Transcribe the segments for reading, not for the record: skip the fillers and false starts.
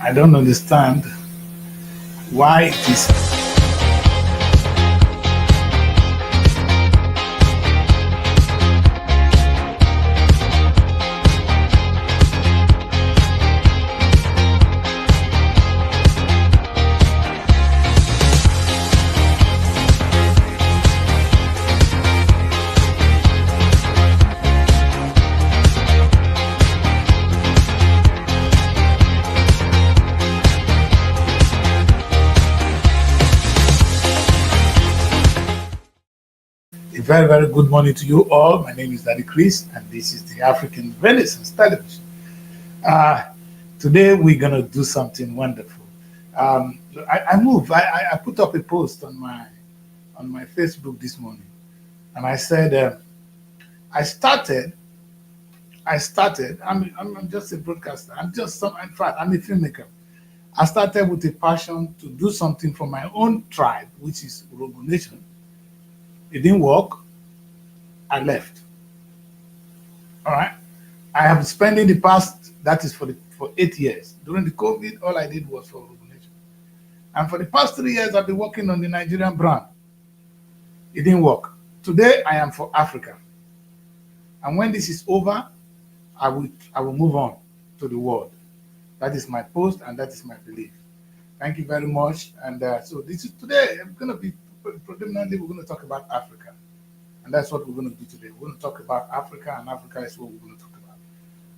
I don't understand why it is. A very, very good morning to you all. My name is Daddy Chris, and this is the African Renaissance Television. Uh, Today, we're going to do something wonderful. I put up a post on my Facebook this morning, and I said, I started, I'm just a broadcaster. In fact, I'm a filmmaker. I started with a passion to do something for my own tribe, which is Robo Nation. It didn't work. I left. All right. I have been spending the past, that is for 8 years. During the COVID, all I did was for Robo Nation. And for the past 3 years, I've been working on the Nigerian brand. It didn't work. Today, I am for Africa. And when this is over, I will move on to the world. That is my post, and that is my belief. Thank you very much. And so this is today. I'm going to be predominantly, we're going to talk about Africa, and that's what we're going to do today. We're going to talk about Africa, and Africa is what we're going to talk about.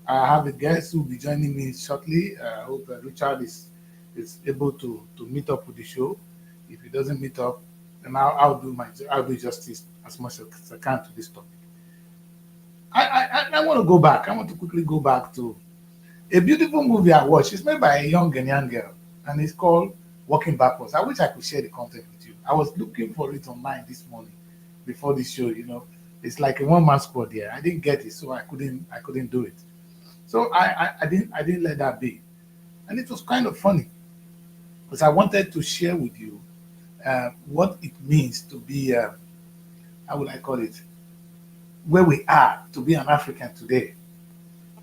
I have a guest who will be joining me shortly. I hope Richard is able to meet up with the show. If he doesn't meet up, then I'll do justice as much as I can to this topic. I want to go back. I want to quickly go back to a beautiful movie I watched. It's made by a young Ghanaian girl, and it's called Walking Backwards. I wish I could share the content with you. I was looking for it online this morning before this show. It's like a one-man squad here. I didn't get it, so I couldn't do it. So I didn't let that be, and it was kind of funny because I wanted to share with you what it means to be how would I call it, where we are to be an African today.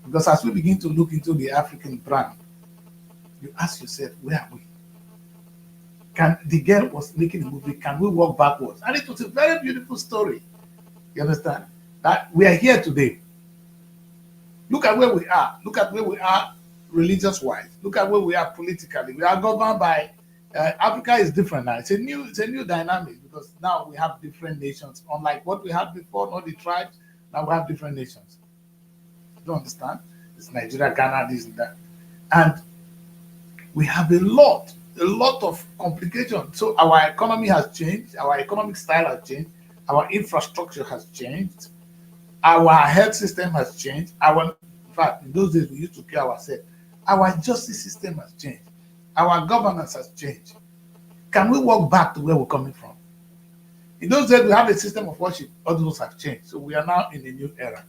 Because as we begin to look into the African brand, you ask yourself, where are we? The girl was making a movie, can we walk backwards? And it was a very beautiful story. You understand? That we are here today. Look at where we are. Look at where we are religious-wise. Look at where we are politically. We are governed by Africa is different now. It's a new dynamic because now we have different nations. Unlike what we had before, not the tribes, now we have different nations. You don't understand? It's Nigeria, Ghana, this and that. And we have a lot of complications. So our economy has changed, our economic style has changed, our infrastructure has changed, our health system has changed. In fact, in those days we used to care ourselves. Our justice system has changed. Our governance has changed. Can we walk back to where we're coming from? In those days we have a system of worship. All those have changed. So we are now in a new era.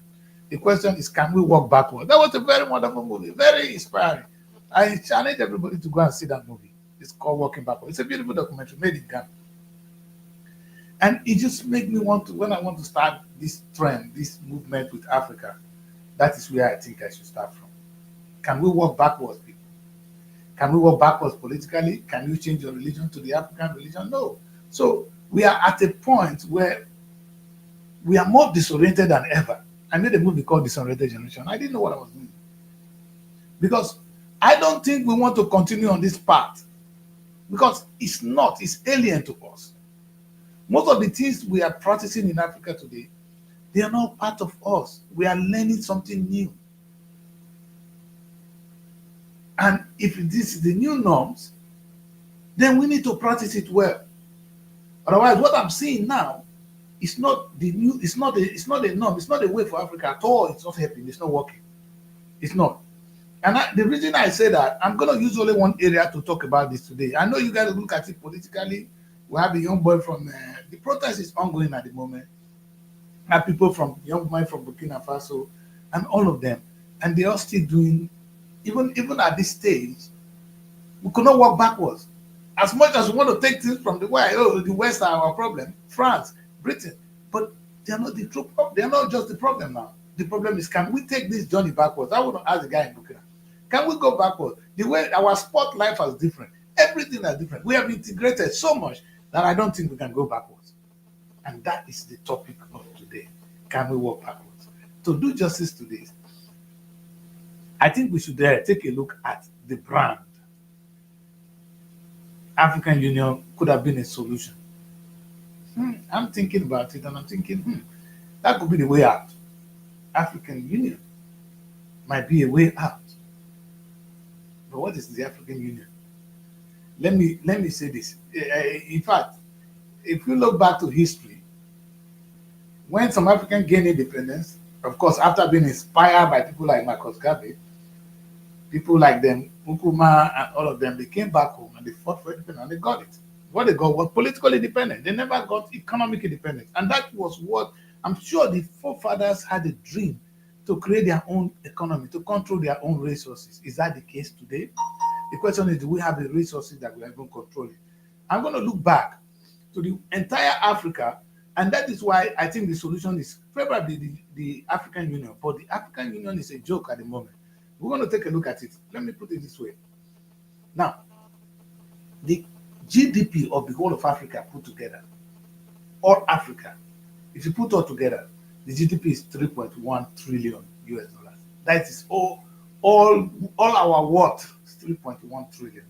The question is, can we walk backward? That was a very wonderful movie, very inspiring. I challenge everybody to go and see that movie. It's called Walking Backward. It's a beautiful documentary made in Ghana. And it just made me want to, when I want to start this trend, this movement with Africa, that is where I think I should start from. Can we walk backwards, people? Can we walk backwards politically? Can you change your religion to the African religion? No. So we are at a point where we are more disoriented than ever. I made a movie called Disoriented Generation. I didn't know what I was doing. Because I don't think we want to continue on this path. Because it's alien to us. Most of the things we are practicing in Africa today, they are not part of us. We are learning something new. And if this is the new norms, then we need to practice it well. Otherwise, what I'm seeing now is not the new, it's not a norm, it's not a way for Africa at all. It's not helping, it's not working. It's not. And the reason I say that, I'm going to use only one area to talk about this today. I know you guys look at it politically. We have a young boy from, the protest is ongoing at the moment. We have people young men from Burkina Faso, and all of them. And they are still doing, even at this stage, we could not walk backwards. As much as we want to take things from the West are our problem, France, Britain, but they are not the true problem. They are not just the problem now. The problem is, can we take this journey backwards? I want to ask the guy in Burkina. Can we go backwards? The way our sport life is different. Everything is different. We have integrated so much that I don't think we can go backwards. And that is the topic of today. Can we walk backwards? To do justice to this, I think we should take a look at the brand. African Union could have been a solution. I'm thinking about it and I'm thinking, that could be the way out. African Union might be a way out. But what is the African Union? Let me say this. In fact, if you look back to history, when some Africans gained independence, of course, after being inspired by people like Marcus Garvey, people like them, Nkrumah and all of them, they came back home and they fought for independence and they got it. What they got was political independence. They never got economic independence. And that was what I'm sure the forefathers had a dream to create their own economy, to control their own resources. Is that the case today? The question is, do we have the resources that we are even controlling? I'm going to look back to the entire Africa, and that is why I think the solution is probably the African Union. But the African Union is a joke at the moment. We're going to take a look at it. Let me put it this way. Now, the GDP of the whole of Africa put together, all Africa, if you put all together, the GDP is 3.1 trillion US dollars. That is all our worth is 3.1 trillion.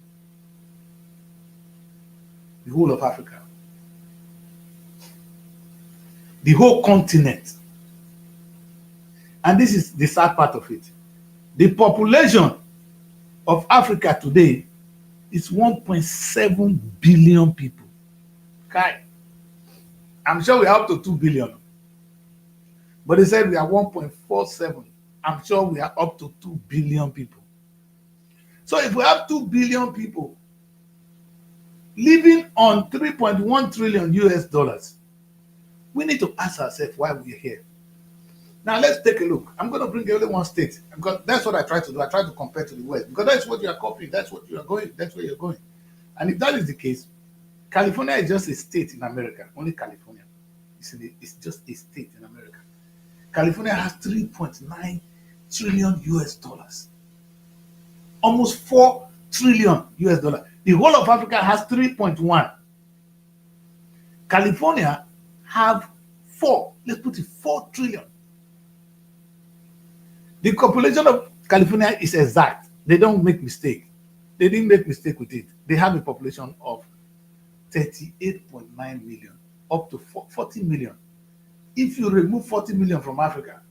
The whole of Africa. The whole continent. And this is the sad part of it. The population of Africa today is 1.7 billion people. Okay. I'm sure we are up to 2 billion. But they said we are 1.47. I'm sure we are up to 2 billion people. So if we have 2 billion people living on 3.1 trillion US dollars, we need to ask ourselves why we're here. Now let's take a look. I'm going to bring only one state because that's what I try to do. I try to compare to the West because that's what you are copying. That's what you are going. That's where you're going. And if that is the case, California is just a state in America. Only California. It's just a state in America. California has 3.9 trillion US dollars. Almost 4 trillion US dollars. The whole of Africa has 3.1. California have 4. Let's put it 4 trillion. The population of California is exact. They don't make mistake. They didn't make mistake with it. They have a population of 38.9 million, up to 40 million. If you remove 40 million from Africa,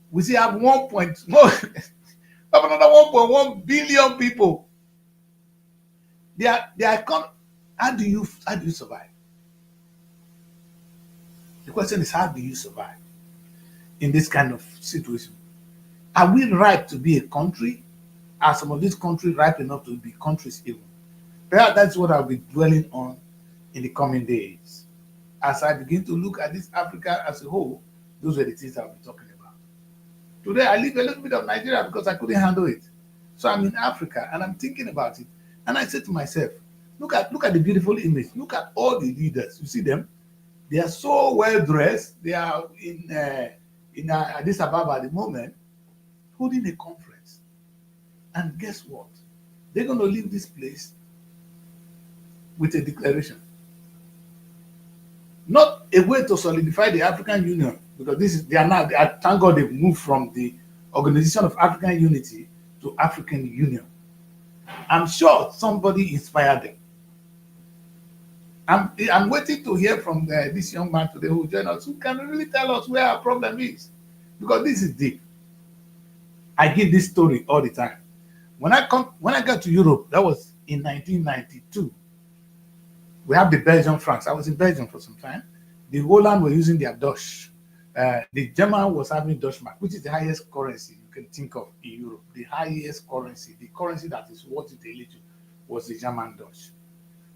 we still have another 1.1 billion people. How do you survive? The question is, how do you survive in this kind of situation? Are we ripe to be a country? Are some of these countries ripe enough to be countries even? Perhaps that's what I'll be dwelling on in the coming days. As I begin to look at this Africa as a whole, those are the things I'll be talking about. Today, I leave a little bit of Nigeria because I couldn't handle it. So I'm in Africa and I'm thinking about it. And I said to myself, look at the beautiful image. Look at all the leaders. You see them? They are so well dressed. They are in Addis Ababa at the moment, holding a conference. And guess what? They're going to leave this place with a declaration. Not a way to solidify the African Union, because thank God they've moved from the Organization of African Unity to African Union. I'm sure somebody inspired them. I'm waiting to hear from this young man today who joined us, who can really tell us where our problem is, because this is deep. I give this story all the time. When I got to Europe, that was in 1992. We have the Belgian francs. I was in Belgium for some time. The Holland were using their Dutch. The German was having Dutch mark, which is the highest currency you can think of in Europe. The highest currency, the currency that is worth it a little, was the German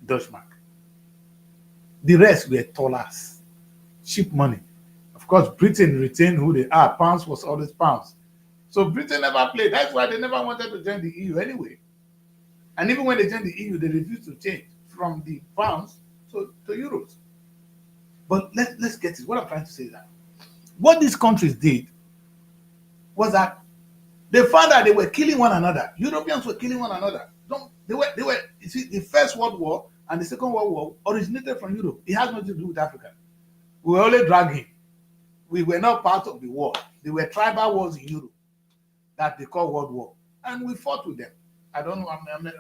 Dutch mark. The rest were dollars, cheap money. Of course, Britain retained who they are. Pounds was always pounds. So Britain never played. That's why they never wanted to join the EU anyway. And even when they joined the EU, they refused to change from the pounds to euros. But let's get it. What I'm trying to say is that what these countries did was that They found that they were killing one another. Europeans were killing one another. They were. You see, the First World War and the Second World War originated from Europe. It has nothing to do with Africa. We were only dragging. We were not part of the war. They were tribal wars in Europe that they call World War, and we fought with them. I don't know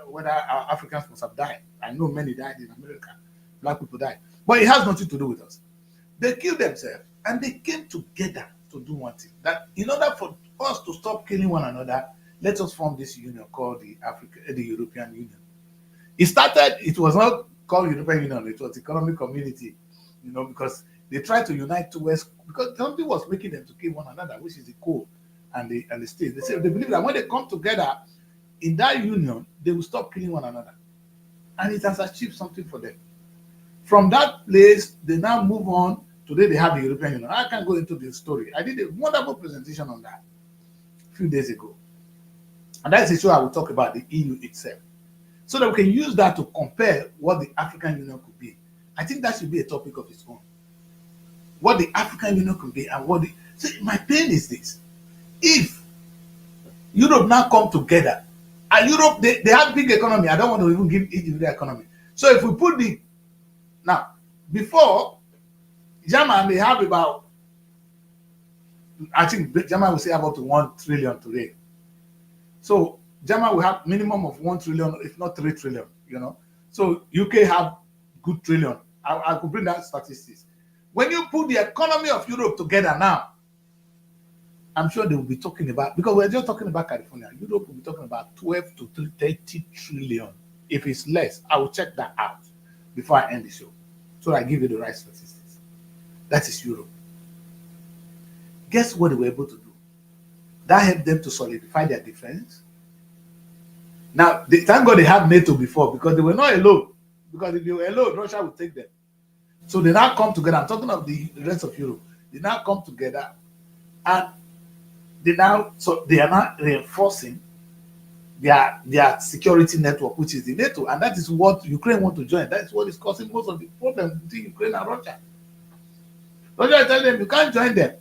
whether our Africans must have died. I know many died in America. Black people died, but it has nothing to do with us. They killed themselves, and they came together to do one thing. That in order for us to stop killing one another, let us form this union called the European Union. It was not called European Union, it was Economic Community, because they tried to unite towards, because something was making them to kill one another, which is the coal and the state. They believe that when they come together in that union, they will stop killing one another. And it has achieved something for them. From that place, they now move on. Today they have the European Union. I can't go into the story. I did a wonderful presentation on that a few days ago. And that's the issue I will talk about, the EU itself. So that we can use that to compare what the African Union could be. I think that should be a topic of its own. What the African Union could be and what the... See, my pain is this. If Europe now come together, and Europe, they have big economy. I don't want to even give Egypt their economy. So if we put now, before, German, they have about, I think German will say about 1 trillion today. So German will have minimum of 1 trillion, if not 3 trillion, So UK have good trillion. I could bring that statistics. When you put the economy of Europe together now, I'm sure they will be talking about, because we're just talking about California, Europe will be talking about 12 to 30 trillion. If it's less, I will check that out before I end the show, so I give you the right statistics. That is Europe. Guess what they were able to do? That helped them to solidify their defense. Now, thank God they have NATO before, because they were not alone. Because if they were alone, Russia would take them. So they now come together. I'm talking of the rest of Europe. They now come together, and they are now reinforcing their security network, which is the NATO, and that is what Ukraine want to join. That is what is causing most of the problems between Ukraine and Russia. Russia is telling them you can't join them.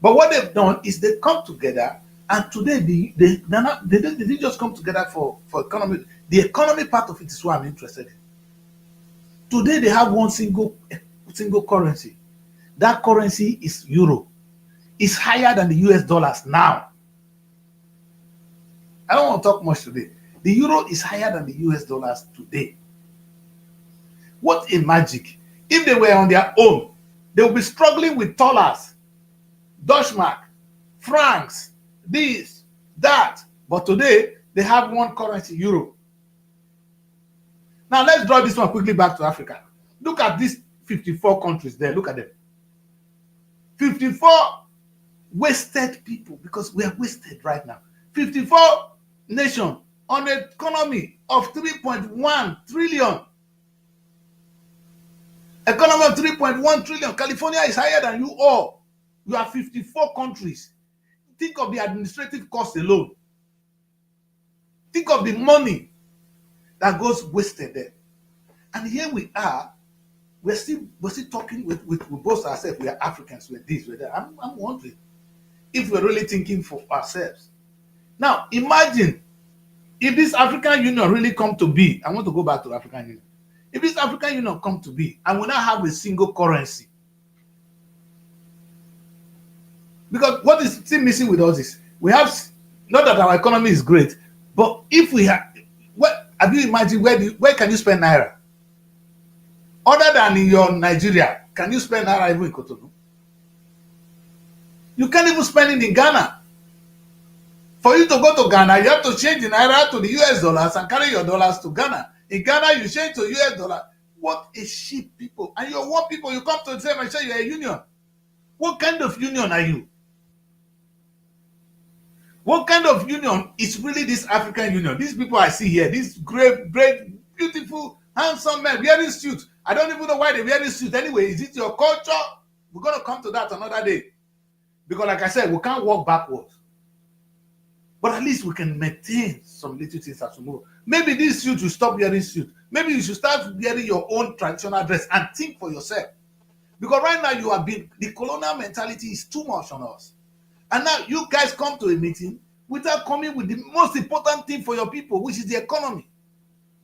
But what they've done is they come together, and today they didn't just come together for economy. The economy part of it is what I'm interested in. Today they have one single currency. That currency is euro. It's higher than the US dollars now. I don't want to talk much today. The euro is higher than the US dollars today. What a magic. If they were on their own, they would be struggling with dollars, Deutschmark, francs, this, that. But today, they have one currency, euro. Now, let's draw this one quickly back to Africa. Look at these 54 countries there. Look at them. 54 wasted people, because we are wasted right now. 54 nations on an economy of 3.1 trillion. Economy of 3.1 trillion. California is higher than you all. You have 54 countries. Think of the administrative cost alone. Think of the money that goes wasted there. And here we are. We're still talking with both ourselves. We are Africans. We're this, we're that. I'm wondering if we're really thinking for ourselves. Now, imagine if this African Union really come to be. I want to go back to African Union. If this African Union come to be and we now have a single currency, because what is still missing with us is we have, not that our economy is great, but if we have, have you imagined where can you spend naira? Other than in your Nigeria, can you spend naira even in Cotonou? You can't even spend it in Ghana. For you to go to Ghana, you have to change the naira to the US dollars and carry your dollars to Ghana. In Ghana, you change to US dollar. What a sheep people. And you're one people, you come to the same and say you're a union. What kind of union are you? What kind of union is really this African Union? These people I see here, these great, beautiful, handsome men wearing suits. I don't even know why they're wearing suits anyway. Is it your culture? We're going to come to that another day. Because like I said, we can't walk backwards. But at least we can maintain some little things as we move. Maybe this suit, you stop wearing suit. Maybe you should start wearing your own traditional dress and think for yourself. Because right now the colonial mentality is too much on us. And now you guys come to a meeting, without coming with the most important thing for your people, which is the economy,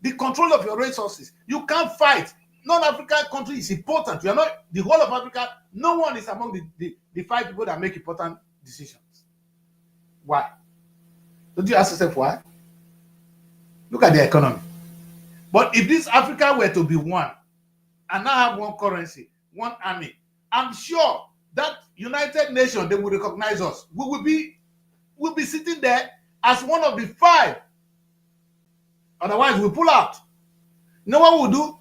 the control of your resources. You can't fight. Non-African country is important. You are not the whole of Africa. No one is among the 5 people that make important decisions. Why? Don't you ask yourself why? Look at the economy. But if this Africa were to be one and now have one currency, one army, I'm sure that United Nations, they will recognize us. We'll be sitting there as one of the 5. Otherwise, we'll pull out. You know what we'll do?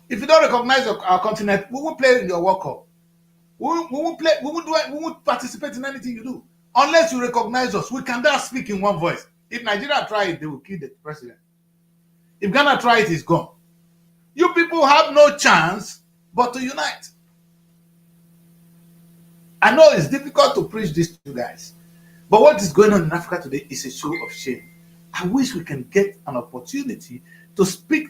If you don't recognize our continent, we won't play in your World Cup. We won't participate in anything you do. Unless you recognize us, we can now speak in one voice. If Nigeria try it, they will kill the president. If Ghana try it, it's gone. You people have no chance but to unite. I know it's difficult to preach this to you guys, but what is going on in Africa today is a show of shame. I wish we can get an opportunity to speak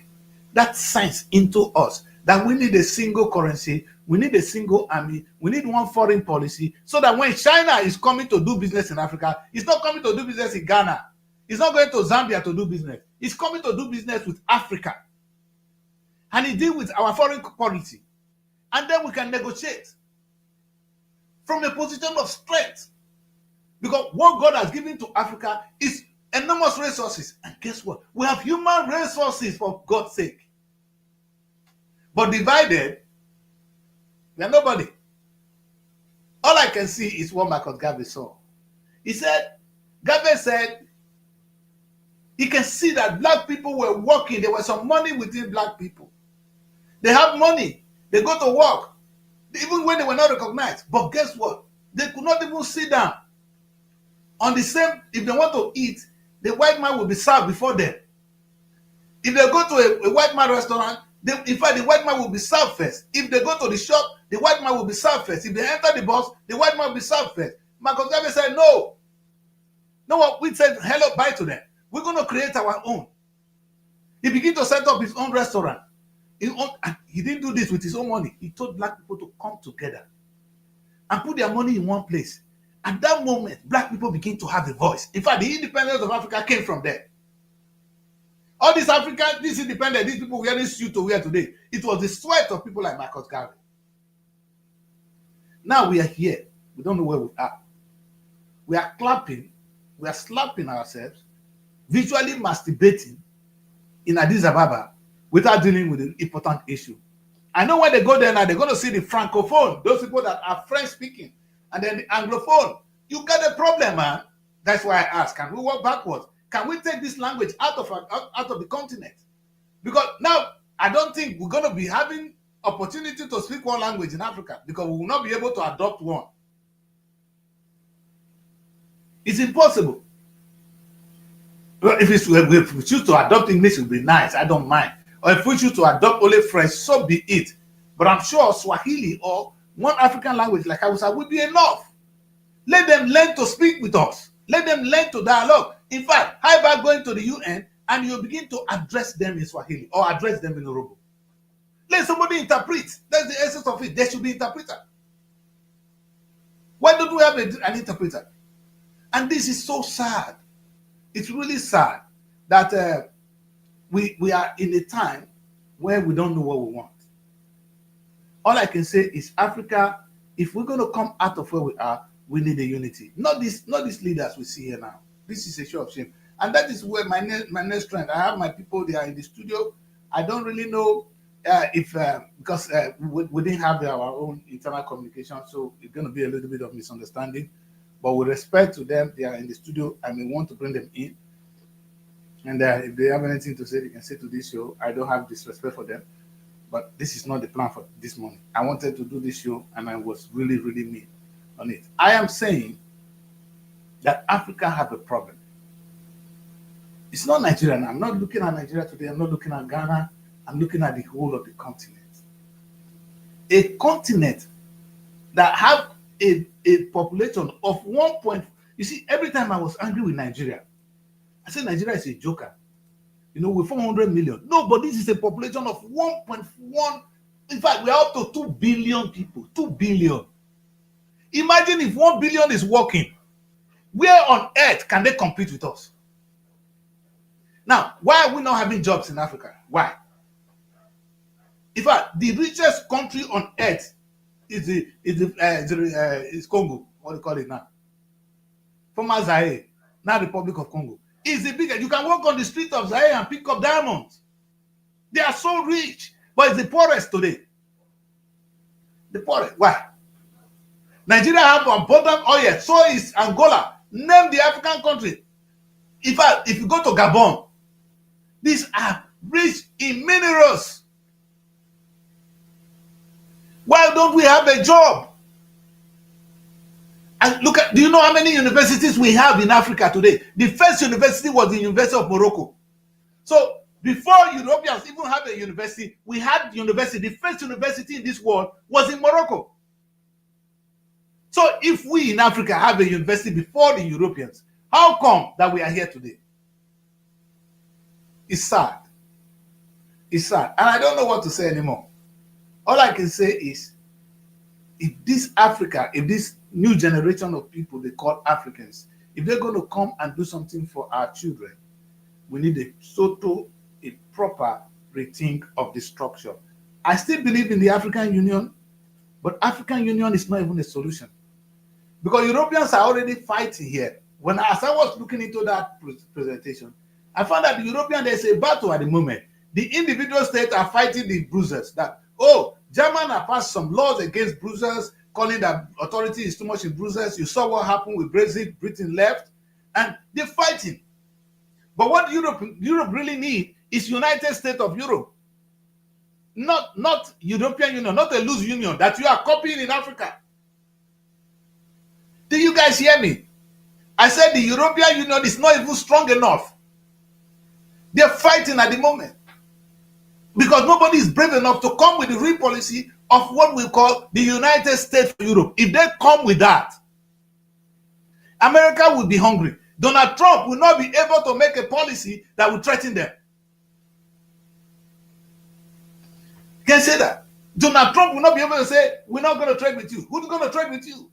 that sense into us, that we need a single currency, we need a single army, we need one foreign policy, so that when China is coming to do business in Africa, it's not coming to do business in Ghana. It's not going to Zambia to do business. It's coming to do business with Africa. And it deal with our foreign policy. And then we can negotiate from a position of strength. Because what God has given to Africa is enormous resources. And guess what? We have human resources, for God's sake. But divided, we are nobody. All I can see is what Marcus Garvey saw. Garvey said, he can see that black people were working. There was some money within black people. They have money. They go to work, even when they were not recognized. But guess what? They could not even sit down on the same. If they want to eat, the white man will be served before them. If they go to a white man restaurant, in fact, the white man will be served first. If they go to the shop, the white man will be served first. If they enter the bus, the white man will be served first. Marcus Garvey said, no. No, what we said, hello, bye to them. We're going to create our own. He began to set up his own restaurant. And he didn't do this with his own money. He told black people to come together and put their money in one place. At that moment, black people begin to have a voice. In fact, the independence of Africa came from there. All these Africans, this independent, these people wearing suit to wear today, it was the sweat of people like Marcus Garvey. Now we are here. We don't know where we are. We are clapping. We are slapping ourselves, visually masturbating in Addis Ababa without dealing with an important issue. I know when they go there now, they're going to see the Francophone, those people that are French speaking, and then the Anglophone. You got a problem, man. That's why I ask, can we walk backwards? Can we take this language out of the continent? Because now, I don't think we're going to be having opportunity to speak one language in Africa, because we will not be able to adopt one. It's impossible. Well, if we choose to adopt English, it will be nice. I don't mind. Or if we choose to adopt only French, so be it. But I'm sure Swahili or one African language like Hausa will be enough. Let them learn to speak with us. Let them learn to dialogue. In fact, how about going to the UN and you begin to address them in Swahili or address them in Yoruba? Let somebody interpret. That's the essence of it. There should be an interpreter. Why don't we have an interpreter? And this is so sad. It's really sad that we are in a time where we don't know what we want. All I can say is Africa, if we're going to come out of where we are, we need a unity. Not these leaders we see here now. This is a show of shame. And that is where my next strength. I have my people, they are in the studio. I don't really know because we didn't have our own internal communication, so it's going to be a little bit of misunderstanding. But with respect to them, they are in the studio. I may want to bring them in. And if they have anything to say, they can say to this show. I don't have disrespect for them. But this is not the plan for this morning. I wanted to do this show, and I was really, really mean on it. I am saying that Africa have a problem. It's not Nigeria now. I'm not looking at Nigeria today. I'm not looking at Ghana. I'm looking at the whole of the continent. A continent that have a population of 1. You see, every time I was angry with Nigeria, I said Nigeria is a joker. You know, with 400 million. No, but this is a population of 1.1. In fact, we're up to 2 billion people. 2 billion. Imagine if 1 billion is working. Where on earth can they compete with us? Now, why are we not having jobs in Africa? Why? In fact, the richest country on earth is Congo. What do you call it now? Former Zaire, now Republic of Congo. Is the biggest. You can walk on the street of Zaire and pick up diamonds. They are so rich, but it's the poorest today. The poorest. Why? Nigeria have abundant oil. So is Angola. Name the African country. In fact, if you go to Gabon, these are rich in minerals. Why don't we have a job? And look at, do you know how many universities we have in Africa today? The first university was the University of Morocco. So before Europeans even had a university, we had university. The first university in this world was in Morocco. So if we in Africa have a university before the Europeans, how come that we are here today? It's sad. It's sad. And I don't know what to say anymore. All I can say is, if this Africa, if this new generation of people they call Africans, if they're going to come and do something for our children, we need a proper rethink of the structure. I still believe in the African Union, but African Union is not even a solution. Because Europeans are already fighting here. As I was looking into that presentation, I found that the European, there's a battle at the moment. The individual states are fighting the bruisers. That, Germany have passed some laws against bruisers, calling that authority is too much in bruisers. You saw what happened with Brexit, Britain left, and they're fighting. But what Europe really need is United States of Europe. Not European Union, not a loose union that you are copying in Africa. Do you guys hear me? I said the European Union is not even strong enough. They're fighting at the moment. Because nobody is brave enough to come with the real policy of what we call the United States of Europe. If they come with that, America will be hungry. Donald Trump will not be able to make a policy that will threaten them. Can I say that? Donald Trump will not be able to say, we're not going to trade with you. Who's going to trade with you?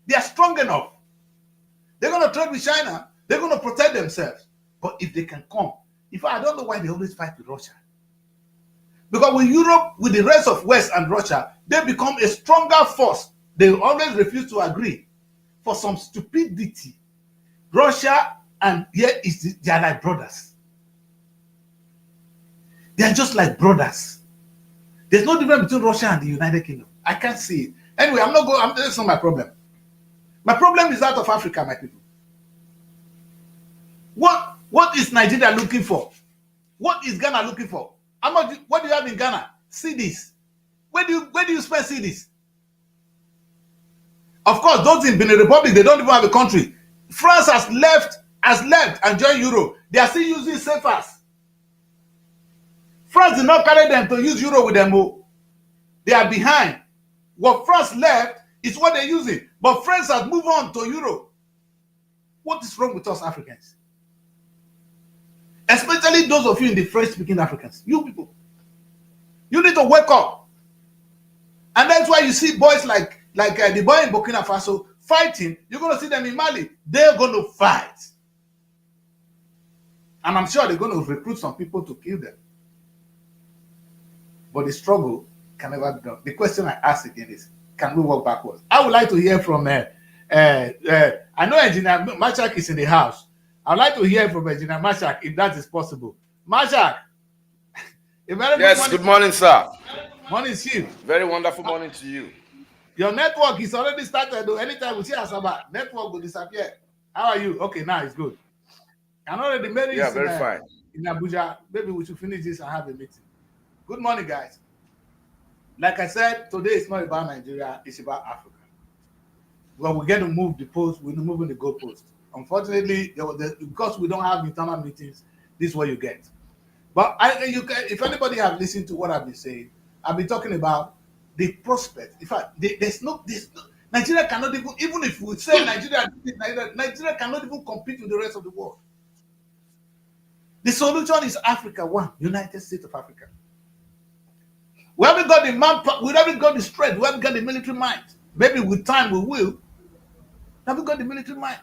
They are strong enough. They're going to trade with China. They're going to protect themselves. But if they can come, I don't know why they always fight with Russia. Because with Europe, with the rest of West and Russia, they become a stronger force. They always refuse to agree for some stupidity. Russia and they are like brothers. They are just like brothers. There's no difference between Russia and the United Kingdom. I can't see it. Anyway, that's not my problem. My problem is that of Africa, my people. What is Nigeria looking for? What is Ghana looking for? What do you have in Ghana? Cedis. Where do you spend cedis? Of course, those in Benin Republic, they don't even have a country. France has left and joined Euro. They are still using CFAs. France did not carry them to use Euro with them. They are behind. What France left is what they're using. But France has moved on to Euro. What is wrong with us Africans? Especially those of you in the French-speaking Africans. You people. You need to wake up. And that's why you see boys like the boy in Burkina Faso fighting. You're going to see them in Mali. They're going to fight. And I'm sure they're going to recruit some people to kill them. But the struggle can never be done. The question I ask again is, can we walk backwards? I would like to hear from, I know Engineer Machak is in the house. I'd like to hear from Engineer Machak if that is possible. Machak. Yes, good morning, sir. Morning, Chief. Very wonderful morning to you. Your network is already started, though. Anytime we see Asaba, network will disappear. How are you? Okay, now it's good. And already Mary is very fine. In Abuja. Maybe we should finish this and have a meeting. Good morning, guys. Like I said, today is not about Nigeria, it's about Africa. When we get to move the post, we're moving the goalpost. Unfortunately, because we don't have internal meetings, this is what you get. But if anybody have listened to what I've been saying, I've been talking about the prospect. In fact, there's no Nigeria cannot even if we say Nigeria cannot even compete with the rest of the world. The solution is Africa, one, United States of Africa. We haven't got the manpower, we haven't got the strength, we haven't got the military might. Maybe with time we will. We haven't got the military might.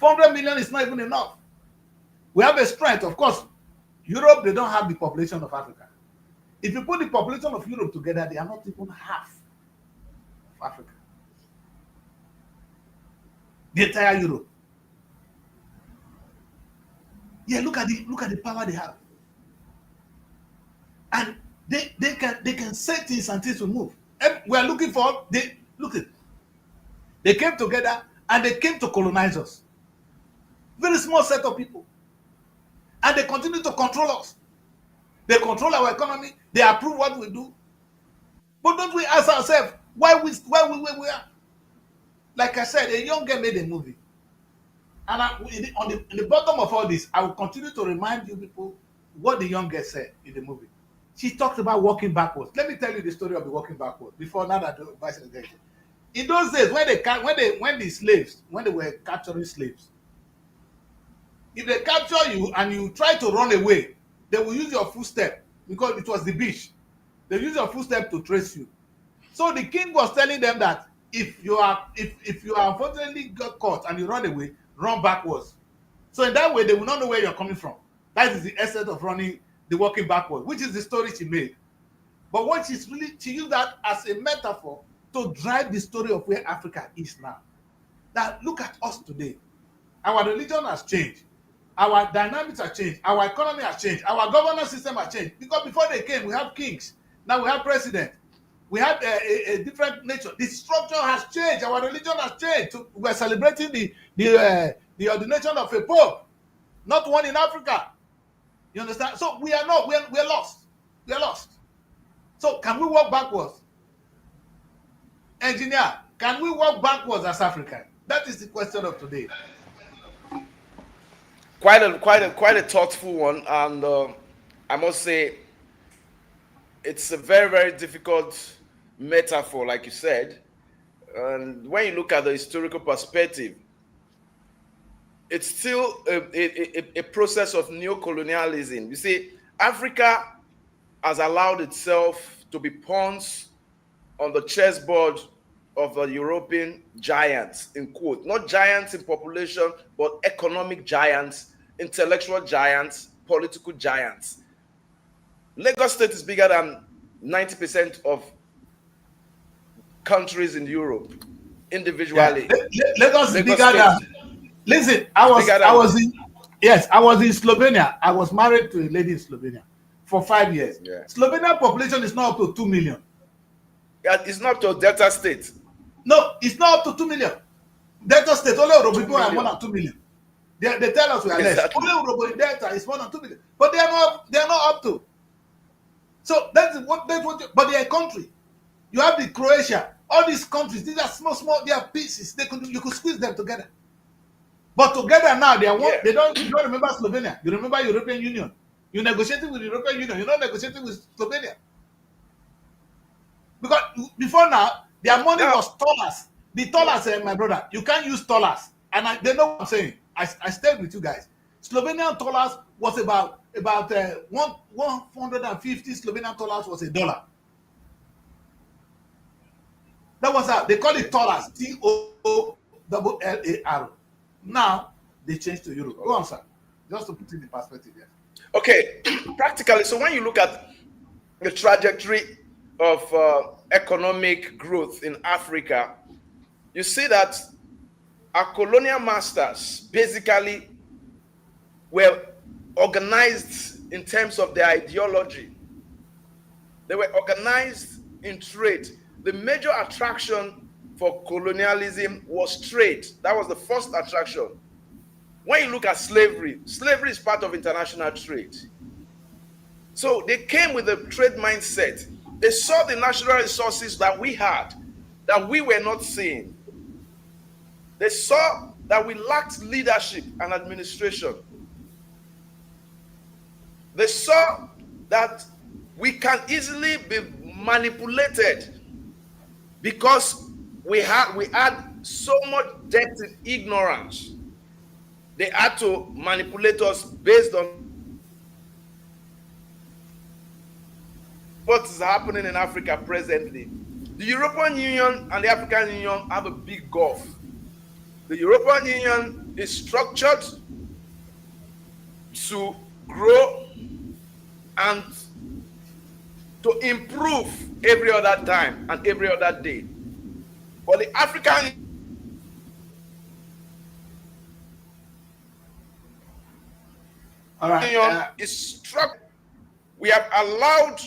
400 million is not even enough. We have a strength, of course. Europe, they don't have the population of Africa. If you put the population of Europe together, they are not even half of Africa. The entire Europe. Yeah, look at the power they have. And they can say things and things will move. And we are looking for they came together and they came to colonize us. Very small set of people. And they continue to control us. They control our economy. They approve what we do. But don't we ask ourselves why we are? Like I said, a young girl made a movie. And in the bottom of all this, I will continue to remind you people what the young girl said in the movie. She talked about walking backwards. Let me tell you the story of the walking backwards before now that vice president. In those days, when they were capturing slaves, if they capture you and you try to run away, they will use your footstep because it was the beach. They use your footstep to trace you. So the king was telling them that if you are unfortunately got caught and you run away, run backwards. So in that way, they will not know where you're coming from. That is the essence of running the walking backwards, which is the story she made. But what she used that as a metaphor to drive the story of where Africa is now. Now look at us today. Our religion has changed. Our dynamics have changed. Our economy has changed. Our governance system has changed. Because before they came, we have kings. Now we have president. We have a different nature. The structure has changed. Our religion has changed. We're celebrating the ordination of a pope, not one in Africa. You understand? So we are lost. We are lost. So can we walk backwards? Engineer, can we walk backwards as Africans? That is the question of today. Quite a thoughtful one, and I must say, it's a very, very difficult metaphor, like you said. And when you look at the historical perspective, it's still a process of neocolonialism. You see, Africa has allowed itself to be pawns on the chessboard of the European giants, in quote. Not giants in population, but economic giants, intellectual giants, political giants. Lagos State is bigger than 90% of countries in Europe individually. Yeah. Lagos is bigger than. Listen, I was in Slovenia. I was married to a lady in Slovenia for 5 years. Yeah. Slovenia population is not up to 2 million. Yeah, it's not to Delta State. No, it's not up to 2 million. Delta State, only Urobo people are more than 2 million. They tell us we are less. Only Urobo in Delta is more than 2 million. But they are not up to. So that's what but they are a country. You have the Croatia, all these countries, these are small, they are pieces. You could squeeze them together. But together now, they are one. Yeah. You don't remember Slovenia. You remember European Union. You negotiated with the European Union. You're not negotiating with Slovenia. Because before now, their money was dollars. The dollars, my brother, you can't use dollars. And they know what I'm saying. I stayed with you guys. Slovenian dollars was about 150 Slovenian dollars was $1. That was how they call it dollars. TOLLAR. Now they changed to euro. Go on, sir. Just to put it in perspective here. Okay, practically. So when you look at the trajectory of economic growth in Africa, you see that our colonial masters basically were organized in terms of their ideology. They were organized in trade. The major attraction for colonialism was trade. That was the first attraction. When you look at slavery is part of international trade. So they came with a trade mindset. They saw the natural resources that we had, that we were not seeing. They saw that we lacked leadership and administration. They saw that we can easily be manipulated because we had so much depth in ignorance. They had to manipulate us based on what is happening in Africa presently. The European Union and the African Union have a big gulf. The European Union is structured to grow and to improve every other time and every other day. But the African Union is structured. We have allowed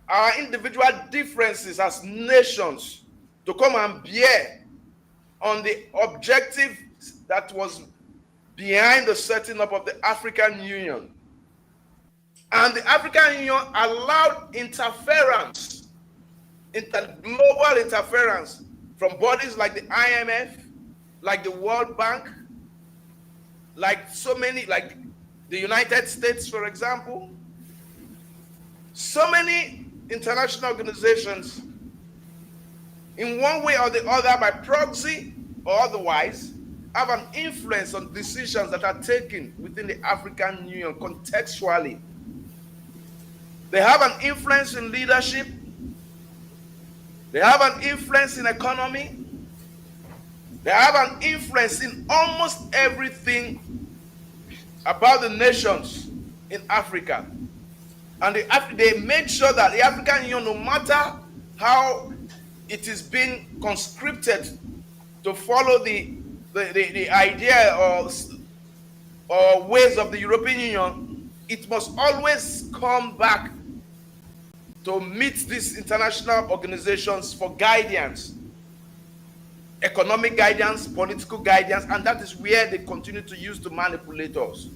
our individual differences as nations to come and bear on the objective that was behind the setting up of the African Union. And the African Union allowed interference, global interference from bodies like the IMF, like the World Bank, like so many, like the United States, for example. So many international organizations, in one way or the other, by proxy or otherwise, have an influence on decisions that are taken within the African Union contextually. They have an influence in leadership. They have an influence in economy. They have an influence in almost everything about the nations in Africa. And they made sure that the African Union, no matter how it is being conscripted to follow the idea or ways of the European Union, it must always come back to meet these international organizations for guidance, economic guidance, political guidance, and that is where they continue to use to manipulate us.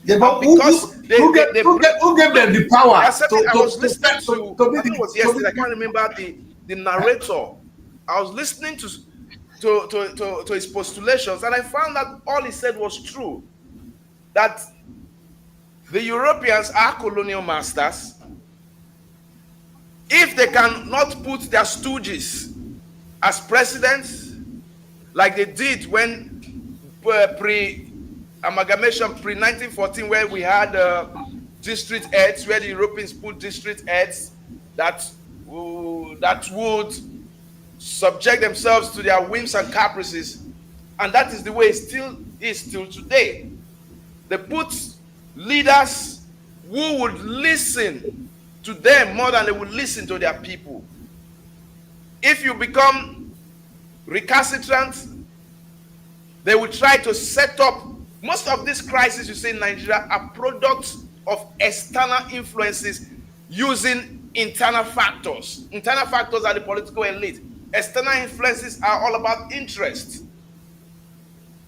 Yeah, but who gave them the power? I was listening to I think it was yesterday. I can't remember the narrator. I was listening to his postulations, and I found that all he said was true. That the Europeans are colonial masters. If they cannot put their stooges as presidents, like they did when pre-amalgamation, pre-1914, where we had district heads, where the Europeans put district heads that would subject themselves to their whims and caprices, and that is the way it still is till today. They put leaders who would listen to them more than they would listen to their people. If you become recalcitrant, they will try to set up. Most of these crises you see in Nigeria are products of external influences using internal factors. Internal factors are the political elite. External influences are all about interest.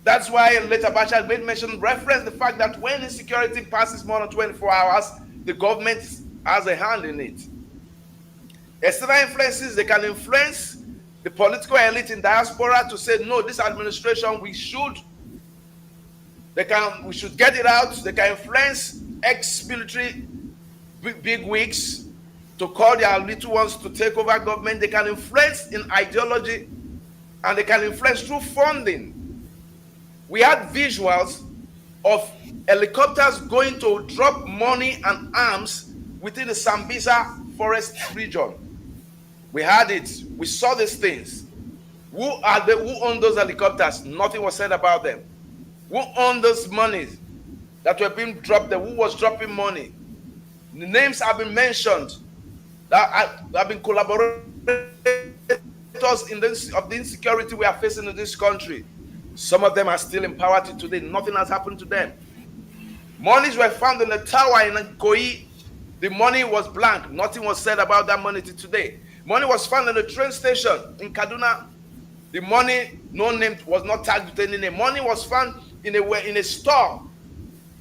That's why later Abacha made mention, reference the fact that when insecurity passes more than 24 hours, the government has a hand in it. External influences, they can influence the political elite in diaspora to say, no, this administration, we should get it out. They can influence ex-military big wigs to call their little ones to take over government. They can influence in ideology, and they can influence through funding. We had visuals of helicopters going to drop money and arms within the Sambisa forest region. We had it. We saw these things. Who owned those helicopters? Nothing was said about them. Who owned those monies that were being dropped there? Who was dropping money? The names have been mentioned that have been collaborators of the insecurity we are facing in this country. Some of them are still in power till today. Nothing has happened to them. Monies were found in the tower in Koi. The money was blank. Nothing was said about that money till today. Money was found in the train station in Kaduna. The money, no name, was not tagged with any name. Money was found in a store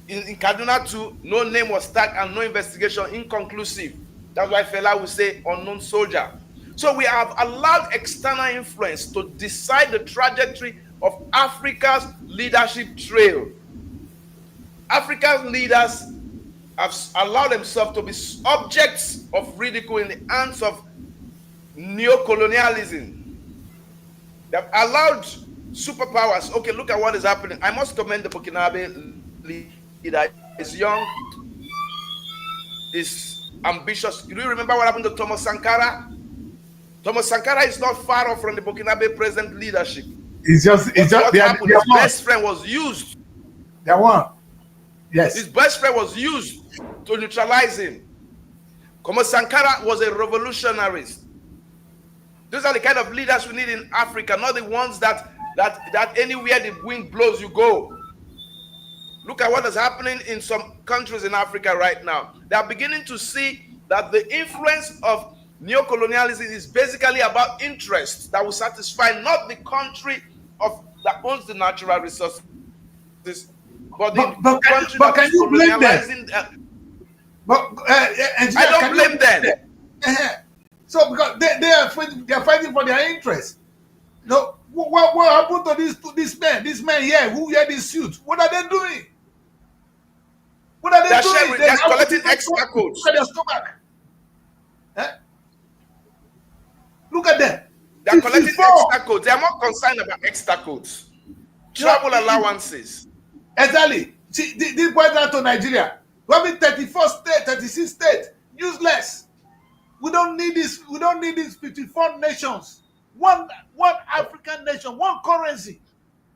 in Kaduna too. No name was tagged and no investigation, inconclusive. That's why Fela would say unknown soldier. So we have allowed external influence to decide the trajectory of Africa's leadership trail. African leaders have allowed themselves to be objects of ridicule in the hands of neocolonialism. They have allowed superpowers. Okay, look at what is happening. I must commend the Burkinabe leader. He's young, he's ambitious. Do you remember what happened to Thomas Sankara? Thomas Sankara is not far off from the Burkinabe present leadership. It's just What they are happened? His best friend was used. They one. Yes. His best friend was used to neutralize him. Como Sankara was a revolutionarist. Those are the kind of leaders we need in Africa, not the ones that anywhere the wind blows, you go. Look at what is happening in some countries in Africa right now. They are beginning to see that the influence of neocolonialism is basically about interests that will satisfy not the country that owns the natural resources, but the country that can is you blame colonializing. I don't blame them. So because they are fighting for their interests. No, what happened to this man? This man here who wear this suit? What are they doing? What are they doing? They're collecting extra codes. Look at their stomach. Look at them. They're collecting extra codes. They are more concerned about extra codes. Travel allowances. Exactly. See, this boils down to Nigeria. We have 34 states, 36 states. Useless. We don't need this. We don't need these 54 nations. One African nation, one currency,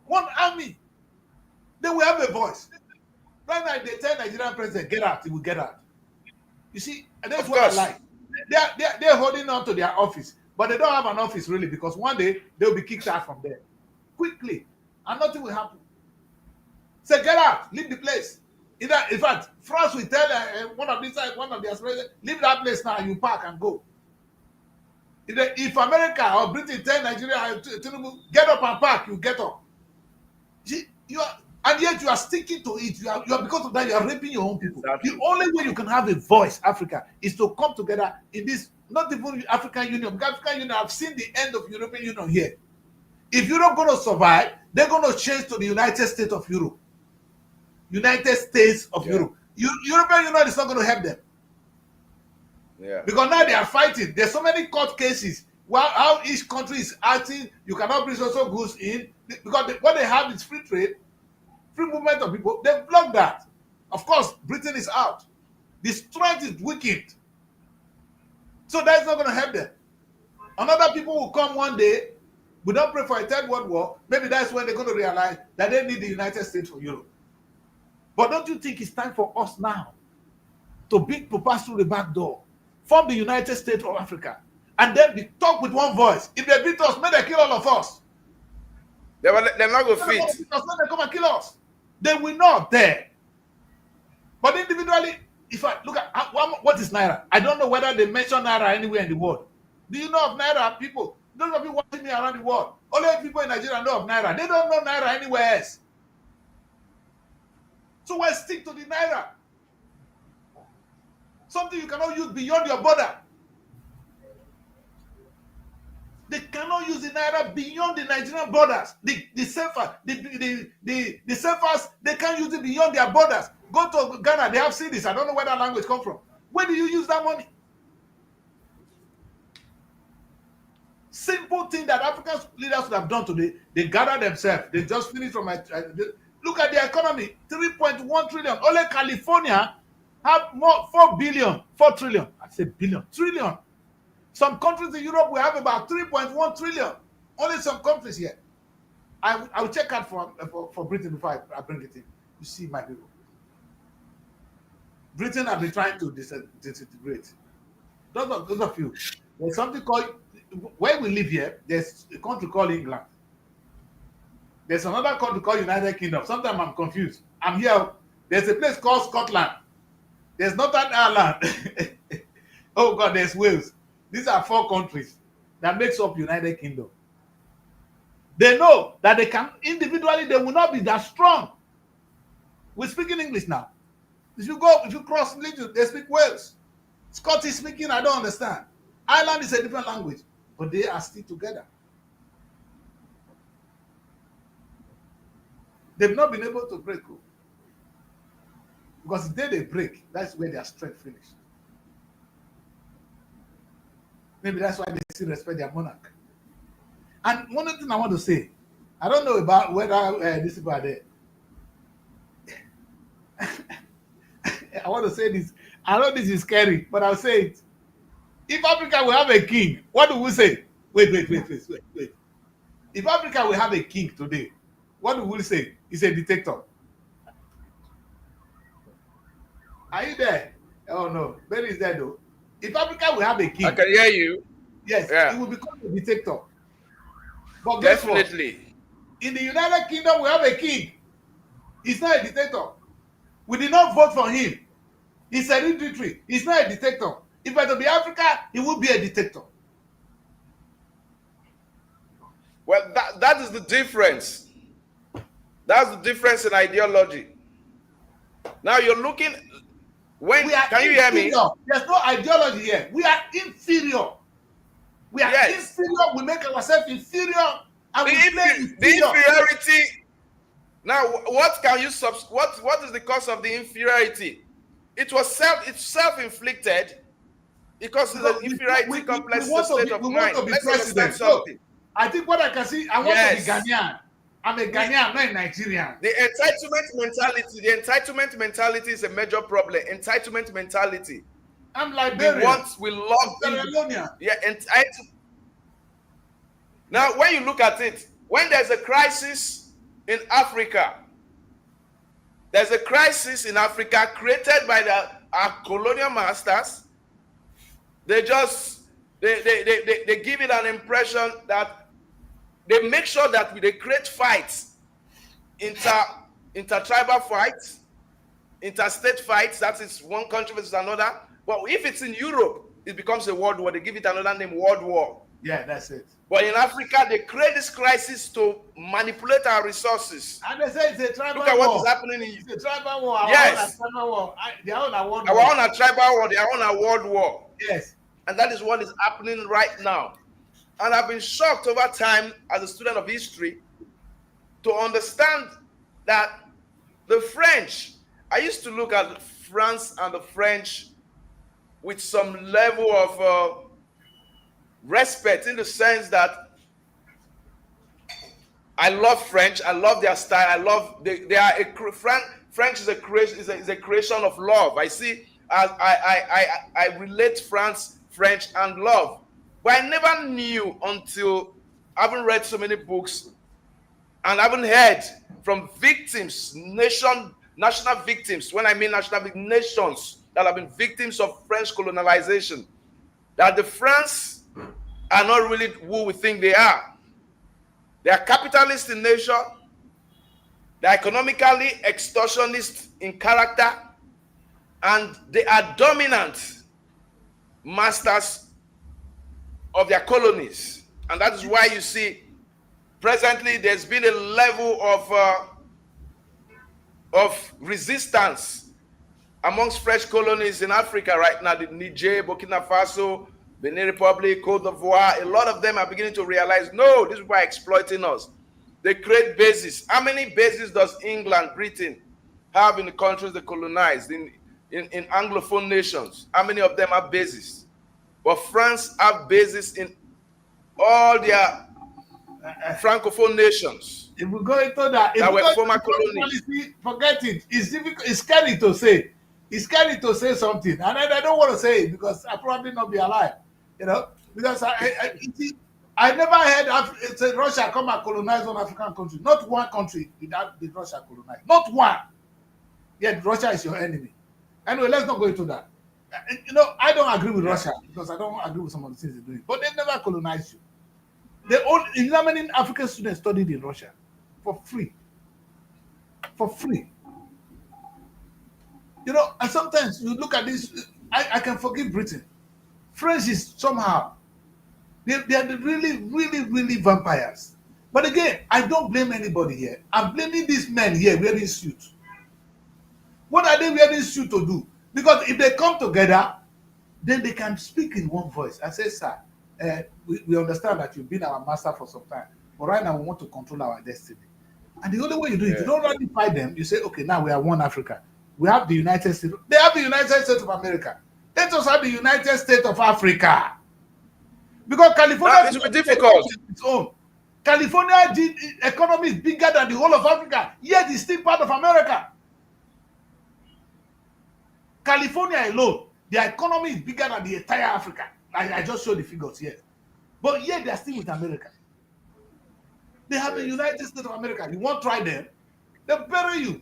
one army. Then we have a voice. Right now, they tell Nigerian president, get out, he will get out. You see, and that's what I like. They're holding on to their office, but they don't have an office really, because one day they'll be kicked out from there quickly, and nothing will happen. Say, get out, leave the place. In fact, France will tell one of their presidents, leave that place now, you park and go. If America or Britain tell Nigeria, get up and park, you get up. And yet you are sticking to it. You are because of that, you are raping your own people. Exactly. The only way you can have a voice, Africa, is to come together in this, not even African Union. Because African Union, I've seen the end of European Union here. If Europe going to survive, they're going to change to the United States of Europe. United States of Europe. European Union is not going to help them. Yeah. Because now they are fighting. There's so many court cases. How each country is acting, you cannot bring social goods in. Because what they have is free trade, free movement of people. They block that. Of course, Britain is out. The strength is weakened. So that's not going to help them. Another people will come one day. We don't pray for a third world war. Maybe that's when they're going to realize that they need the United States for Europe. But don't you think it's time for us now to pass through the back door, form the United States of Africa, and then talk with one voice? If they beat us, may they kill all of us. They're not going to fit. They come and kill us. They will not there. But individually, if I look at what is Naira, I don't know whether they mention Naira anywhere in the world. Do you know of Naira, people? Those of you watching me around the world, only people in Nigeria know of Naira. They don't know Naira anywhere else. So why stick to the Naira? Something you cannot use beyond your border. They cannot use the Naira beyond the Nigerian borders. The surfers, they can't use it beyond their borders. Go to Ghana, they have cities. I don't know where that language comes from. Where do you use that money? Simple thing that African leaders would have done today. They gather themselves. They just finished from look at the economy, 3.1 trillion. Only California have more 4 trillion. I said billion, trillion. Some countries in Europe will have about 3.1 trillion. Only some countries here. I will check out for Britain before I bring it in. You see, my people. Britain have been trying to disintegrate. Those of you. There's something called, where we live here, there's a country called England. There's another country called United Kingdom. Sometimes I'm confused. I'm here. There's a place called Scotland. There's Northern Ireland. Oh God, there's Wales. These are 4 countries that makes up United Kingdom. They know that they can, individually, they will not be that strong. We're speaking English now. If you cross religion, they speak Wales. Scottish speaking, I don't understand. Ireland is a different language, but they are still together. They've not been able to break through. Because the day they break, that's where their strength finishes. Maybe that's why they still respect their monarch. And one thing I want to say, I don't know about whether these people are there. I want to say this. I know this is scary, but I'll say it. If Africa will have a king, what do we say? Wait. If if Africa will have a king today, what do we say? He's a dictator. Are you there? Oh no, Benny is there though. If Africa will have a I king, can hear you. yes, Yeah. he will become a dictator. But guess what? Definitely. In the United Kingdom, we have a king. He's not a dictator. We did not vote for him. He's hereditary. He's not a dictator. If it were to be Africa, he would be a dictator. Well, that is the difference. That's the difference in ideology. Now you're looking. When We are can you hear me? inferior. There's no ideology here. We are inferior. We are Yes. inferior. We make ourselves inferior, and The, we play the inferior. inferiority. Now, what can you what is the cause of the inferiority? It was it's self-inflicted because it's an inferiority complex state of mind. Let's understand something. I think what I can see, I want Yes. to be Ghanaian. I'm a Ghanaian, not a Nigerian. The entitlement mentality is a major problem. Entitlement mentality. I'm Liberian. We love Sierra Leonean. yeah, entitled. Now, when you look at it, when there's a crisis in Africa, there's a crisis in Africa created by our colonial masters. They just they give it an impression that they make sure that they create fights, intertribal fights, interstate fights. That is one country versus another. But if it's in Europe, it becomes a world war. They give it another name, World War. Yeah, that's it. But in Africa, they create this crisis to manipulate our resources. And they say it's a tribal Look at war. what is happening in It's a tribal war. Our Yes. own tribal war. Their own a world our war. own a tribal war, their own a world war. Yes. And that is what is happening right now. And I've been shocked over time as a student of history to understand that the French, I used to look at France and the French with some level of respect, in the sense that I love French, I love their style, I love they are French is a creation of love. I see, I relate French and love, but I never knew until I haven't read so many books and I haven't heard from victims, national victims. When I mean national nations that have been victims of French colonization, that the France are not really who we think they are. They are capitalist in nature. They are economically extortionist in character, and they are dominant masters of their colonies. And that is why you see presently there's been a level of resistance amongst French colonies in Africa right now. The Niger, Burkina Faso, Benin Republic, Cote d'Ivoire, a lot of them are beginning to realize, no, these people are exploiting us. They create bases. How many bases does England, Britain have in the countries they colonized, in Anglophone nations? How many of them have bases? But France have bases in all their Francophone nations. If we go into that were former colonies. Policy, forget it. It's difficult. It's scary to say. It's scary to say something, and I don't want to say it because I'll probably not be alive. You know, because I never heard Russia come and colonize one African country. Not one country did Russia colonize. Not one. Yet Russia is your enemy. Anyway, let's not go into that. You know, I don't agree with Russia because I don't agree with some of the things they're doing. But they never colonized you. How many African students studied in Russia for free? For free. You know, and sometimes you look at this, I can forgive Britain. French is somehow, they are the really, really, really vampires. But again, I don't blame anybody here. I'm blaming these men here wearing suits. What are they wearing suits to do? Because if they come together, then they can speak in one voice and say, sir, we understand that you've been our master for some time, but right now we want to control our destiny. And the only way you do it, you don't ratify them. You say, okay, now we are one Africa. We have the United States. They have the United States of America. Let us have the United States of Africa. Because California is difficult. Its own. California economy is bigger than the whole of Africa, yet it's still part of America. California alone, their economy is bigger than the entire Africa. I just showed the figures here. But yet they are still with America. They have the Yes. United States of America. You won't try them, they'll bury you.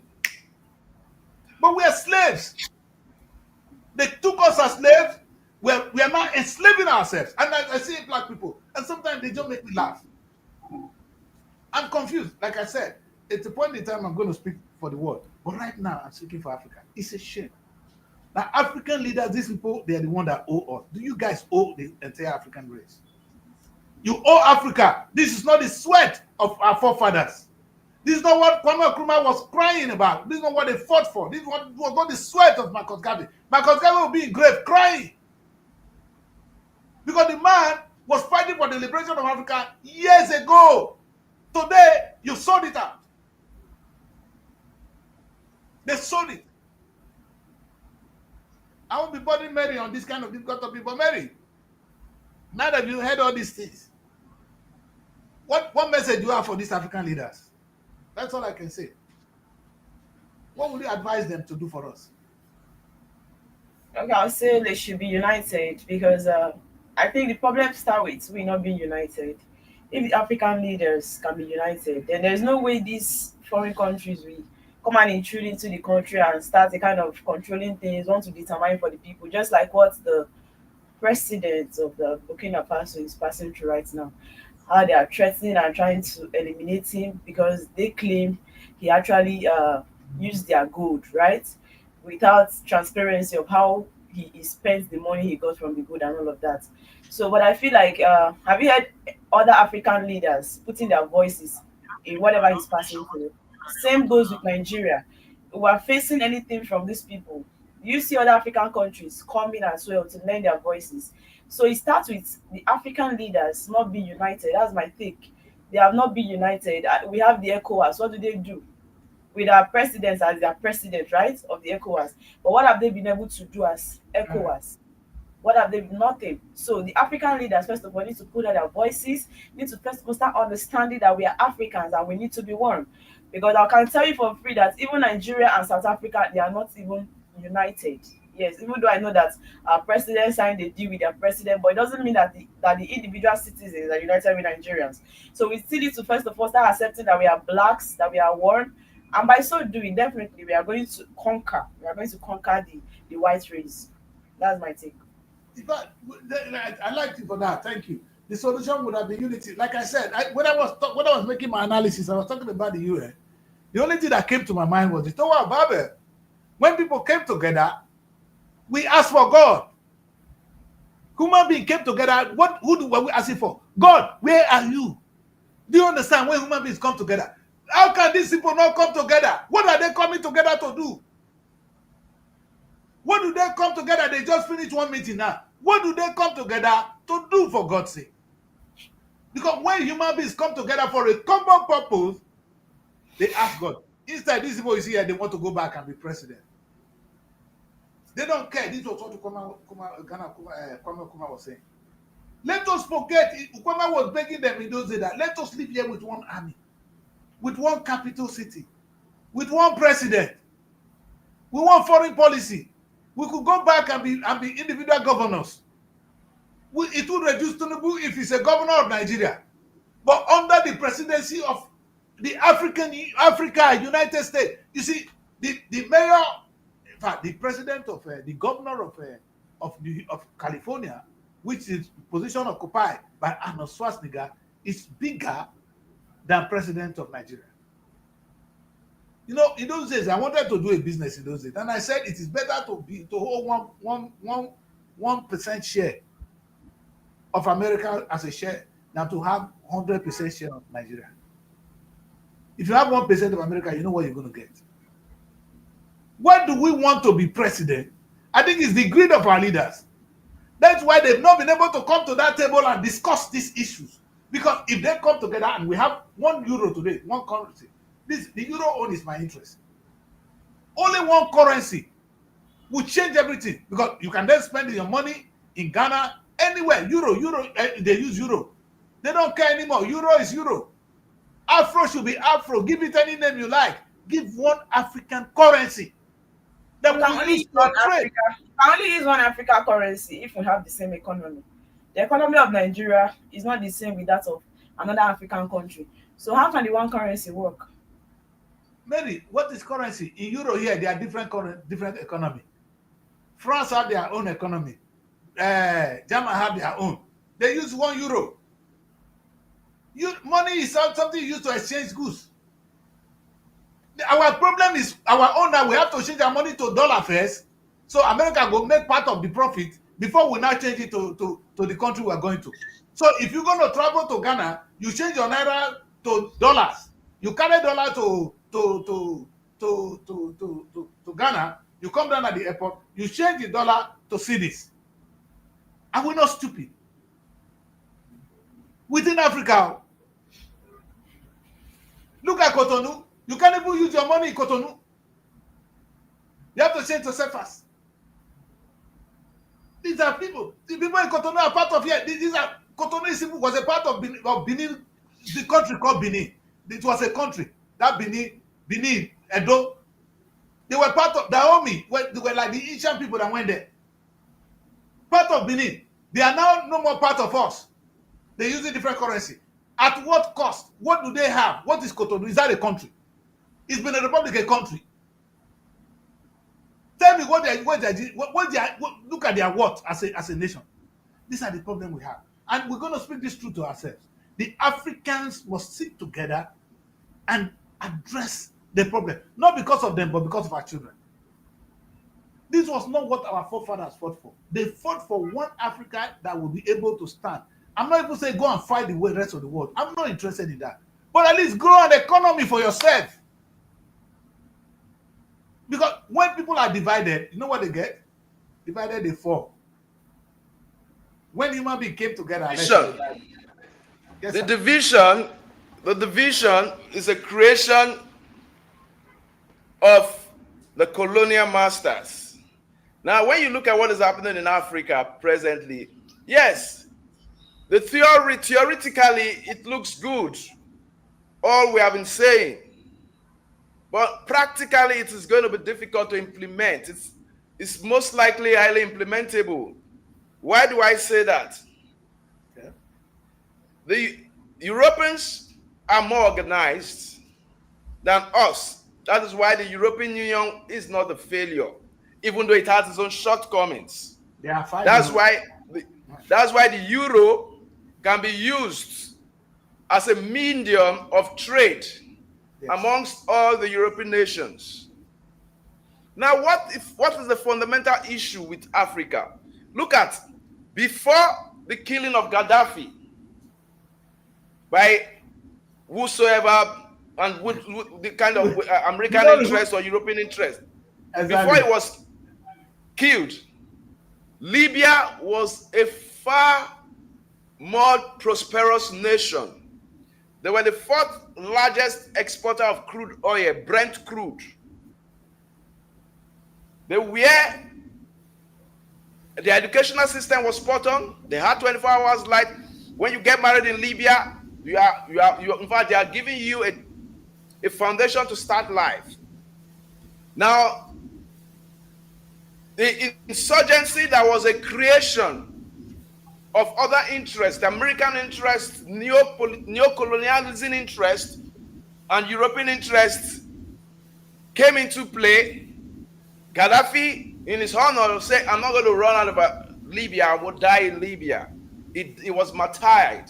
But we are slaves. They took us as slaves. We are now enslaving ourselves. And I see black people, and sometimes they just make me laugh. I'm confused. Like I said, it's a point in time I'm going to speak for the world. But right now, I'm speaking for Africa. It's a shame. Now, African leaders, these people, they are the one that owe us. Do you guys owe the entire African race? You owe Africa. This is not the sweat of our forefathers. This is not what Kwame Nkrumah was crying about. This is not what they fought for. This was not the sweat of Marcus Garvey. Marcus Garvey will be in grave crying. Because the man was fighting for the liberation of Africa years ago. Today, you sold it out. They sold it. I won't be bothering Mary on this kind of difficult topic, but Mary, now that you heard all these things, what message do you have for these African leaders? That's all I can say. What would you advise them to do for us? Okay, I'll say they should be united because I think the problem start with we not being united. If the African leaders can be united, then there's no way these foreign countries will come and intrude into the country and start a kind of controlling things, want to determine for the people, just like what the president of the Burkina Faso is passing through right now. How they are threatening and trying to eliminate him because they claim he actually used their gold, right? Without transparency of how he spent the money he got from the gold and all of that. So, but I feel like, have you heard other African leaders putting their voices in whatever he's passing through? Same goes with Nigeria. We are facing anything from these people. You see other African countries coming as well to lend their voices. So it starts with the African leaders not being united. That's my take. They have not been united. We have the ECOWAS. What do they do? With our presidents as their president, right, of the ECOWAS. But what have they been able to do as ECOWAS? What have they been? Nothing. So the African leaders, first of all, need to put out their voices, need to first of all start understanding that we are Africans and we need to be one. Because I can tell you for free that even Nigeria and South Africa, they are not even united. Yes, even though I know that our president signed a deal with their president, but it doesn't mean that the individual citizens are united with Nigerians. So we still need to first of all start accepting that we are blacks, that we are one, and by so doing, definitely we are going to conquer. We are going to conquer the white race. That's my take. But I like you for that. Thank you. The solution would have been unity. Like I said, when I was making my analysis, I was talking about the UN. The only thing that came to my mind was the Tower of Babel. When people came together, we asked for God. Human beings came together. Were we asking for? God, where are you? Do you understand when human beings come together? How can these people not come together? What are they coming together to do? What do they come together? They just finished one meeting now. What do they come together to do, for God's sake? Because when human beings come together for a common purpose, they ask God. Instead, these people is here, they want to go back and be president. They don't care. This was what Kwame Nkrumah was saying. Let us forget. Kwame was begging them in those days that let us live here with one army, with one capital city, with one president. We want foreign policy. We could go back and be individual governors. It would reduce Tinubu if he's a governor of Nigeria. But under the presidency of the Africa, United States, you see, the mayor, in fact, the president of the governor of California, which is position occupied by Arnold Schwarzenegger, is bigger than president of Nigeria. You know, in those days, I wanted to do a business in those days, and I said it is better to hold 1% share of America as a share than to have 100% share of Nigeria. If you have 1% of America, you know what you're going to get. Why do we want to be president? I think it's the greed of our leaders. That's why they've not been able to come to that table and discuss these issues. Because if they come together and we have €1 today, one currency, the euro own is my interest. Only one currency will change everything, because you can then spend your money in Ghana, anywhere. Euro, they use euro. They don't care anymore. Euro is euro. Afro should be Afro. Give it any name you like. Give one African currency. Then we can only use one Africa. We can only use one Africa currency if we have the same economy. The economy of Nigeria is not the same with that of another African country. So how can the one currency work? Mary, what is currency? In Euro here, they are different economy. France have their own economy. German have their own. They use €1. Money is something used to exchange goods. Our problem is our own now. We have to change our money to dollar first. So America will make part of the profit before we now change it to the country we are going to. So if you're going to travel to Ghana, you change your naira to dollars. You carry dollar to Ghana. You come down at the airport. You change the dollar to cedis. Are we not stupid? Within Africa, look at Cotonou. You can't even use your money in Cotonou. You have to change to CFAs. These are people. The people in Cotonou are part of here. Cotonou was a part of Benin, the country called Benin. It was a country. That Benin, Edo. They were part of Dahomey. They were like the ancient people that went there. Part of Benin. They are now no more part of us. They use a different currency. At what cost? What do they have? What is Cotonou? Is that a country? It's been a republic, a country. Tell me look at their worth as a nation. These are the problems we have. And we're going to speak this truth to ourselves. The Africans must sit together and address the problem. Not because of them, but because of our children. This was not what our forefathers fought for. They fought for one Africa that will be able to stand. I'm not even saying go and fight the rest of the world. I'm not interested in that. But at least grow an economy for yourself. Because when people are divided, you know what they get? Divided, they fall. When human beings came together, the division is a creation of the colonial masters. Now, when you look at what is happening in Africa presently, yes, theoretically, it looks good. All we have been saying. But practically, it is going to be difficult to implement. It's most likely highly implementable. Why do I say that? Yeah. The Europeans are more organized than us. That is why the European Union is not a failure, even though it has its own shortcomings. They are fighting. That's why the euro can be used as a medium of trade. Yes. Amongst all the European nations. Now, what is the fundamental issue with Africa? Look at, before the killing of Gaddafi by whosoever and with the kind of American interest or European interest, exactly. Before he was killed, Libya was a far more prosperous nation. They were the fourth largest exporter of crude oil, Brent crude. Their educational system was spot on. They had 24 hours light. When you get married in Libya, in fact, they are giving you a foundation to start life. Now, the insurgency that was a creation of other interests, American interests, neo-colonialism interests, and European interests came into play. Gaddafi, in his honor, said, I'm not going to run out of Libya, I will die in Libya. It was martyred.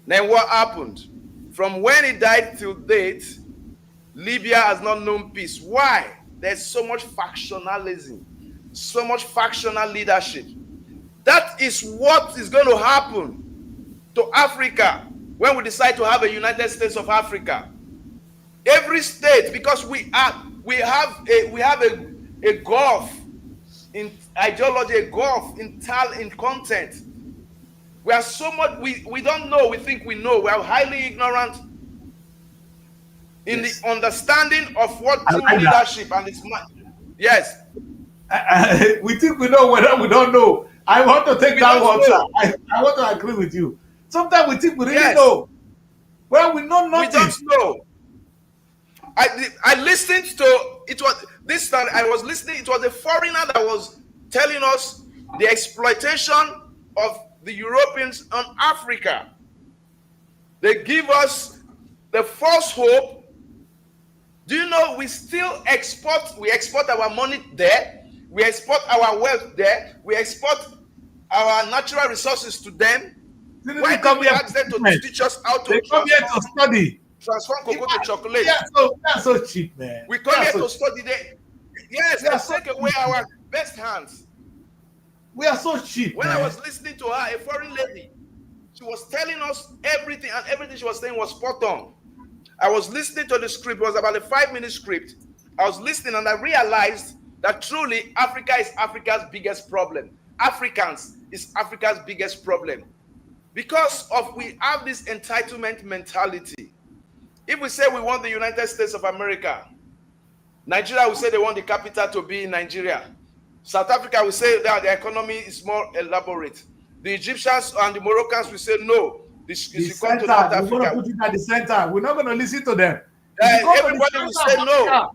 Then what happened? From when he died till date, Libya has not known peace. Why? There's so much factionalism, so much factional leadership. That is what is going to happen to Africa when we decide to have a United States of Africa. Every state, because we have a gulf in ideology, a gulf in content. We are so much, we don't know, we think we know. We are highly ignorant in the understanding of what true leadership and its yes. We think we know whether we don't know. I want to take that one. I want to agree with you. Sometimes we think we really know. Well, we know nothing. We don't know. I listened to it was this time I was listening. It was a foreigner that was telling us the exploitation of the Europeans on Africa. They give us the false hope. Do you know we still export? We export our money there. We export our wealth there. We export our natural resources to them. Why don't we ask them to teach us how to come here to study? Transform cocoa to chocolate. That's so cheap, man. We come here to study. Yes, they take away our best hands. We are so cheap. When I was listening to her, a foreign lady, she was telling us everything, and everything she was saying was spot on. I was listening to the script. It was about a 5-minute script. I was listening, and I realized that truly Africa is Africa's biggest problem. Africans is Africa's biggest problem. Because of we have this entitlement mentality. If we say we want the United States of America, Nigeria will say they want the capital to be in Nigeria. South Africa will say that the economy is more elaborate. The Egyptians and the Moroccans will say no. This is come to South Africa. We're going to put it at the center. We're not going to listen to them. Everybody will say no.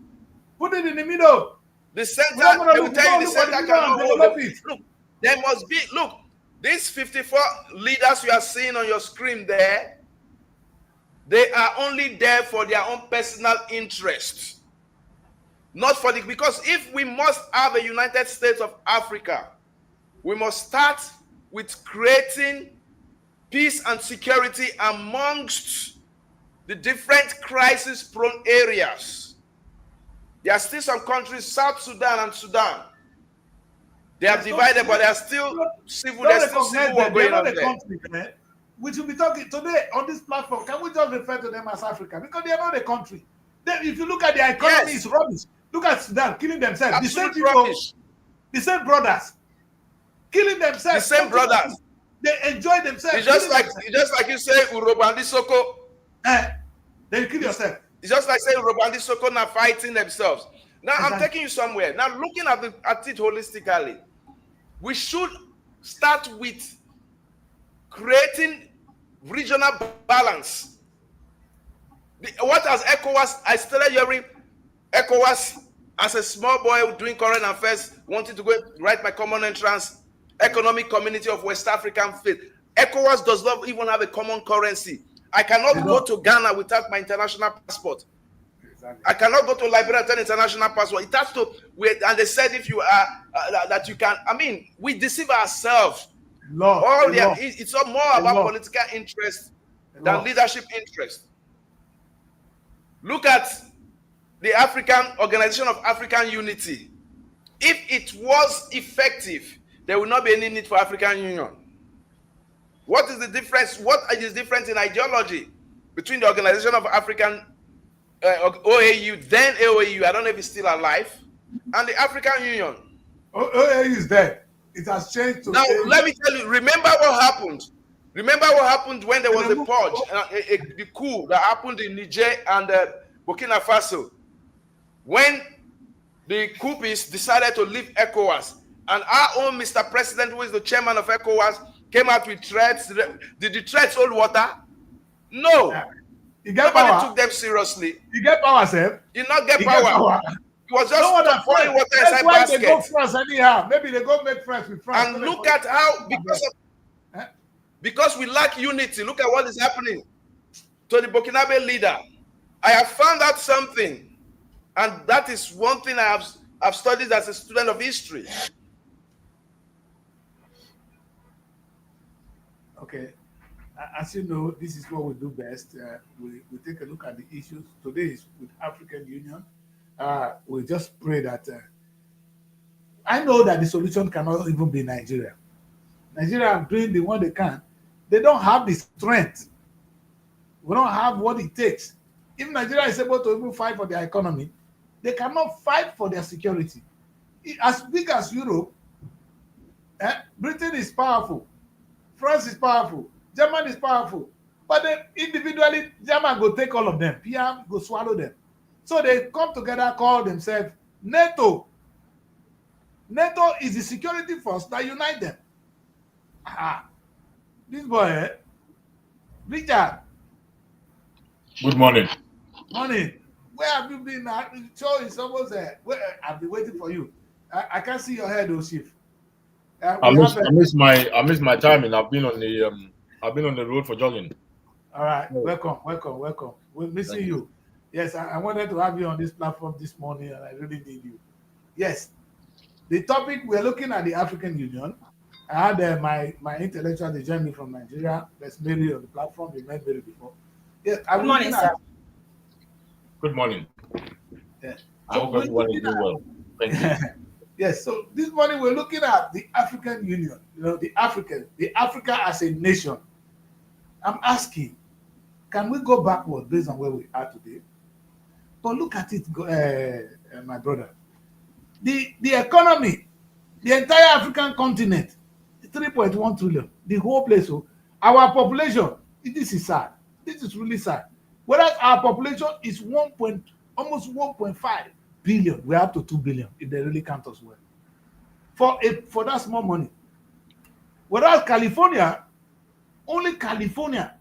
Put it in the middle. The center, they will tell you the center cannot hold it. Look, there must be, look, these 54 leaders you are seeing on your screen there, they are only there for their own personal interests. Not for the, because if we must have a United States of Africa, we must start with creating peace and security amongst the different crisis-prone areas. There are still some countries, South Sudan and Sudan. They have divided, but there are still civil war going on there. We should be talking today on this platform. Can we just refer to them as Africa? Because they are not a country. If you look at their economy, it's rubbish. Look at Sudan killing themselves. The same people, the same brothers, killing themselves. The same brothers. They enjoy themselves. It's just like you say, Urobandi Soko. They kill yourself. It's just like saying Urobandi Soko now fighting themselves. Now I'm taking you somewhere. Now looking at it holistically, we should start with creating regional balance. What has ECOWAS? I started hearing ECOWAS as a small boy doing current affairs, wanting to go write my common entrance, Economic Community of West African Faith. ECOWAS does not even have a common currency. I cannot go to Ghana without my international passport. Exactly. I cannot go to Liberia without an international passport. It has to wait. And they said if you are that you can. I mean, we deceive ourselves. It's all more about political interest than leadership interest. Look at the African Organization of African Unity. If it was effective, there will not be any need for African Union. What is the difference? What is different in ideology between the Organization of African OAU, then AOAU, I don't know if it's still alive, and the African Union? OAU is dead. It has changed. Now, let me tell you, remember what happened. Remember what happened when there was a purge, the coup that happened in Niger and Burkina Faso. When the coupists decided to leave ECOWAS, and our own Mr. President, who is the chairman of ECOWAS, came out with threats. Did the threats hold water? No. Nobody took them seriously. You get power, sir. Did not get power. It was just pouring water inside basket. They go France anyhow. Maybe they go make friends with France. And look at how, because we lack unity, look at what is happening to the Burkinabe leader. I have found out something, and that is one thing I've studied as a student of history. Okay, as you know, this is what we do best. We take a look at the issues. Today is with African Union. We just pray that I know that the solution cannot even be Nigeria. Nigeria are doing the one they can. They don't have the strength. We don't have what it takes. If Nigeria is able to even fight for their economy, they cannot fight for their security. As big as Europe, Britain is powerful. France is powerful. Germany is powerful. But then individually, Germany go take all of them. PM go swallow them. So they come together, call themselves NATO. NATO is the security force that unite them. This boy, Richard. Good morning. Morning. Where have you been? Show is almost there. I've been waiting for you. I can't see your head, though, Chief. I miss my timing. I've been on the road for jogging. All right, No, welcome. We're missing thank you. you. Yes, I wanted to have you on this platform this morning, and I really need you. Yes, the topic we're looking at the African Union. I had my intellectual they joined me from Nigeria. There's Mary on the platform. We met Mary before. Yes, Good I'm morning, looking sir. at. Good morning. Yeah. I So hope we're everyone is looking doing well. Thank you. at. Yes. So this morning we're looking at the African Union. The Africa as a nation. I'm asking, can we go backward based on where we are today? But look at it, my brother. The economy, the entire African continent, 3.1 trillion, the whole place. So our population, this is sad. This is really sad. Whereas our population is almost 1.5 billion. We're up to 2 billion if they really count us well. For that small money. Whereas California, only California,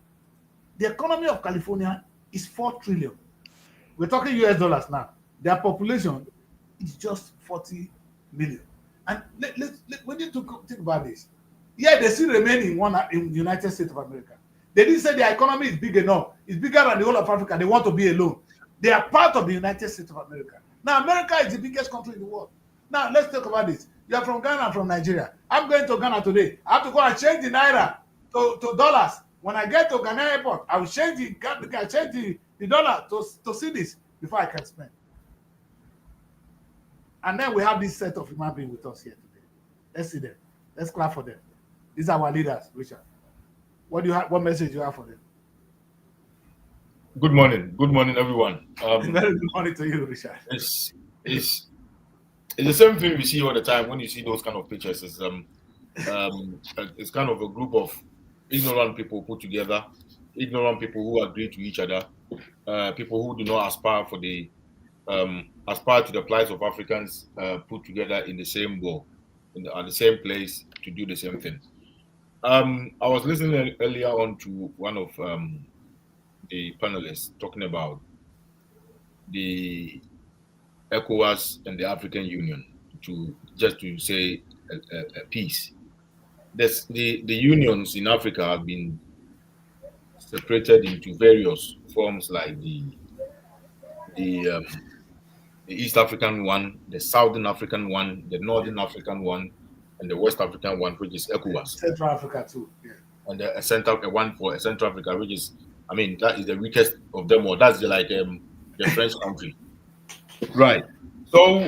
the economy of California is 4 trillion. We're talking US dollars now. Their population is just 40 million. And we need to think about this. Yeah, they still remain in the United States of America. They didn't say their economy is big enough. It's bigger than the whole of Africa. They want to be alone. They are part of the United States of America. Now, America is the biggest country in the world. Now, let's talk about this. You are from Ghana, I'm from Nigeria. I'm going to Ghana today. I have to go and change the naira to dollars. When I get to Ghana airport, I will change the dollar to see this before I can spend. And then we have this set of human beings with us here today. Let's see them. Let's clap for them. These are our leaders, Richard. What message do you have for them? Good morning. Good morning, everyone. Very good morning to you, Richard. It's it's it's the same thing we see all the time when you see those kind of pictures. It's kind of a group of ignorant people put together, ignorant people who agree to each other, people who do not aspire to the plight of Africans, put together in the same bowl, at the same place to do the same thing. I was listening earlier on to one of the panelists talking about the ECOWAS and the African Union, to say a piece. The unions in Africa have been separated into various forms, like the East African one, the Southern African one, the Northern African one, and the West African one, which is ECOWAS, Central Africa too. Yeah. and a central one for Central Africa, which is, I mean, that is the weakest of them all. That's the French country, right? So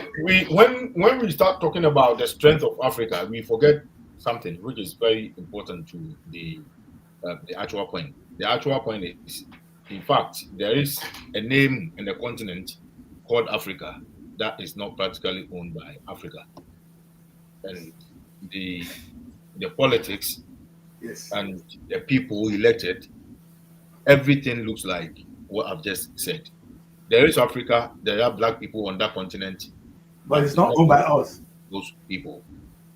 when we start talking about the strength of Africa, we forget something which is very important to the actual point. The actual point is, in fact, there is a name in the continent called Africa that is not practically owned by Africa, and the politics Yes. and the people elected, everything looks like what I've just said. There is Africa, there are black people on that continent, But it's not owned by us. those people.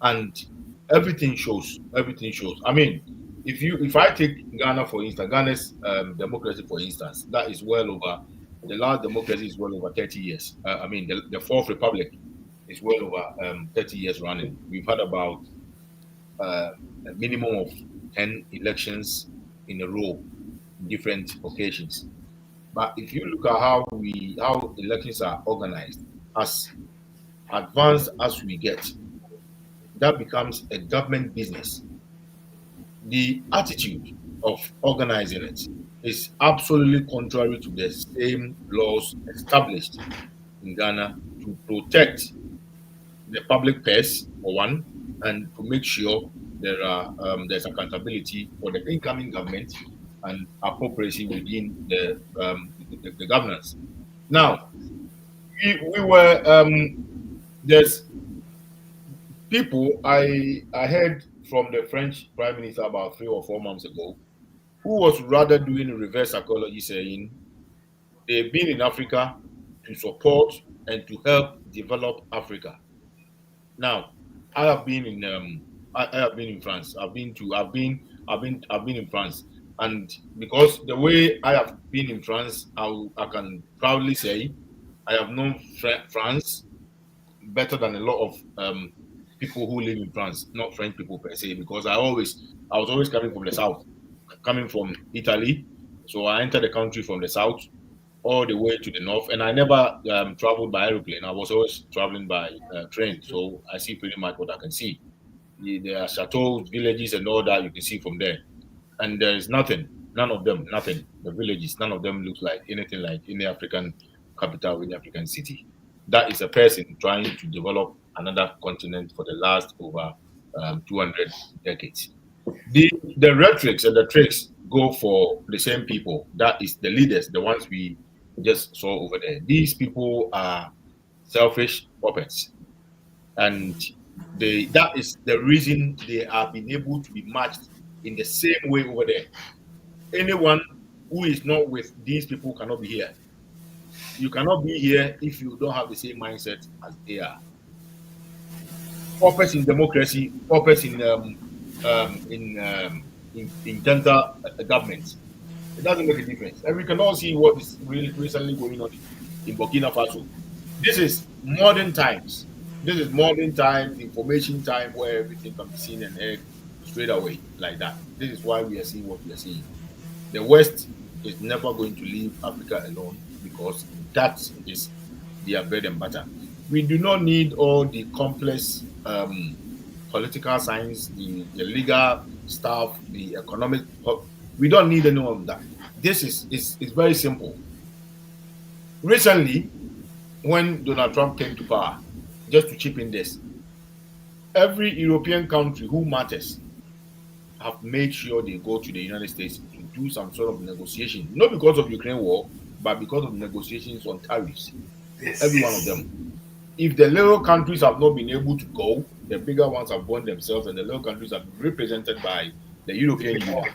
And everything shows. Everything shows. I mean, if I take Ghana for instance, Ghana's democracy for instance, that is well over, the last democracy is well over 30 years. I mean, the fourth republic is well over 30 years running. We've had about a minimum of 10 elections in a row, different occasions. But if you look at how elections are organized, as advanced as we get, that becomes a government business. The attitude of organizing it is absolutely contrary to the same laws established in Ghana to protect the public purse, for one, and to make sure there's accountability for the incoming government and appropriacy within the governance. Now, we were there's people I heard from the French Prime Minister about 3 or 4 months ago, who was rather doing reverse psychology, saying they've been in Africa to support and to help develop Africa. Now, I have been in I have been in France. I've been in France, and because the way I have been in France, I can proudly say I have known France better than a lot of people who live in France, not French people per se, because I was always coming from the south, coming from Italy, So I entered the country from the south all the way to the north, and I never traveled by aeroplane. I was always traveling by train. So I see pretty much what I can see. There are chateaux, villages, and all that you can see from there. And there is nothing, none of them, nothing. The villages, none of them look like anything like any African capital, any African city. That is a person trying to develop another continent for the last over 200 decades. The rhetorics and the tricks go for the same people. That is the leaders, the ones we just saw over there. These people are selfish puppets, and that is the reason they are being able to be matched in the same way over there. Anyone who is not with these people cannot be here. You cannot be here if you don't have the same mindset as they are. Puppets in democracy, puppets in central government. It doesn't make a difference. And we can all see what is really recently going on in Burkina Faso. This is modern times. This is modern times, information time, where everything can be seen and heard straight away like that. This is why we are seeing what we are seeing. The West is never going to leave Africa alone because that is their bread and butter. We do not need all the complex political science, the legal stuff, the economic. We don't need any of that. This is very simple. Recently, when Donald Trump came to power, just to chip in this, every European country who matters have made sure they go to the United States to do some sort of negotiation, not because of Ukraine war, but because of negotiations on tariffs. Yes. Every one of them. If the little countries have not been able to go, the bigger ones have gone themselves, and the little countries are represented by the European Union.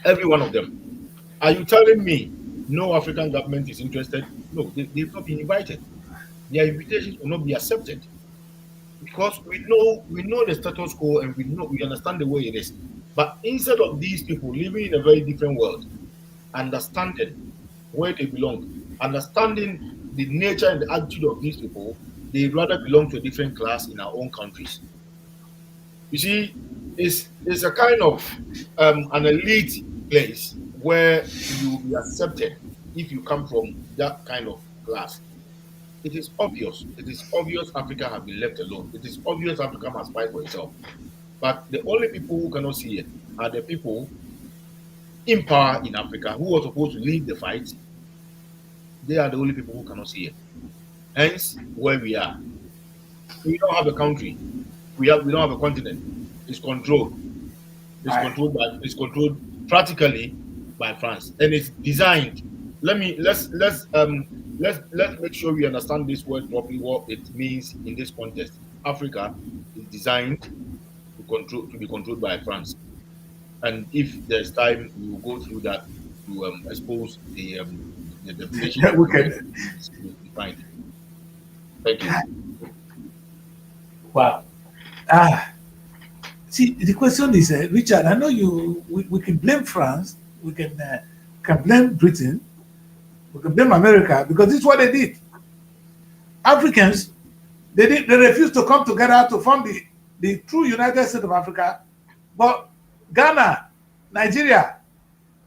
Every one of them. Are you telling me no African government is interested? No, they've not been invited. Their invitations will not be accepted because we know the status quo, and we understand the way it is. But instead of these people living in a very different world, understanding where they belong, understanding the nature and the attitude of these people, they rather belong to a different class in our own countries. You see, it's a kind of an elite place where you will be accepted if you come from that kind of class. It is obvious. It is obvious Africa has been left alone. It is obvious Africa must fight for itself. But the only people who cannot see it are the people in power in Africa who are supposed to lead the fight. They are the only people who cannot see it. Hence, where we are. We don't have a country. We don't have a continent. It's controlled. It's controlled practically by France, and it's designed. Let's make sure we understand this word properly. What it means in this context. Africa is designed to be controlled by France, and if there's time, we will go through that to expose the definition. Yeah, we can. Defined. Thank you. Wow. See, the question is, Richard, I know we can blame France, we can blame Britain, we can blame America, because this is what they did. Africans, they refused to come together to form the true United States of Africa, but Ghana, Nigeria,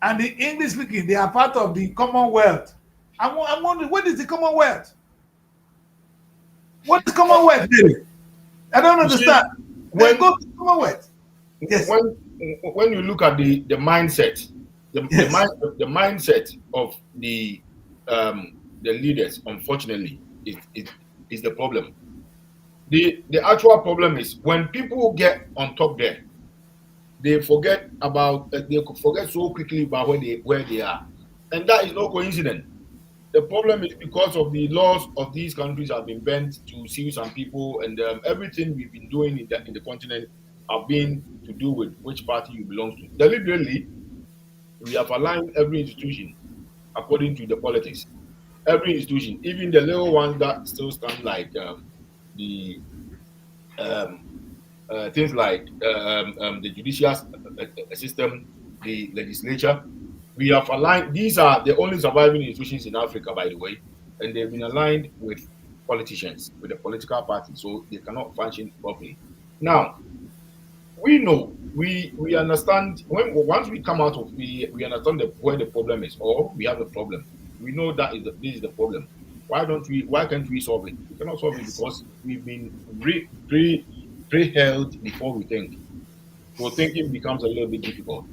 and the English speaking, they are part of the Commonwealth. I'm wondering, what is the Commonwealth? What is Commonwealth, really? I don't understand. When go to Commonwealth. Yes. When you look at the mindset, the mindset of the leaders, unfortunately, is the problem. The actual problem is when people get on top there, they forget so quickly about where they are, and that is no coincidence. The problem is because of the laws of these countries have been bent to suit some people, and everything we've been doing in the continent have been to do with which party you belong to. Deliberately, we have aligned every institution according to the politics. Every institution, even the little ones that still stand, like the things like the judicial system, the legislature. We have aligned. These are the only surviving institutions in Africa, by the way, and they've been aligned with politicians, with the political party, so they cannot function properly. Now, we know, we understand when once we come out of we understand where the problem is, or we have a problem. We know that this is the problem. Why can't we solve it? We cannot solve it Yes. because we've been pre-held before we think. So thinking becomes a little bit difficult.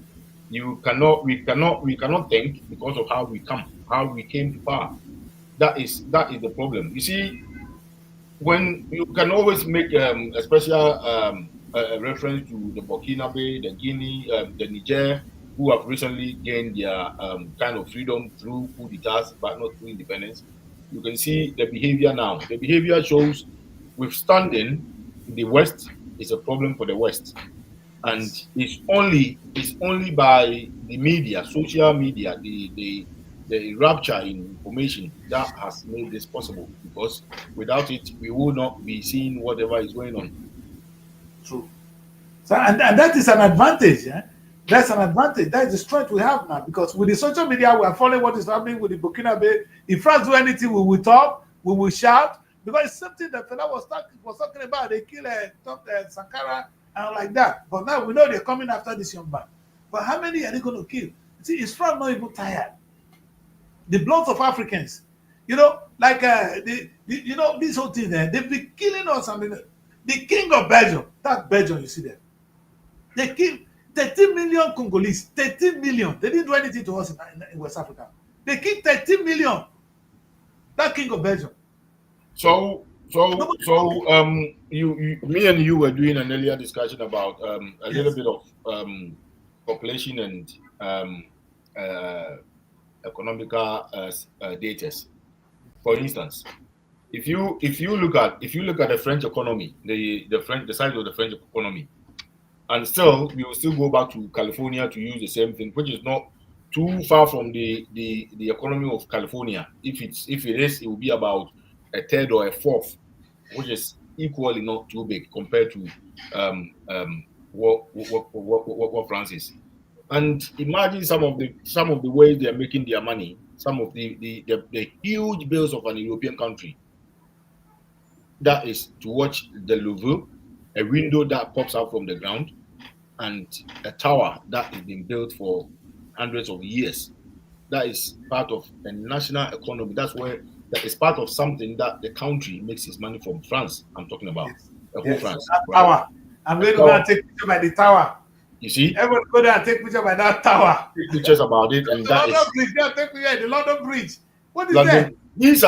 We cannot think because of how we came to power. That is the problem. You see, when you can always make a special a reference to the Burkinabe, the Guinea, the Niger, who have recently gained their kind of freedom through coup d'etats, but not through independence. You can see the behavior now. The behavior shows withstanding the West is a problem for the West, and it's only by the media, social media, the rapture in information that has made this possible. Because without it, we will not be seeing whatever is going on. True. So, and that is an advantage. Eh? That's an advantage. That is the strength we have now because with the social media, we are following what is happening with the Burkinabe. If France do anything, we will talk, we will shout because it's something that Fela was talking about. They kill Sankara and like that. But now we know they're coming after this young man. But how many are they going to kill? See, is France not even tired? The bloods of Africans, like this whole thing there, they've been killing us. I mean, the king of Belgium, that Belgium, you see there, they killed 13 million Congolese, 13 million. They didn't do anything to us in West Africa. They killed 13 million. That king of Belgium. So, me and you were doing an earlier discussion about a little bit of population and economical data. For instance, if you look at the French economy, the size of the French economy, and still we will still go back to California to use the same thing, which is not too far from the economy of California. If it is, it will be about a third or a fourth, which is equally not too big compared to what France is. And imagine some of the ways they are making their money. Some of the huge bills of an European country. That is to watch the Louvre, a window that pops out from the ground, and a tower that has been built for hundreds of years. That is part of a national economy. That is part of something that the country makes its money from. France, I'm talking about. Yes. The whole France. That tower. I'm going to go and take picture by the tower. You see? Everyone go there and take picture by that tower. Take pictures about it, and The that is London Bridge. Yeah, take picture at the London Bridge. What is London. that? These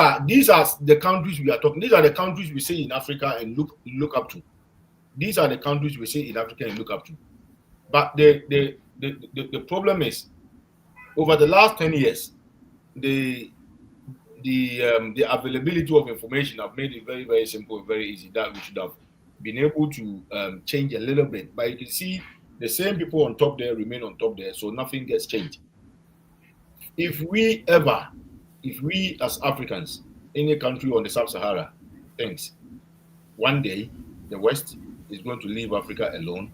are the countries we are talking. These are the countries we say in Africa and look up to. These are the countries we say in Africa and look up to. But the problem is, over the last 10 years, the availability of information have made it very, very simple and very easy that we should have been able to change a little bit. But you can see the same people on top there remain on top there, so nothing gets changed. If we as Africans, any country on the Sub-Sahara, thinks one day the West is going to leave Africa alone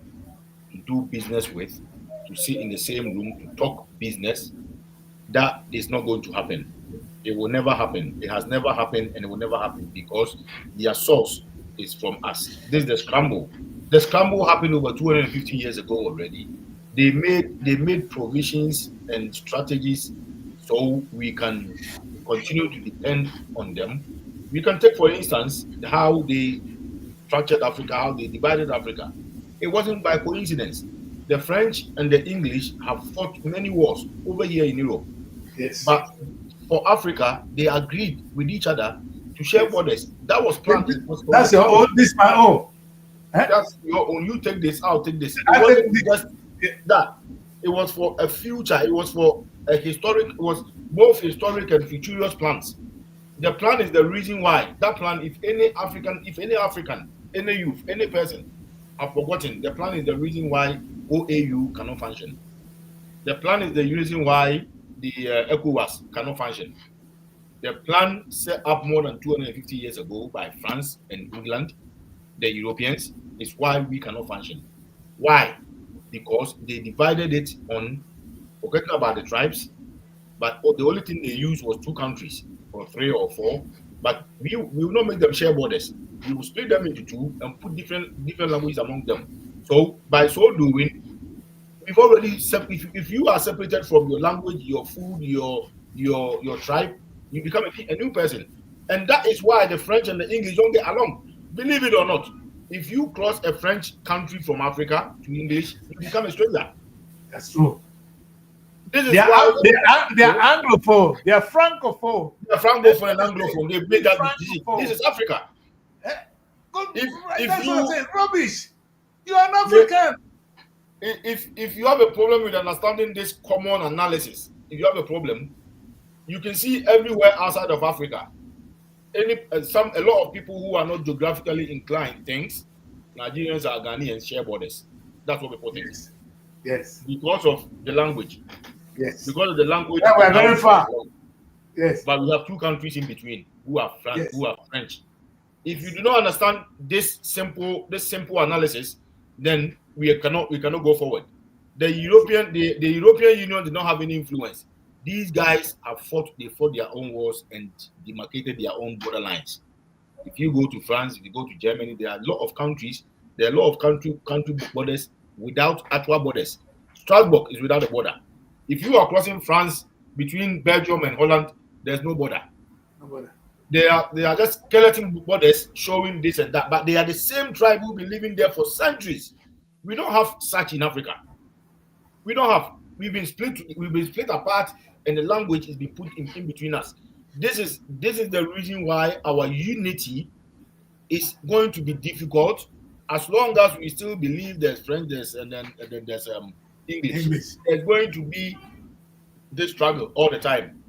to do business with, to sit in the same room to talk business, that is not going to happen. It will never happen. It has never happened, and it will never happen because their source is from us. This is the scramble. The scramble happened over 250 years ago already. They made provisions and strategies so we can continue to depend on them. We can take, for instance, how they structured Africa, how they divided Africa. It wasn't by coincidence. The French and the English have fought many wars over here in Europe. Yes. But for Africa, they agreed with each other to share borders. That was planned. That's your own. This my own. That's your own. You take this, I'll take this. It I wasn't take just that. It was for a future. It was for a historic. It was both historic and futurist plans. The plan is the reason why. That plan, if any African, any youth, any person have forgotten, the plan is the reason why OAU cannot function. The plan is the reason why the ECOWAS cannot function. The plan set up more than 250 years ago by France and England, the Europeans, is why we cannot function. Why? Because they divided it on, forgetting about the tribes, but the only thing they used was 2 countries, or 3 or 4. But we will not make them share borders. We will split them into 2 and put different languages among them. So by so doing, we've already if you are separated from your language, your food, your tribe, you become a new person. And that is why the French and the English don't get along. Believe it or not, if you cross a French country from Africa to English, you become a stranger. That's true. This is They are, why they are Anglophone. They are Francophone. the Francophone and Anglophone, they made that decision. This is Africa. That's what I'm saying. Rubbish. You are an African. If you have a problem with understanding this common analysis, if you have a problem, you can see everywhere outside of Africa. A lot of people who are not geographically inclined thinks Nigerians are Ghanaians share borders. That's what people think. Yes. Because of the language. Yes. Because of the language. Yeah, we're very far. Yes. But we have two countries in between who are Yes. French. If you do not understand this simple analysis, then we cannot go forward. The European Union did not have any influence. These guys fought their own wars and demarcated their own borderlines. If you go to France, if you go to Germany, there are a lot of countries, country borders without actual borders. Strasbourg is without a border. If you are crossing France between Belgium and Holland, there's no border. No border. They are just skeleton borders showing this and that, but they are the same tribe who've been living there for centuries. We don't have such in Africa. We don't have. We've been split apart, and the language is being put in between us. This is the reason why our unity is going to be difficult as long as we still believe there's French, and then there's English. There's going to be this struggle all the time.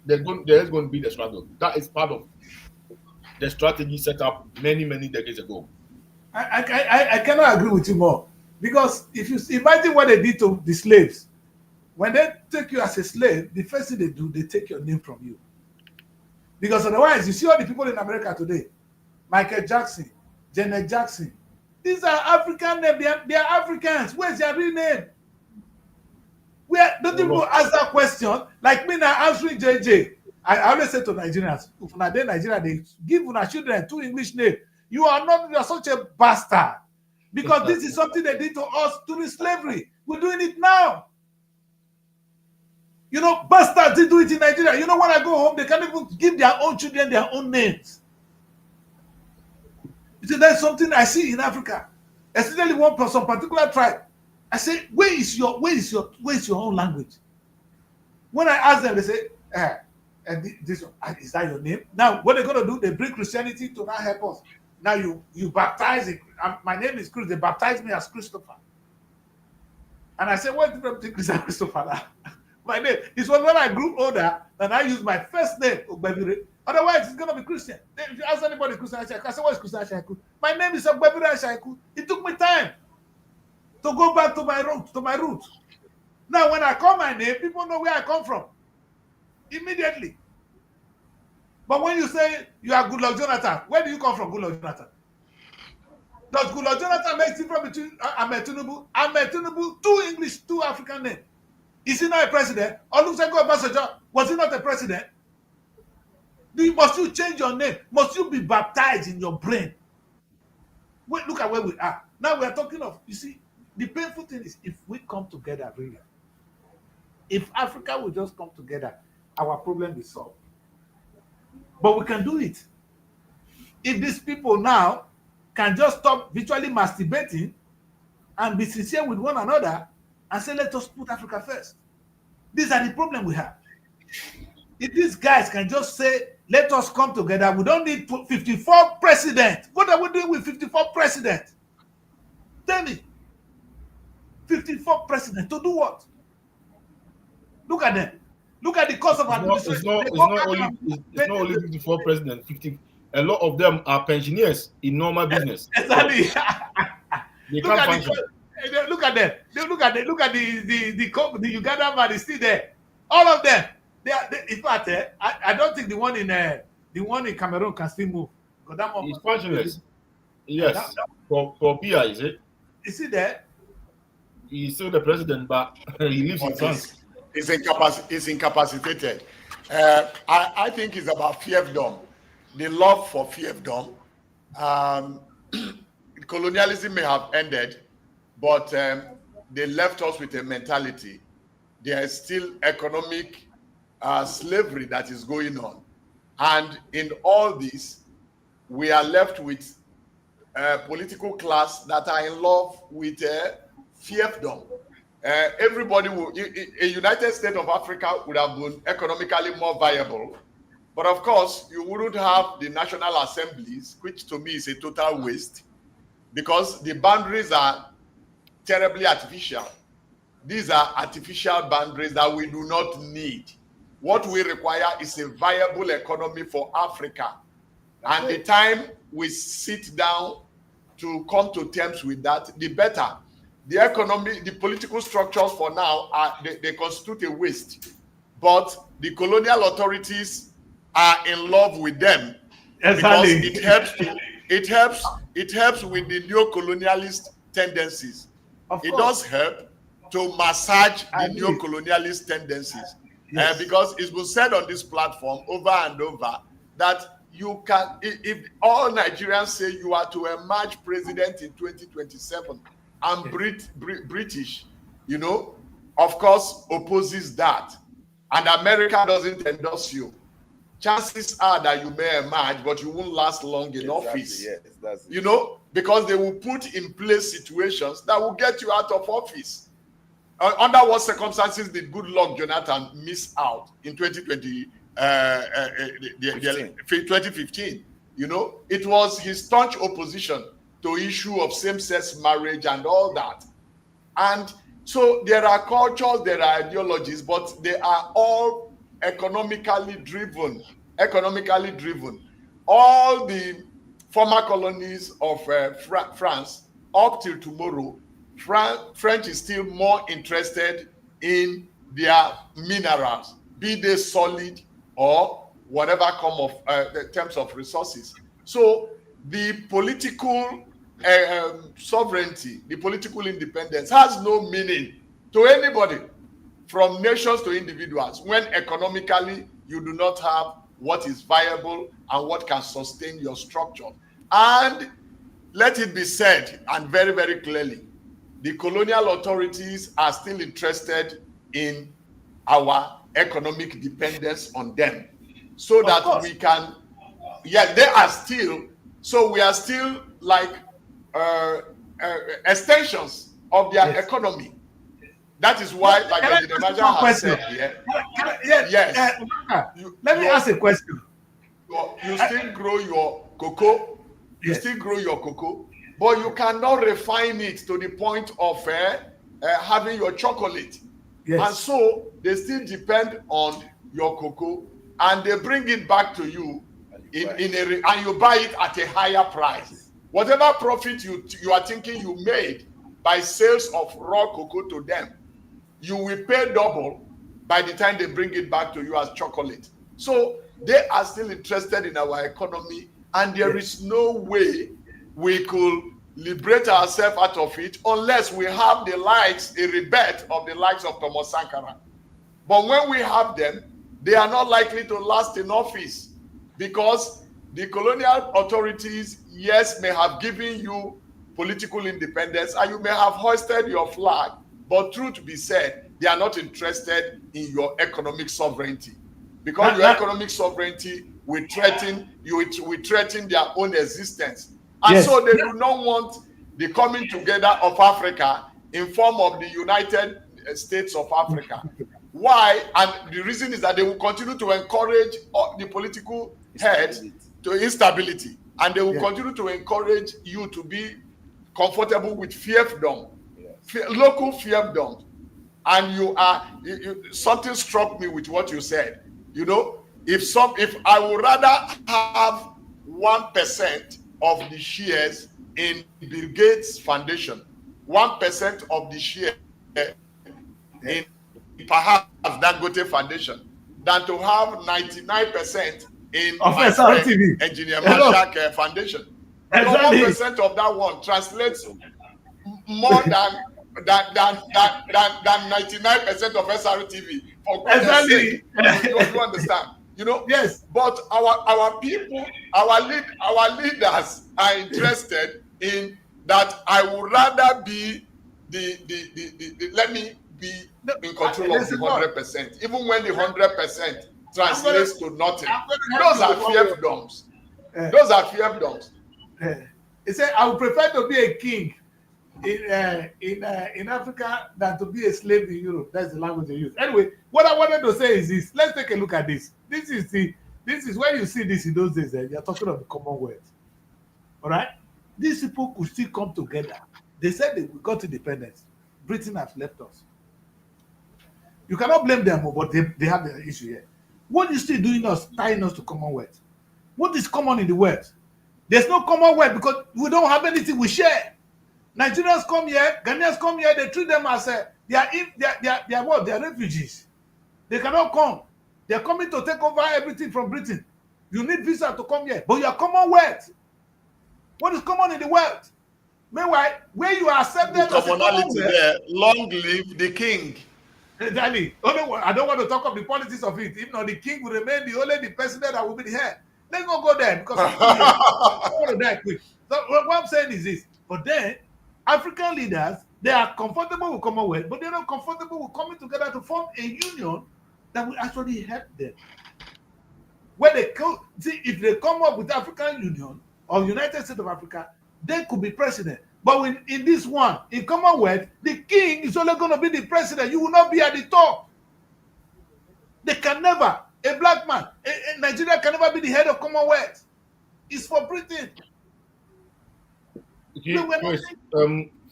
There's going to be the struggle. That is part of the strategy set up many decades ago. I cannot agree with you more, because if you imagine what they did to the slaves, when they take you as a slave, the first thing they do, they take your name from you. Because otherwise, you see all the people in America today, Michael Jackson, Janet Jackson, these are African names. They are Africans. Where's their real name? Don't people ask that question? Like me now answering JJ. I always say to Nigerians, if na Nigeria, they give una children two English names. You are such a bastard. Because this is something they did to us during slavery. We're doing it now. You know, bastards did do it in Nigeria. You know, when I go home, they can't even give their own children their own names. So that's something I see in Africa, especially some particular tribe. I say, where is your own language? When I ask them, they say, this is that your name? Now, what they're gonna do? They bring Christianity to now help us. Now you baptize it. My name is Chris. They baptize me as Christopher. And I say, what did you think is Christopher? My name. It was when I grew older and I used my first name, Ogbebire. Otherwise, it's going to be Christian. If you ask anybody Christian Ashaiku, I say, what is Christian Ashaiku? My name is Ogbebire Ashaiku. It took me time to go back to my roots. Now, when I call my name, people know where I come from immediately. But when you say you are Goodluck Jonathan, where do you come from, Goodluck Jonathan? Does Goodluck Jonathan make difference between Ahmed Tinubu? Ahmed Tinubu, two African names. Is he not a president? Olusegun Obasanjo, was he not a president? Must you change your name? Must you be baptized in your brain? Wait, look at where we are. Now we are talking of, you see, the painful thing is if we come together, really. If Africa will just come together, our problem is solved. But we can do it. If these people now can just stop virtually masturbating and be sincere with one another and say, let us put Africa first. These are the problem we have. If these guys can just say, let us come together, we don't need 54 presidents. What are we doing with 54 presidents? Tell me. 54 presidents. To do what? Look at them. Look at the cost of administration. It's not only 54 presidents. A lot of them are pensioners in normal business. Exactly. They can't function. Look at them. Look at the Ugandan man is still there. All of them. In fact, I don't think the one in Cameroon can still move. He's functionless. Yes. For Pia, is it? Is he there? He's still the president, but he lives in France. He's incapacitated. I think it's about fiefdom. The love for fiefdom. Colonialism may have ended, but they left us with a mentality. There is still economic slavery that is going on. And in all this, we are left with a political class that are in love with fiefdom. Everybody will, a United States of Africa would have been economically more viable. But of course, you wouldn't have the national assemblies, which to me is a total waste, because the boundaries are terribly artificial. These are artificial boundaries that we do not need. What we require is a viable economy for Africa. And the time we sit down to come to terms with that, the better. The economy, the political structures for now, they constitute a waste. But the colonial authorities are in love with them. Exactly. Because it helps with the neo-colonialist tendencies. It does help to massage the neo-colonialist tendencies. Yes. Because it's been said on this platform over and over that you can, if all Nigerians say you are to emerge president in 2027 and British, you know, of course, opposes that, and America doesn't endorse you, chances are that you may emerge, but you won't last long in office. Yes, you know, because they will put in place situations that will get you out of office. Under what circumstances did Goodluck Jonathan miss out in 2015? You know, it was his staunch opposition to issue of same-sex marriage and all that. And so there are cultures, there are ideologies, but they are all economically driven. All the former colonies of France, up till tomorrow, French is still more interested in their minerals, be they solid or whatever come of the terms of resources. So the political sovereignty, the political independence has no meaning to anybody, from nations to individuals, when economically you do not have what is viable and what can sustain your structure. And let it be said, and very, very clearly, the colonial authorities are still interested in our economic dependence on them, so that we can, they are still, so we are still like extensions of their economy. That is why, like the Maja has said here, let me ask a question. You still grow your cocoa, but you cannot refine it to the point of having your chocolate. Yes. And so they still depend on your cocoa, and they bring it back to you and you buy it at a higher price. Whatever profit you are thinking you made by sales of raw cocoa to them, you will pay double by the time they bring it back to you as chocolate. So they are still interested in our economy, and there is no way we could liberate ourselves out of it unless we have the likes, a rebate of the likes of Thomas Sankara. But when we have them, they are not likely to last in office, because the colonial authorities, yes, may have given you political independence and you may have hoisted your flag, but truth be said, they are not interested in your economic sovereignty, because your economic sovereignty will threaten their own existence. And so they do not want the coming together of Africa in form of the United States of Africa. Why? And the reason is that they will continue to encourage the political heads to instability, and they will continue to encourage you to be comfortable with fiefdom, local fiefdom. And something struck me with what you said. You know, if I would rather have 1% of the shares in Bill Gates Foundation, 1% of the share in perhaps Dangote Foundation, than to have 99% in my friend, Engineer Mashak Foundation. Exactly. 1% of that one translates more than 99% of SRTV. For goodness sake, you understand? You know. Yes. But our people, our leaders are interested in that. I would rather be let me be in control of the 100%, even when the 100% translates to nothing. Those are fiefdoms. Those are fiefdoms. He said, I would prefer to be a king in Africa than to be a slave in Europe. That's the language they use. Anyway, what I wanted to say is this. Let's take a look at this. This is when you see this in those days, you're talking of the Commonwealth. All right? These people could still come together. They said we got independence. Britain has left us. You cannot blame them, but they have the issue here. What is still doing us, tying us to Commonwealth? What is common in the world? There's no Commonwealth because we don't have anything we share. Nigerians come here, Ghanaians come here, they treat them as they are what? They are refugees. They cannot come. They are coming to take over everything from Britain. You need visa to come here, but you are Commonwealth. What is common in the world? Meanwhile, where you are accepted as a Commonwealth, there, long live the king. Exactly. I don't want to talk of the politics of it. If not, the king will remain the president that will be the head. Let's not go there because I want to die quick. So what I'm saying is this. But then, African leaders, they are comfortable with Commonwealth, but they're not comfortable with coming together to form a union that will actually help them. When they see, if they come up with African Union or United States of Africa, they could be president. But in this one, in Commonwealth, the king is only going to be the president. You will not be at the top. They can never, a black man, a Nigeria can never be the head of Commonwealth. It's for Britain. Okay,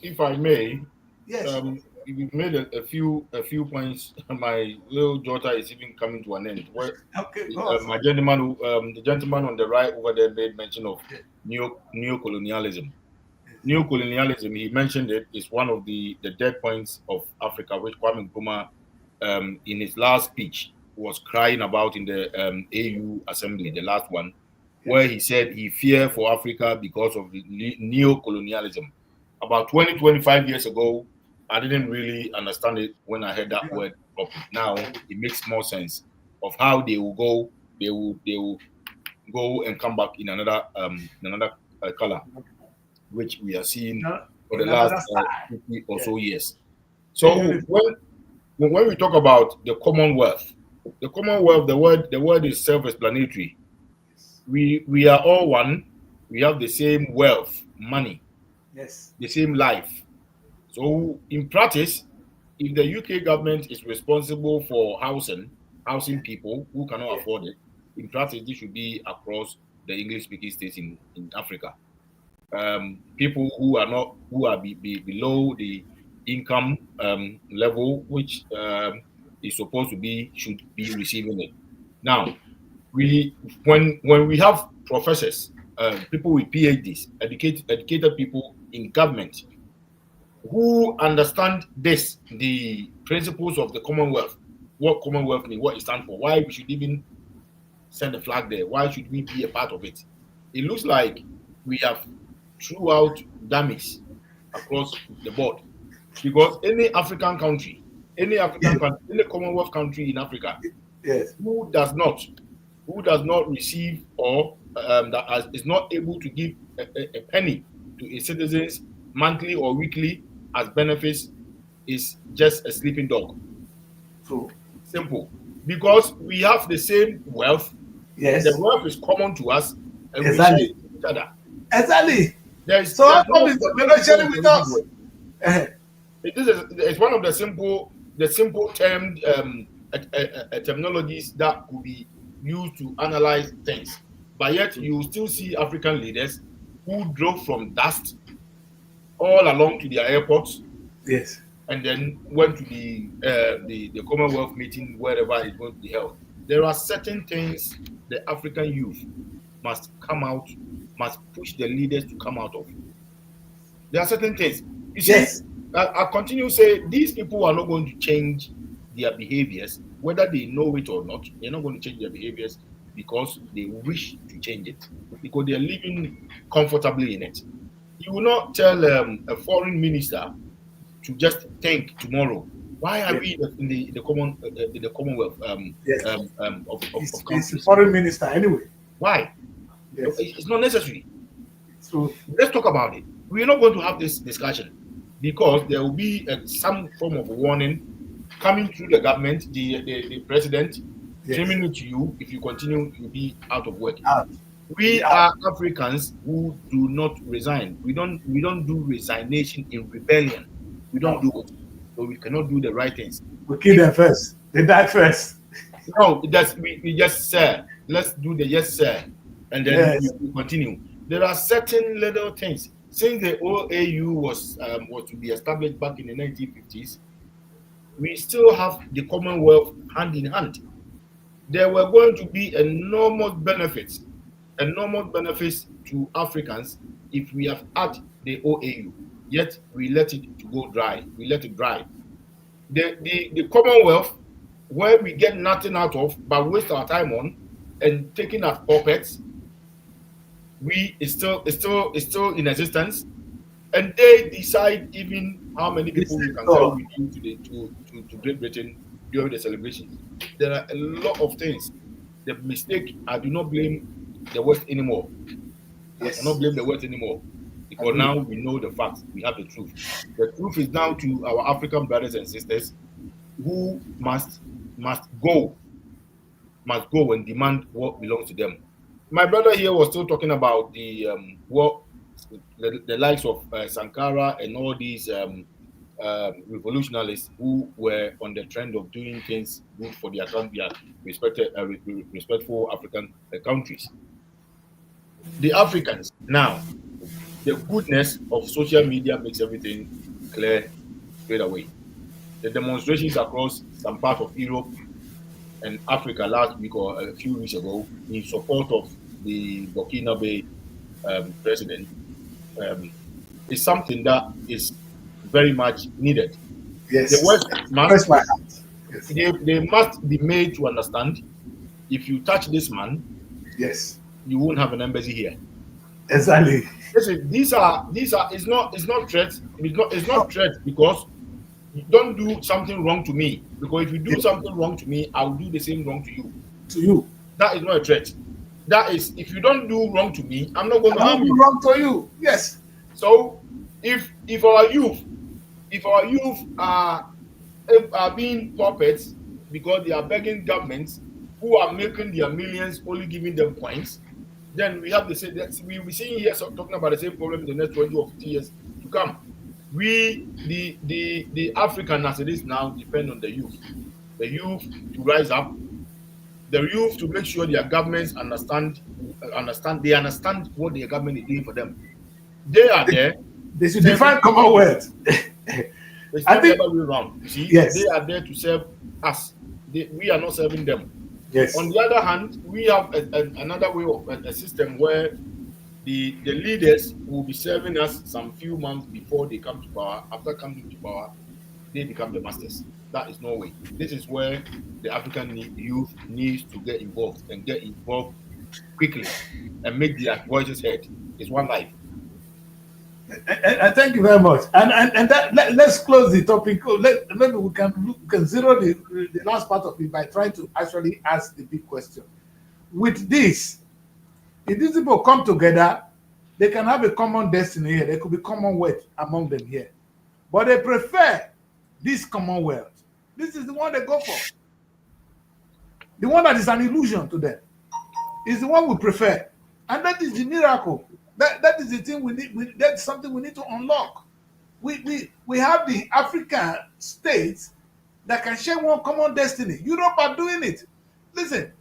if I may, yes. You made a few points. My little daughter is even coming to an end. Where, okay, my gentleman, the gentleman on the right over there made mention of neocolonialism. Neocolonialism, he mentioned it, is one of the dead points of Africa, which Kwame Nkrumah, in his last speech, was crying about in the AU assembly, the last one, where he said he feared for Africa because of the neocolonialism. About 25 years ago, I didn't really understand it when I heard that word. Now it makes more sense of how they will go. They will go and come back in another color, which we are seeing for the last 50 or so years. So when we talk about the Commonwealth, the word is self-explanatory. We are all one. We have the same wealth, money, yes, the same life. So in practice, if the UK government is responsible for housing people who cannot afford it, in practice this should be across the English-speaking states in Africa. People who are below the income level, which is supposed to be, should be receiving it. Now, when we have professors, people with PhDs, educated people in government, who understand the principles of the Commonwealth, what Commonwealth means, what it stands for, why we should even send a flag there, why should we be a part of it? It looks like we have threw out dummies across the board, because any African country, any Commonwealth country in Africa, yes, who does not receive or is not able to give a penny to its citizens monthly or weekly as benefits is just a sleeping dog. So simple, because we have the same wealth. Yes, the wealth is common to us, and exactly. we share each other. Exactly. So how come we're not sharing with us? It's one of the simple termed terminologies that could be used to analyze things. But yet you still see African leaders who drove from dust all along to their airports. Yes. And then went to the Commonwealth meeting, wherever it's going to be held. There are certain things the African youth must push the leaders to come out of. There are certain things. You see, yes. I continue to say these people are not going to change their behaviors, whether they know it or not. They're not going to change their behaviors because they wish to change it, because they're living comfortably in it. You will not tell a foreign minister to just think tomorrow, why are we in the Commonwealth of countries? He's a foreign minister anyway. Why? Yes. It's not necessary. So let's talk about it. We're not going to have this discussion because there will be some form of warning coming through the government, the president, dreaming it to you. If you continue, you'll be out of work. We are Africans who do not resign. We don't do resignation in rebellion. We don't do it. So we cannot do the right things. We kill them first. They die first. No, we just say, let's do the yes sir, and then we continue. There are certain little things. Since the OAU was to be established back in the 1950s, we still have the Commonwealth hand in hand. There were going to be enormous benefits to Africans if we have had the OAU. Yet we let it to go dry. We let it dry. The Commonwealth, where we get nothing out of but waste our time on and taking as puppets, is still in existence, and they decide even how many people we can sell with you to Great Britain during the celebrations. There are a lot of things. The mistake, I do not blame the West anymore. I cannot blame the West anymore, because now we know the facts. We have the truth. The truth is now to our African brothers and sisters who must go and demand what belongs to them. My brother here was still talking about the likes of Sankara and all these revolutionaries who were on the trend of doing things good for their respectful African countries. The Africans now, the goodness of social media makes everything clear straight away. The demonstrations across some part of Europe and Africa last week or a few weeks ago in support of the Burkinabe president is something that is very much needed. Yes. The West they must be made to understand, if you touch this man, yes, you won't have an embassy here. Exactly. Listen, these are it's not threats. It's not threats because you don't do something wrong to me. Because if you do something wrong to me, I'll do the same wrong to you. To you. That is not a threat. That is, if you don't do wrong to me, I'm not going to harm you. Wrong to you. Yes. So if our youth are being puppets because they are begging governments who are making their millions only giving them points, then we have to say that we will be seeing here talking about the same problem in the next 20 or 50 years to come. We, the African as it is now, depend on the youth to rise up, the youth to make sure their governments understand what their government is doing for them. They are there. They should define Commonwealth. It's not the other way around. You see, yes, they are there to serve us. We are not serving them. Yes. On the other hand, we have another way of a system where the leaders will be serving us some few months before they come to power. After coming to power, they become the masters. That is no way. This is where the African youth needs to get involved and get involved quickly and make their voices heard. It's one life. Thank you very much. And let's close the topic. Maybe we can zero the last part of it by trying to actually ask the big question. With this, if these people come together, they can have a common destiny here. There could be commonwealth among them here. But they prefer this commonwealth. This is the one they go for. The one that is an illusion to them is the one we prefer. And that is the miracle. That is the thing we need. That's something we need to unlock. We have the African states that can share one common destiny. Europe are doing it. Listen,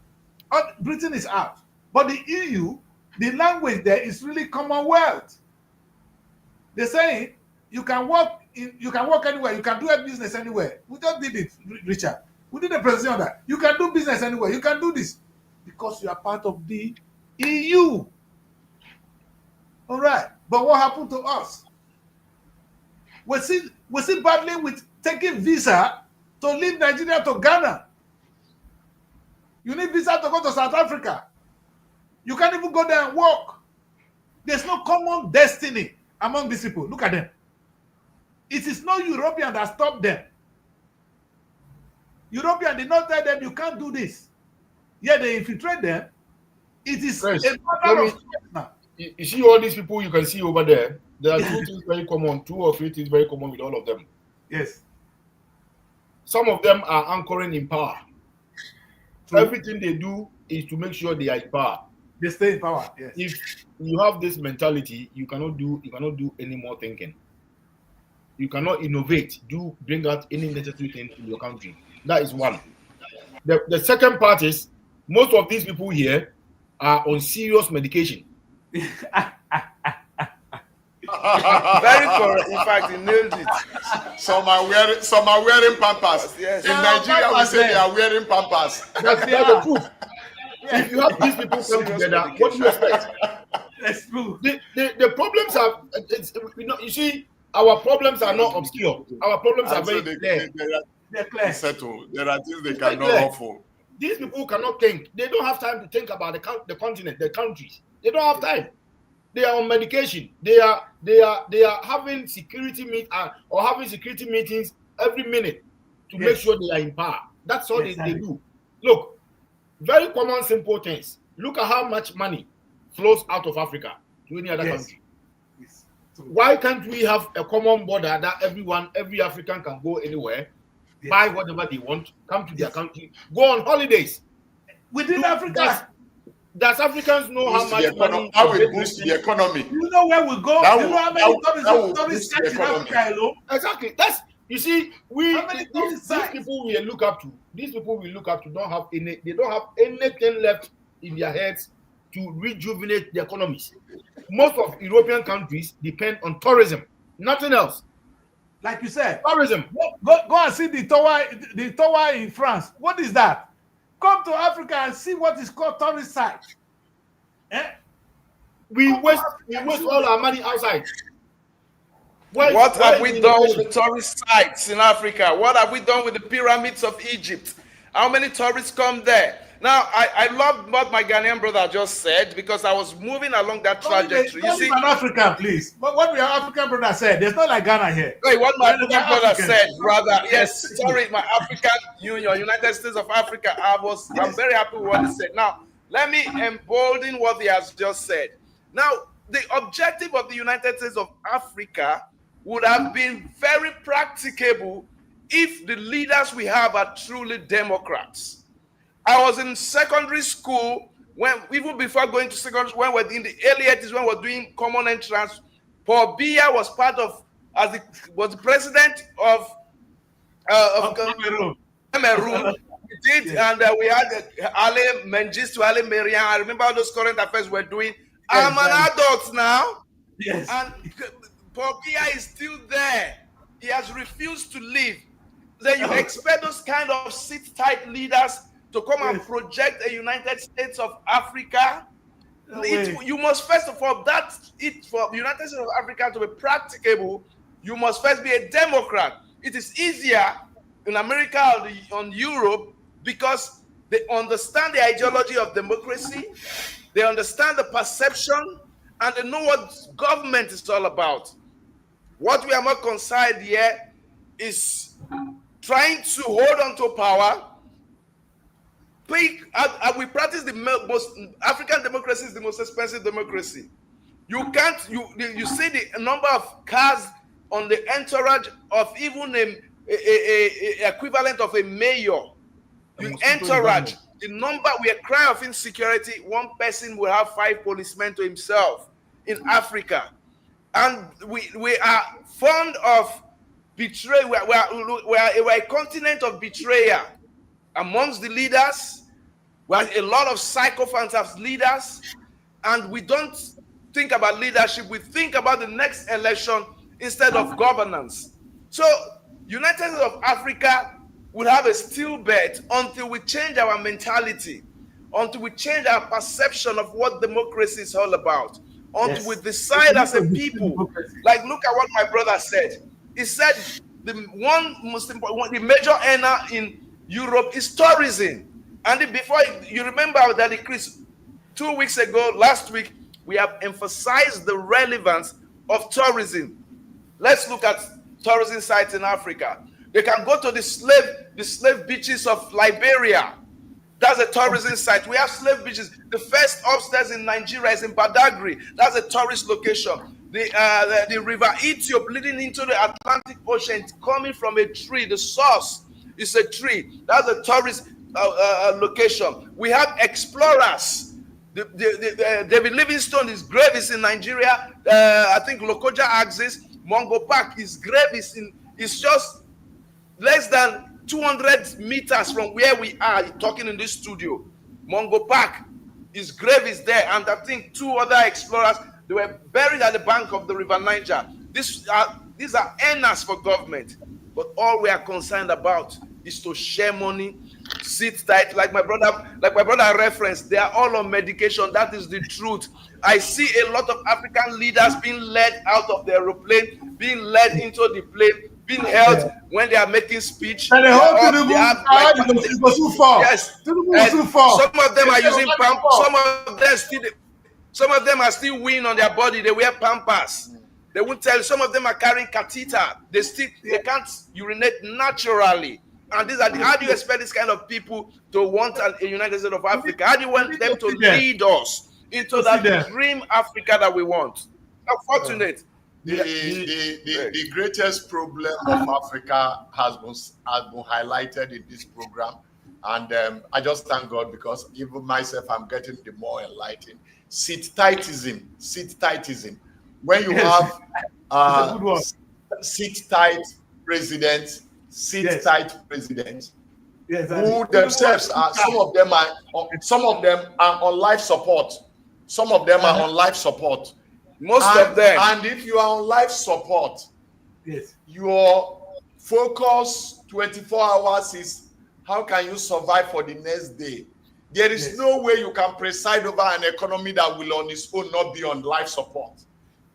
Britain is out, but the EU, the language there is really Commonwealth. They're saying you can work anywhere, you can do a business anywhere. We just did it, Richard. We did a presentation on that. You can do business anywhere. You can do this because you are part of the EU. All right, but what happened to us? We're still battling with taking visa to leave Nigeria to Ghana. You need visa to go to South Africa. You can't even go there and work. There's no common destiny among these people. Look at them. It is no European that stopped them. European did not tell them you can't do this. Yet they infiltrate them. It is a matter of now. You see all these people you can see over there, There are two things very common, 2 or 3 things very common with all of them. Yes. Some of them are anchoring in power. So everything they do is to make sure they are in power. They stay in power. Yes. If you have this mentality, you cannot do any more thinking. You cannot innovate, bring out any necessary thing in your country. That is one. The second part is most of these people here are on serious medication. Very correct. In fact, he nailed it. Some are wearing pampers. Yes. In Nigeria, we say they are wearing pampers. That's the truth. If you have these people come together, what do you expect? That's true. The problems are, you see, our problems are not obscure. Our problems are very clear. They're clear. Settled. There are things they cannot offer. These people cannot think. They don't have time to think about the continent, the countries. They don't have time. They are on medication. They are having security meetings every minute to make sure they are in power. That's all they do. Look, very common, simple things. Look at how much money flows out of Africa to any other country. Yes. Why can't we have a common border that every African can go anywhere, buy whatever they want, come to their country, go on holidays? Within Africa. Does Africans know how much money? How it boosts the economy? You know where we go? You know how many tourists in Africa alone? Exactly. You see, these people we look up to don't have anything left in their heads to rejuvenate the economies. Most of European countries depend on tourism, nothing else. Like you said, tourism. Go and see the tower in France. What is that? Come to Africa and see what is called tourist site. We waste all our money outside. What have we done with the tourist sites in Africa? What have we done with the pyramids of Egypt? How many tourists come there? Now, I love what my Ghanaian brother just said because I was moving along that trajectory. You see, an African, please. What your African brother said, there's not like Ghana here. Wait, what my African brother said, brother. Yes, sorry, my African Union, United States of Africa. I'm very happy with what he said. Now, let me embolden what he has just said. Now, the objective of the United States of Africa would have been very practicable if the leaders we have are truly Democrats. I was in secondary school even before going to secondary school, when we're in the early 80s, when we're doing common entrance. Paul Biya was was the president of Cameroon. We did, and we had Ale Mengistu, Ale Mariam. I remember all those current affairs we're doing. I'm an adult now. Yes. And Paul Biya is still there. He has refused to leave. Then you expect those kind of sit-tight leaders to come and project a United States of Africa. You must first of all, for the United States of Africa to be practicable, you must first be a Democrat. It is easier in America or on Europe because they understand the ideology of democracy, they understand the perception, and they know what government is all about. What we are more concerned here is trying to hold on to power. We practice the most African democracy is the most expensive democracy. You see the number of cars on the entourage of even a equivalent of a mayor. You entourage the number. We are crying of insecurity. One person will have 5 policemen to himself in Africa, and we are fond of betrayal. We are a continent of betrayal amongst the leaders. We have a lot of sycophants as leaders, and we don't think about leadership. We think about the next election instead of governance. So, United States of Africa will have a still bet until we change our mentality, until we change our perception of what democracy is all about, until we decide as a people. Like, look at what my brother said. He said the major earner in Europe is tourism. And before you remember that, Chris, 2 weeks ago, last week, we have emphasized the relevance of tourism. Let's look at tourism sites in Africa. They can go to the slave beaches of Liberia. That's a tourism site. We have slave beaches. The first upstairs in Nigeria is in Badagry. That's a tourist location. the river Ethiopia leading into the Atlantic Ocean, coming from a tree. The source is a tree. That's a tourist location. We have explorers. David Livingstone, his grave is in Nigeria. I think Lokoja Axis. Mungo Park, his grave is just less than 200 meters from where we are talking in this studio. Mungo Park, his grave is there, and I think 2 other explorers, they were buried at the bank of the River Niger. These are earners for government, but all we are concerned about is to share money, sit tight. Like my brother referenced, they are all on medication. That is the truth. I see a lot of African leaders being led out of the airplane, being led into the plane, being held when they are making speech. And it was too far. Yes, too far. Some of them are using pampers. Some of them are still weaning on their body. They wear pampers. They won't tell you. Some of them are carrying catheter. They can't urinate naturally. And these are how do you expect this kind of people to want a United States of Africa? How do you want them to lead us into that dream Africa that we want? Unfortunate. The greatest problem of Africa has been highlighted in this program, and I just thank God, because even myself, I'm getting the more enlightened. Sit-tightism. When you have sit-tight presidents, sit-tight presidents, who themselves are, some of them are on life support. Some of them are on life support. Most of them. And if you are on life support, your focus 24 hours is how can you survive for the next day. There is no way you can preside over an economy that will on its own not be on life support.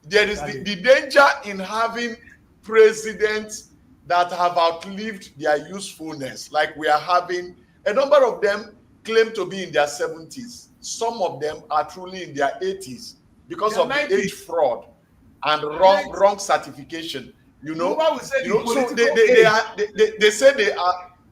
There is the danger in having presidents that have outlived their usefulness. Like we are having, a number of them claim to be in their 70s. Some of them are truly in their 80s because of the age fraud and wrong certification. So they say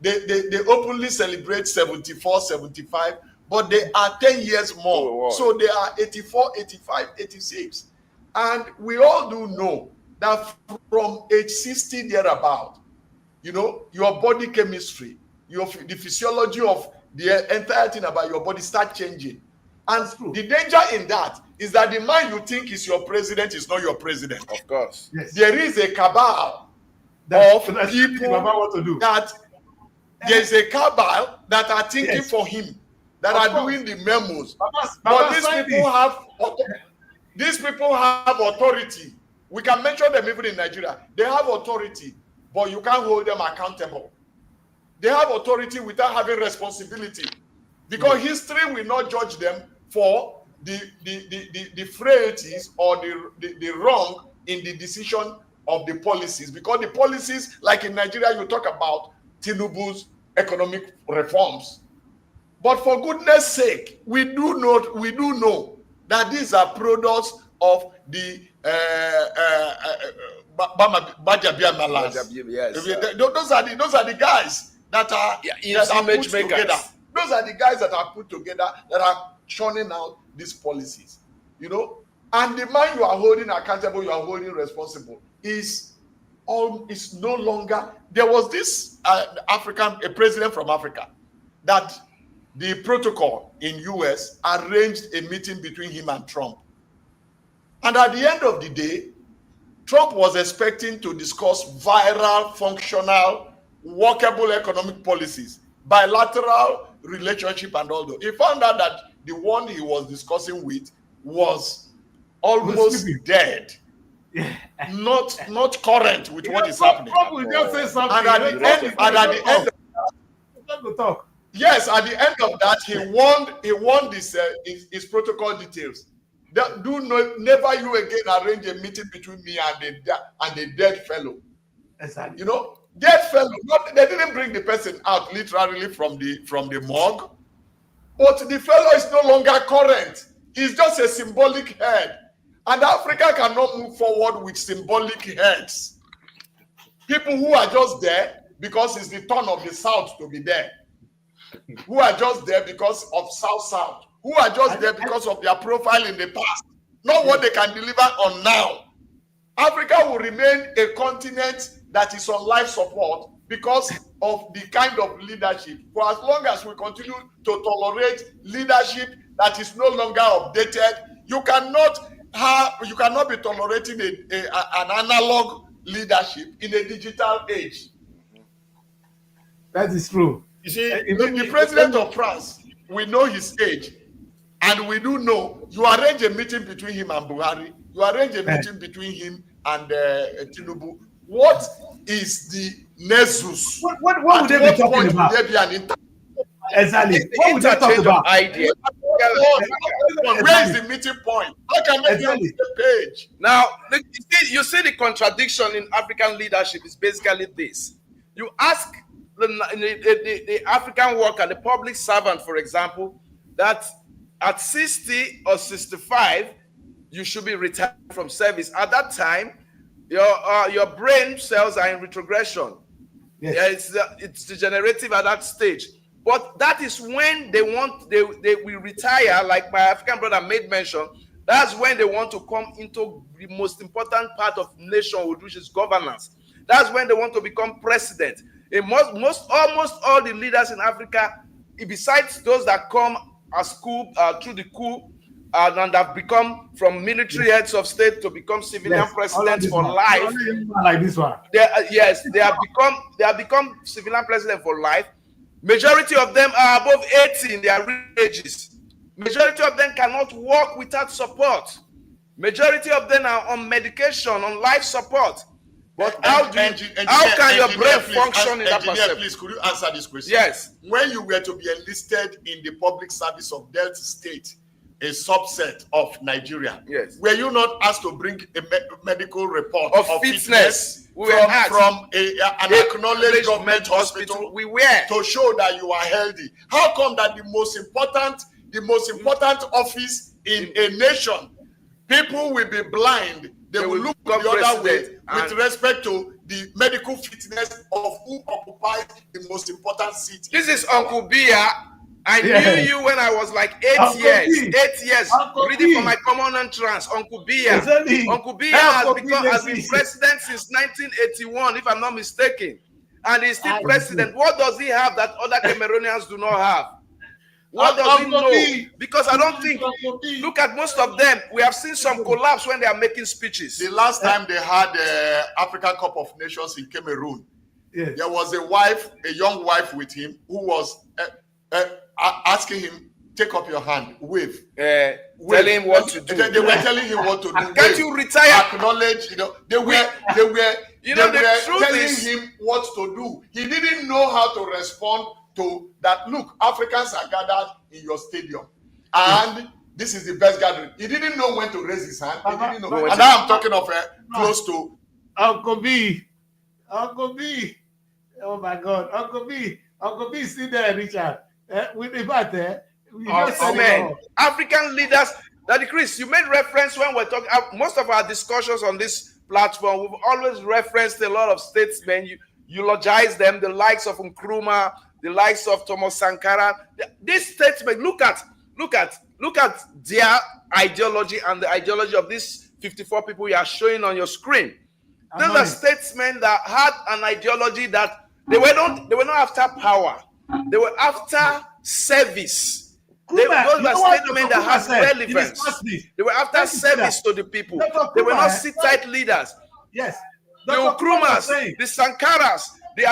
they openly celebrate 74, 75, but they are 10 years more. So they are 84, 85, 86. And we all do know that from age 60 thereabout, your body chemistry, the physiology of the entire thing about your body start changing. And the danger in that is that the man you think is your president is not your president. Of course. Yes. There is a cabal of people that there is a cabal that are thinking for him, that are doing the memos. But these people have authority. We can mention them even in Nigeria. They have authority, but you can't hold them accountable. They have authority without having responsibility, because history will not judge them for the frailties or the wrong in the decision of the policies. Because the policies, like in Nigeria, you talk about Tinubu's economic reforms. But for goodness sake, we do know that these are products of the Gbajabiamalas. Those are the guys that are put together. Those are the guys that are put together, that are churning out these policies. And the man you are holding accountable, you are holding responsible, is no longer. There was this a president from Africa, that the protocol in US arranged a meeting between him and Trump. And at the end of the day, Trump was expecting to discuss viral, functional, workable economic policies, bilateral relationship and all that. He found out that the one he was discussing with was almost dead. Not current with what is happening. And at the end of that, he won his protocol details. Never you again arrange a meeting between me and the dead fellow. Exactly. Dead fellow. They didn't bring the person out literally from the morgue, but the fellow is no longer current. He's just a symbolic head. And Africa cannot move forward with symbolic heads. People who are just there because it's the turn of the South to be there. Who are just there because of South. Who are just there because of their profile in the past. Not what they can deliver on now. Africa will remain a continent that is on life support because of the kind of leadership. For as long as we continue to tolerate leadership that is no longer updated, you cannot be tolerating an analog leadership in a digital age. That is true. You see, the president of France, we know his age, and we do know you arrange a meeting between him and Buhari. You arrange a meeting between him and Tinubu. What is the nexus? What would they be talking about? Would there be an exactly. What would they talk about? Idea. Where is the meeting point? How can they get on the page? Now, you see the contradiction in African leadership is basically this. You ask the African worker, the public servant, for example, that at 60 or 65, you should be retired from service. At that time, your brain cells are in retrogression. Yes. It's degenerative at that stage. But that is when they will retire, like my African brother made mention. That's when they want to come into the most important part of nationhood, which is governance. That's when they want to become president. In almost all the leaders in Africa, besides those that come as coup through the coup and have become from military heads of state to become civilian presidents for life. Like this one. They have become civilian president for life. Majority of them are above 80 in their ages. Majority of them cannot walk without support. Majority of them are on medication, on life support. But how can your brain function in that perspective? Please, could you answer this question? Yes. When you were to be enlisted in the public service of Delta State, a subset of Nigeria, yes, were you not asked to bring a medical report of fitness from an acknowledged government hospital? We were to show that you are healthy. How come that the most important office in a nation, people will be blind? They will look the other way with respect to the medical fitness of who occupies the most important seat. This is Uncle Bia. I knew you when I was like 8 years. 8 years. Reading for my common entrance. Uncle Bia. Uncle Bia has been president since 1981, if I'm not mistaken. And he's still president. What does he have that other Cameroonians do not have? What does he know? Because I don't think, look at most of them, we have seen some collapse when they are making speeches. The last time they had the African Cup of Nations in Cameroon, there was a young wife with him who was asking him, take up your hand, wave. Tell him what to do. They were telling him what to do. Can't you retire? Acknowledge, they were telling him what to do. He didn't know how to respond to that. Look, Africans are gathered in your stadium, and this is the best gathering. He didn't know when to raise his hand. He didn't know. And now I'm talking of close to Uncle B. Oh my God, Uncle B, sit there, Richard. With the bat, African leaders. Daddy Chris, you made reference when we're talking. Most of our discussions on this platform, we've always referenced a lot of statesmen. You eulogize them, the likes of Nkrumah, the likes of Thomas Sankara. This statesmen, look at their ideology and the ideology of these 54 people you are showing on your screen. Those are statesmen that had an ideology that they were not after power. They were after service. Those were statements that had relevance. They were after service to the people. They were not sit-tight leaders. Yes. The Nkrumahs, the Sankaras, the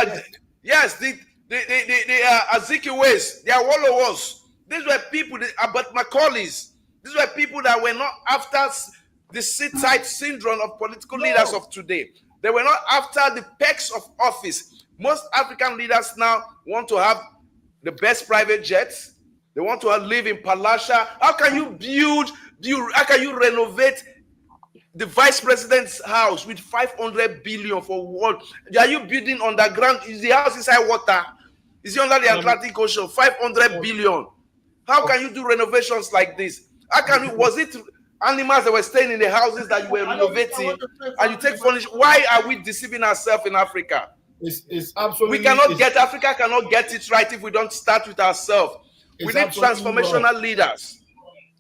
Azikiwes, the Awolowos. These were people, but Macaulays. These were people that were not after the sit-tight syndrome of political leaders of today. They were not after the perks of office. Most African leaders now want to have the best private jets. They want to live in Palasha. How can you how can you renovate the vice president's house with 500 billion for what? Are you building underground? Is the house inside water? Is it under the Atlantic Ocean? 500 billion. How can you do renovations like this? Was it animals that were staying in the houses that you were renovating and you take furniture? Why are we deceiving ourselves in Africa? It's absolutely. Africa cannot get it right if we don't start with ourselves. We need transformational leaders,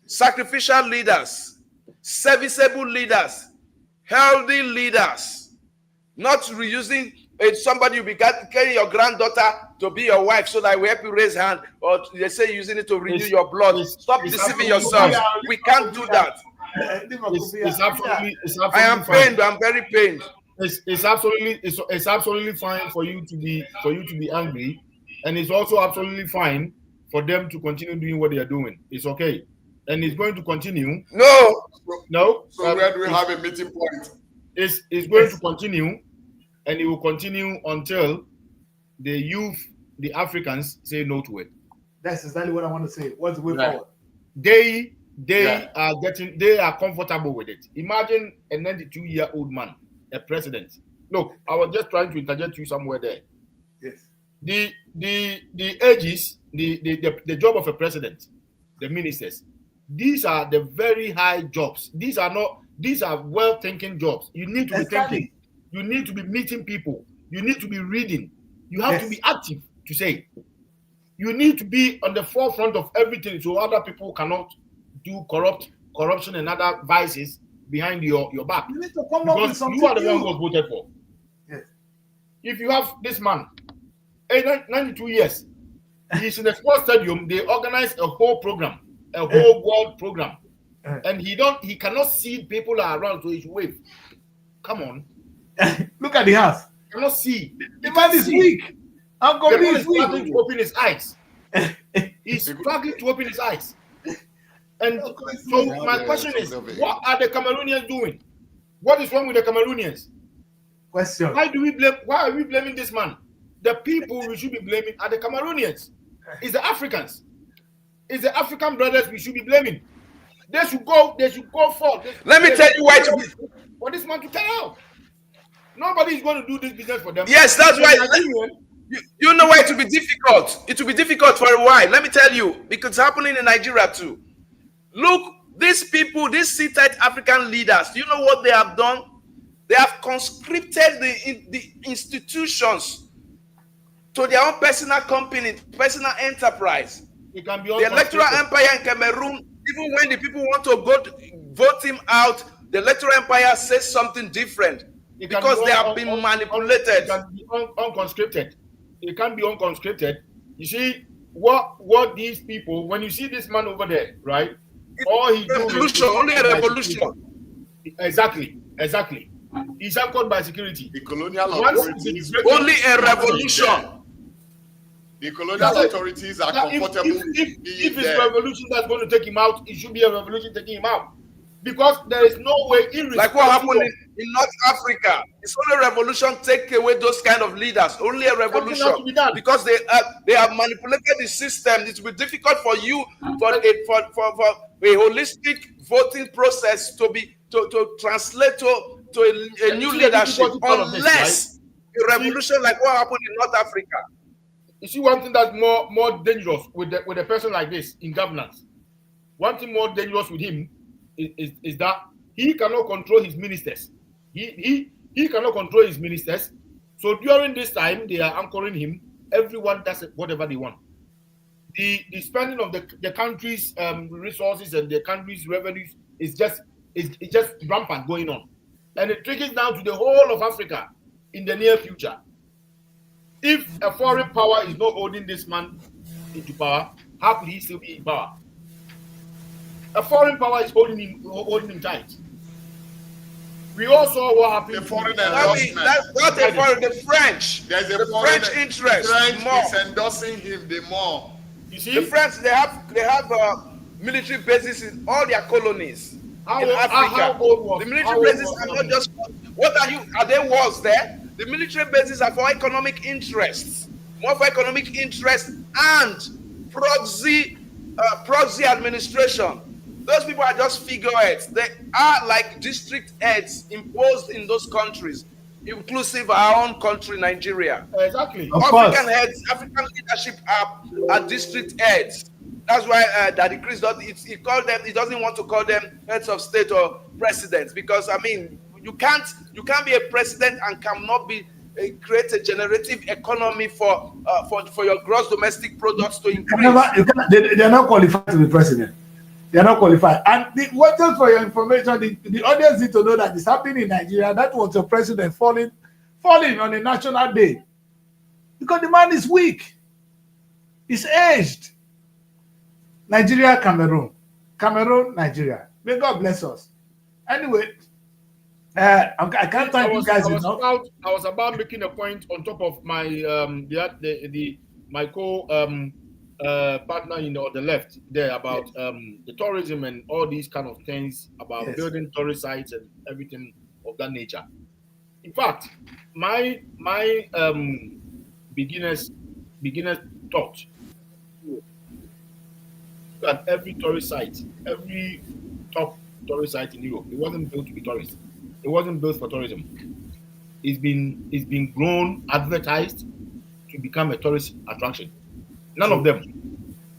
sacrificial leaders, serviceable leaders. healthy leaders, not reusing somebody you be carrying your granddaughter to be your wife so that we help you raise hand, or they say using it to renew your blood. Stop deceiving yourselves. We can't do that. It's absolutely I am pained. I'm very pained. It's absolutely fine for you to be angry, and it's also absolutely fine for them to continue doing what they are doing. It's okay, and it's going to continue. No. So where do we have a meeting point? It's going to continue, and it will continue until the youth, the Africans, say no to it. That's exactly what I want to say. What's the way forward? They are comfortable with it. Imagine a 92-year-old man, a president. Look, I was just trying to interject you somewhere there. Yes. The ages, the job of a president, the ministers, these are the very high jobs. These are well-thinking jobs. You need to be thinking. You need to be meeting people. You need to be reading. You have to be active to say. You need to be on the forefront of everything so other people cannot do corruption and other vices behind your back. You need to come up with something. You are the one who was voted for. Yes. If you have this man, 92 years, he's in the sports stadium, they organize a whole program, a whole world program. And he cannot see people are around so he should wave. Come on. Look at the house. He cannot see. The man is weak. I'm going to be struggling to open his eyes. He's struggling to open his eyes. And so my question is, what are the Cameroonians doing? What is wrong with the Cameroonians? Question. Why are we blaming this man? The people we should be blaming are the Cameroonians. It's the Africans. It's the African brothers we should be blaming. They should go forth. Let me tell you why for this man to tell out. Nobody is going to do this business for them. Yes, that's why. You know why it will be difficult. It will be difficult for a while. Let me tell you, because it's happening in Nigeria too. Look, these people, these seated African leaders, do you know what they have done? They have conscripted the institutions to their own personal company, personal enterprise. It can be the electoral empire in Cameroon, even when the people want to vote him out, the electoral empire says something different because they have been manipulated. It can be unconscripted. It can be unconscripted. You see, what these people, when you see this man over there, right? All he revolution, only a revolution. Exactly. He's anchored by security. The colonial authorities. Only a revolution. The colonial authorities are comfortable. If it's revolution that's going to take him out, it should be a revolution taking him out. Because there is no way, like what happened in North Africa. It's only a revolution take away those kind of leaders. Only a revolution, because they have manipulated the system. It will be difficult for you for a holistic voting process to translate to a new leadership unless a revolution like what happened in North Africa. You see, one thing that's more dangerous with a person like this in governance. One thing more dangerous with him is that he cannot control his ministers. He cannot control his ministers. So during this time, they are anchoring him. Everyone does whatever they want. The spending of the country's resources and the country's revenues is just rampant going on, and it trickles down to the whole of Africa in the near future. If a foreign power is not holding this man into power, how could he still be in power? A foreign power is holding him tight. We all saw what happened. The foreign endorsement. That's not a foreign. The French. There's a French interest. French is endorsing him the more. You see, the French they have military bases in all their colonies in Africa. The military bases are not just. Are there wars there? The military bases are for economic interests, more for economic interests and proxy administration. Those people are just figureheads. They are like district heads imposed in those countries, inclusive our own country, Nigeria. Exactly. African heads, African leadership are district heads. That's why Daddy Chris he doesn't want to call them heads of state or presidents, because I mean you can't be a president and cannot create a generative economy for your gross domestic products to increase. They're not qualified to be president. They are not qualified. And just for your information, the audience need to know that it's happening in Nigeria. That was your president falling on a national day. Because the man is weak. He's aged. Nigeria, Cameroon. Cameroon, Nigeria. May God bless us. Anyway, I can't thank you guys enough. I was about making a point on top of my my partner on the left there about the tourism and all these kind of things about building tourist sites and everything of that nature. In fact, my beginners thought that every tourist site, every top tourist site in Europe, it wasn't built to be tourist. It wasn't built for tourism. It's been grown, advertised to become a tourist attraction. None of them.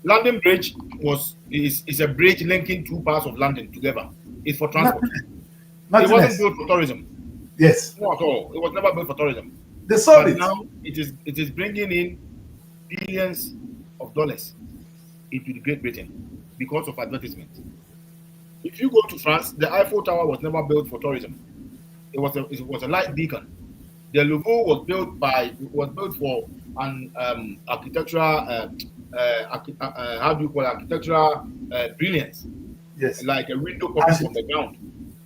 London Bridge is a bridge linking two parts of London together. It's for transport. It wasn't built for tourism. Yes. Not at all. It was never built for tourism. They sold it. Now it is bringing in billions of dollars into the Great Britain because of advertisement. If you go to France, the Eiffel Tower was never built for tourism. It was a light beacon. The Louvre was built for an architectural architectural brilliance. Yes. Like a window coming from the ground.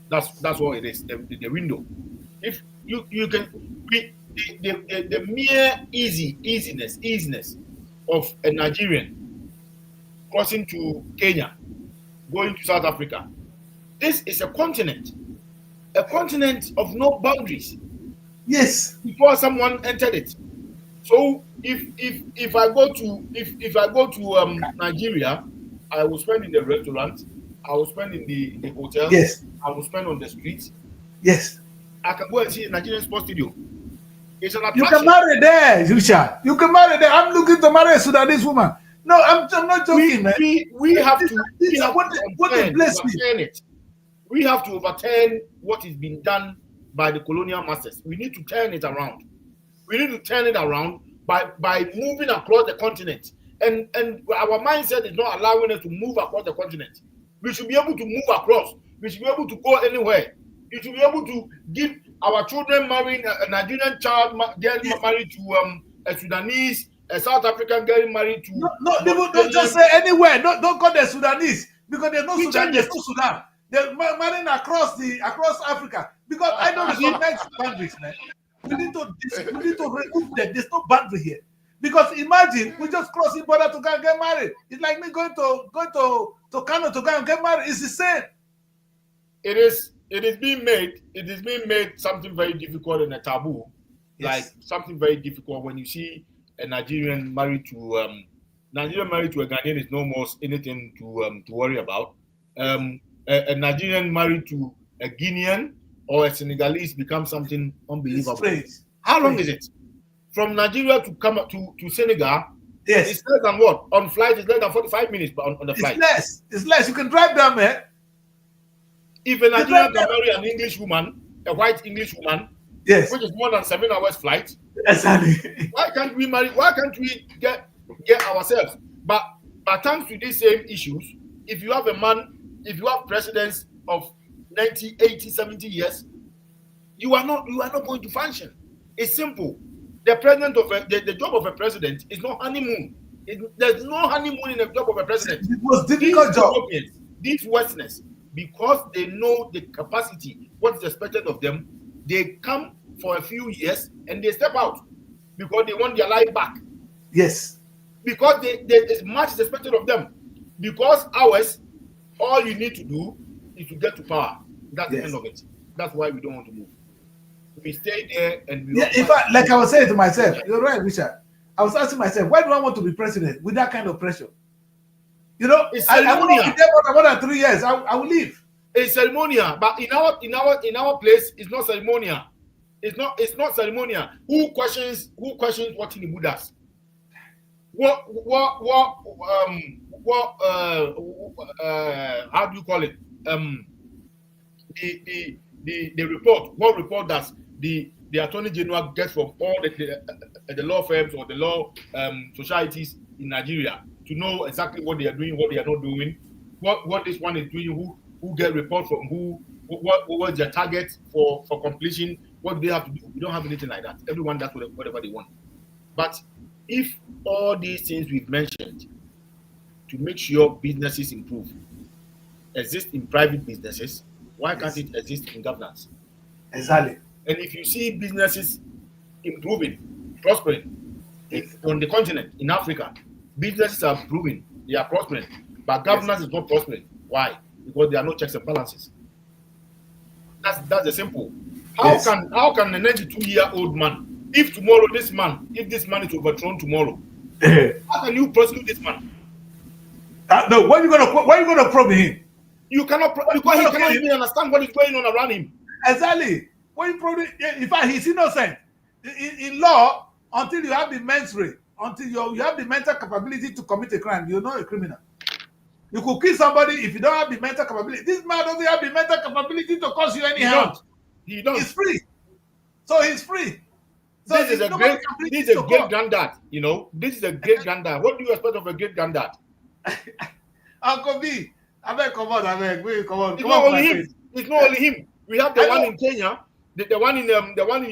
That's what it is. The window. If you can the mere easiness of a Nigerian crossing to Kenya, going to South Africa. This is a continent of no boundaries. Yes. Before someone entered it. So if I go to Nigeria, I will spend in the restaurant, I will spend in the hotel, yes, I will spend on the streets. Yes. I can go and see a Nigerian sports studio. It's an attraction. You can marry there, Richard. You can marry there. I'm looking to marry a Sudanese woman. No, I'm not joking, man. We have to overturn it. We have to overturn what is being done by the colonial masters. We need to turn it around. We need to turn it around by moving across the continent. And our mindset is not allowing us to move across the continent. We should be able to move across. We should be able to go anywhere. We should be able to give our children marrying a Nigerian child getting married to a Sudanese, a South African getting married to. No, don't just say anywhere. Don't call them Sudanese because there's no Sudan. There's no Sudan. They're marrying across Africa because I don't recognize boundaries, man. We need to remove that. There's no boundary here. Because imagine we just crossing border to go and get married. It's like me going to Kano to go and get married. It's the same. It is being made something very difficult and a taboo. Yes. Like something very difficult when you see a Nigerian married to a Ghanaian is no more anything to worry about. A Nigerian married to a Guinean or a Senegalese becomes something unbelievable. How long is it? From Nigeria to come to Senegal, yes, it's less than what? On flight, it's less than 45 minutes on the flight. It's less. You can drive down there. If a Nigerian can marry an English woman, a white English woman, yes, which is more than 7 hours flight, exactly. Why can't we marry? Why can't we get ourselves? But thanks to these same issues, if you have presidents of 90, 80, 70 years, you are not going to function. It's simple. The president of the job of a president is not honeymoon. There's no honeymoon in the job of a president. It was difficult job. These Westerners, because they know the capacity, what is expected of them, they come for a few years and they step out because they want their life back. Yes. Because as much is expected of them. Because ours, all you need to do is to get to power. That's the end of it. That's why we don't want to move. We stay there and we. Yeah, in fact, like I was saying to myself, you're right, Richard. I was asking myself, why do I want to be president with that kind of pressure? You know, I won't be there for more than 3 years. I will leave. It's ceremonial, but in our place, it's not ceremonial. It's not ceremonial. Who questions what Tinubu does? How do you call it? The report. What report does the Attorney General gets from all the law firms or the law societies in Nigeria to know exactly what they are doing, what they are not doing? what this one is doing, who get report from who, what was their target for completion, what do they have to do. We don't have anything like that. Everyone does whatever they want. But if all these things we've mentioned to make sure businesses improve exist in private businesses, why can't it exist in governance? Exactly. And if you see businesses improving, prospering on the continent, in Africa, businesses are improving, they are prospering, but governance is not prospering. Why? Because there are no checks and balances. That's the simple. How can a 92-year-old man, if this man is overthrown tomorrow, how can you prosecute this man? No, why are you gonna probe him? You cannot, because he cannot even understand what is going on around him. Exactly. When you probe him, in fact, he's innocent. In law, until you have the mens rea, until you have the mental capability to commit a crime, you're not a criminal. You could kill somebody if you don't have the mental capability. This man doesn't have the mental capability to cause you any harm. He don't. He's free. So he's free. So this is a great granddad, you know. This is a great granddad. What do you expect of a great granddad? Uncle B, I beg, come on. It's not only him. It's not only him. We have the one in Kenya. The one in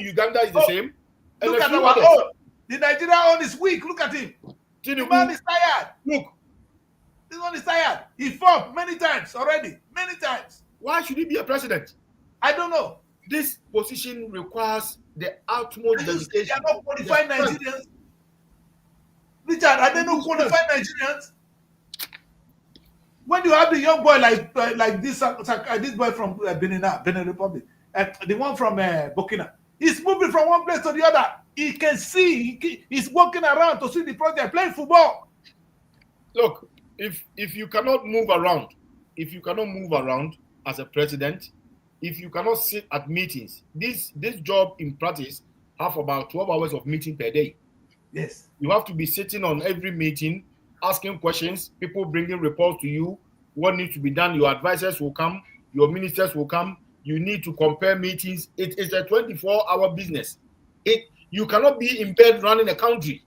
Uganda is the same. And look at our own. The Nigerian own is weak. Look at him. The man is tired. Look. This one is tired. He fought many times already. Many times. Why should he be a president? I don't know. This position requires the utmost dedication. They are not qualified Nigerians. Richard, are they not qualified Nigerians? When you have the young boy like this boy from Benin Republic, the one from Burkina, he's moving from one place to the other. He can see. He's walking around to see the project, playing football. Look, if you cannot move around, as a president, if you cannot sit at meetings, this job in practice have about 12 hours of meeting per day. Yes. You have to be sitting on every meeting, asking questions, people bringing reports to you, what needs to be done. Your advisors will come, your ministers will come. You need to compare meetings. It is a 24-hour business. You cannot be in bed running a country.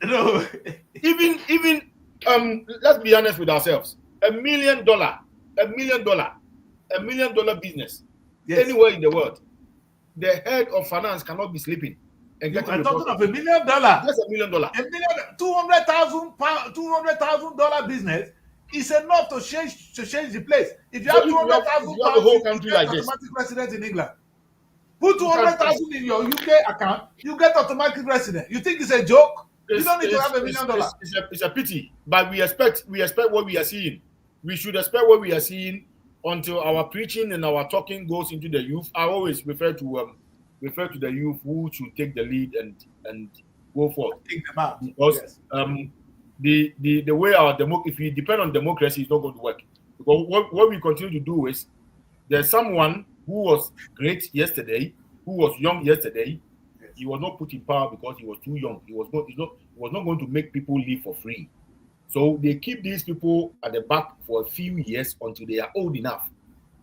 No. Even let's be honest with ourselves. $1 million business, yes, anywhere in the world, the head of finance cannot be sleeping and getting. I'm talking of $1 million. Just $1 million. $200,000 business is enough to change the place. If you have 200,000 pounds, the whole country like this. Automatic resident in England. Put 200,000 in your UK account, you get automatic resident. You think it's a joke? You don't need to have $1 million. It's a pity, but we expect what we are seeing. We should expect what we are seeing until our preaching and our talking goes into the youth. I always refer to the youth who should take the lead and go forth. Take them out. Because the way if we depend on democracy, it's not going to work. Because what we continue to do is there's someone who was great yesterday, who was young yesterday. He was not put in power because he was too young. He was not going to make people live for free. So they keep these people at the back for a few years until they are old enough.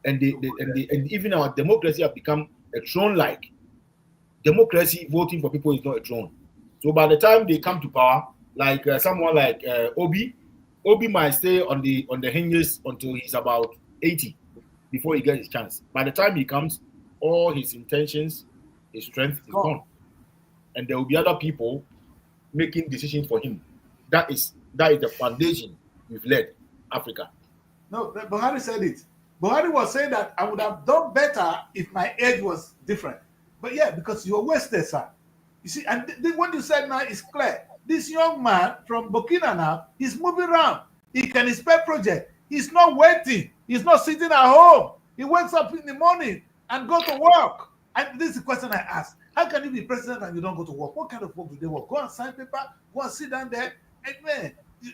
And even our democracy have become a throne-like. Democracy, voting for people is not a throne. So by the time they come to power, like someone like Obi might stay on the hinges until he's about 80 before he gets his chance. By the time he comes, all his intentions, his strength is gone. And there will be other people making decisions for him. That is the foundation we've led Africa. No, Buhari said it. Buhari was saying that I would have done better if my age was different. But yeah, because you're wasted, sir. You see, and what you said now is clear. This young man from Burkina now, he's moving around. He can inspect project. He's not waiting. He's not sitting at home. He wakes up in the morning and go to work. And this is the question I ask. How can you be president and you don't go to work? What kind of work do they work? Go and sign paper, go and sit down there. And man,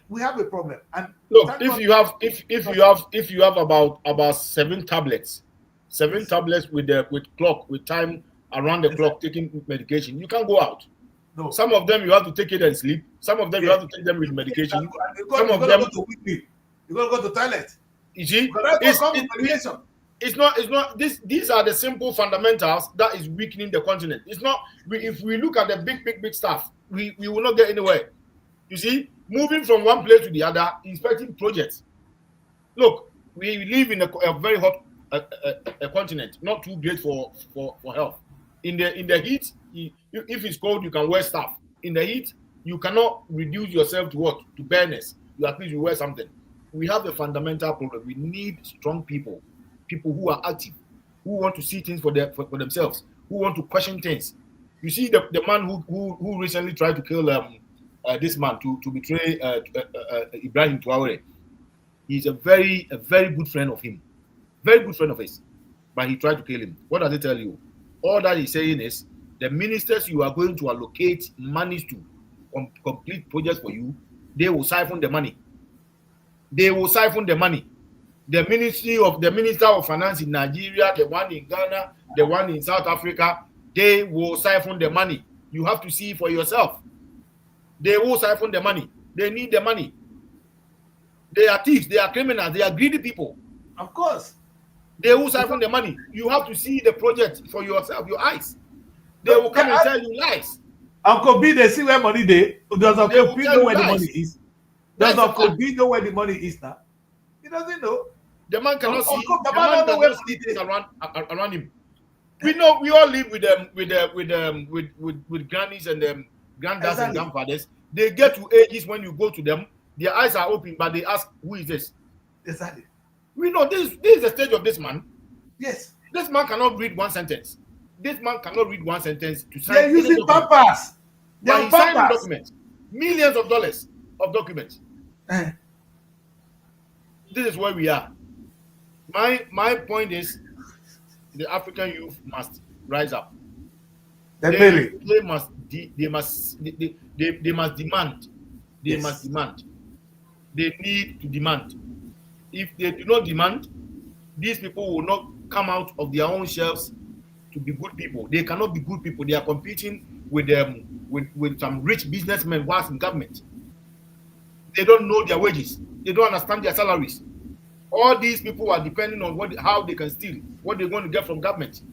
we have a problem. And look, if you have about 7 tablets, with clock, with time around the clock, taking medication, you can't go out. No. Some of them you have to take it and sleep. Some of them you have to take them with medication. Some of them you gotta go to the toilet. You see, it's not. These are the simple fundamentals that is weakening the continent. It's not. If we look at the big stuff, we will not get anywhere. You see, moving from one place to the other, inspecting projects. Look, We live in a very hot a continent, not too great for health. In the heat, if it's cold, you can wear stuff. In the heat, you cannot reduce yourself to what? To bareness. You at least you wear something. We have a fundamental problem. We need strong people who are active, who want to see things for themselves, who want to question things. You see the man who recently tried to kill this man to betray Ibrahim Traore. He's a very good friend of him, very good friend of his, but he tried to kill him. What does it tell you? All that he's saying is the ministers you are going to allocate monies to complete projects for you, they will siphon the money. They will siphon the money. The Minister of Finance in Nigeria, the one in Ghana, the one in South Africa, they will siphon the money. You have to see for yourself. They will siphon the money. They need the money. They are thieves. They are criminals. They are greedy people. Of course. They will siphon the money. You have to see the project for yourself, your eyes. They will come and tell you lies. Uncle B, they see where money they. Does Uncle B know where the money is? Does Uncle B know where the money is now? He doesn't know. The man cannot see. The man does not see things around him. We know. We all live with grannies and granddads and grandfathers. They get to ages when you go to them, their eyes are open, but they ask, "Who is this?" Exactly. We know this is the stage of this man. Yes. This man cannot read one sentence. This man cannot read one sentence to sign. They're using pampers. They're signing documents. Millions of dollars of documents. This is where we are. My point is, the African youth must rise up. They must demand. They must demand. They need to demand. If they do not demand, these people will not come out of their own shelves to be good people. They cannot be good people. They are competing with some rich businessmen whilst in government. They don't know their wages. They don't understand their salaries. All these people are depending on how they can steal, what they're going to get from government.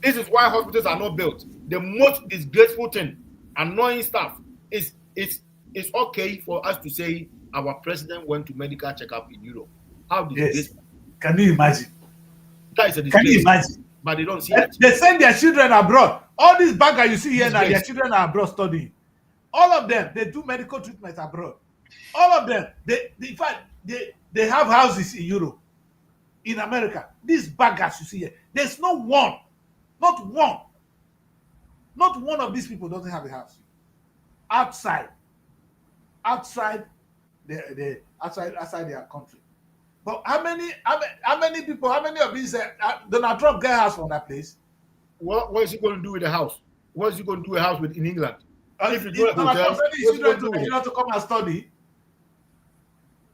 This is why hospitals are not built. The most disgraceful thing, annoying stuff, is it's okay for us to say our president went to medical checkup in Europe. How disgraceful? Yes. Can you imagine? That is a disgrace. Can you imagine? But they don't see it. They send their children abroad. All these baggers you see here now, their children are abroad studying. All of them, they do medical treatment abroad. All of them, in fact, they have houses in Europe, in America. These baggers you see here, there's not one of these people doesn't have a house outside their country. But how many people, how many of these Donald Trump get a house from that place? What is he going to do with the house? What is he going to do a house with in England? If you go to Donald Trump send his children to Nigeria to come and study.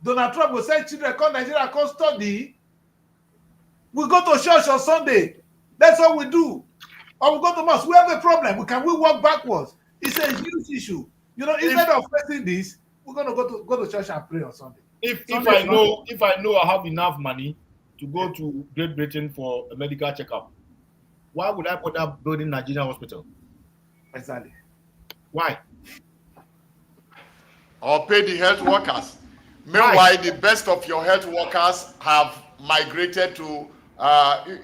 Donald Trump will send children come Nigeria come study. We go to church on Sunday. That's all we do. Or we go to mosque. We have a problem. Can we walk backwards? It's a huge issue. You know, instead of facing this, we're gonna go to church and pray on Sunday. If I know I have enough money to go to Great Britain for a medical checkup, why would I bother building Nigerian hospital? Exactly. Why? Or pay the health workers. Meanwhile, the best of your health workers have migrated to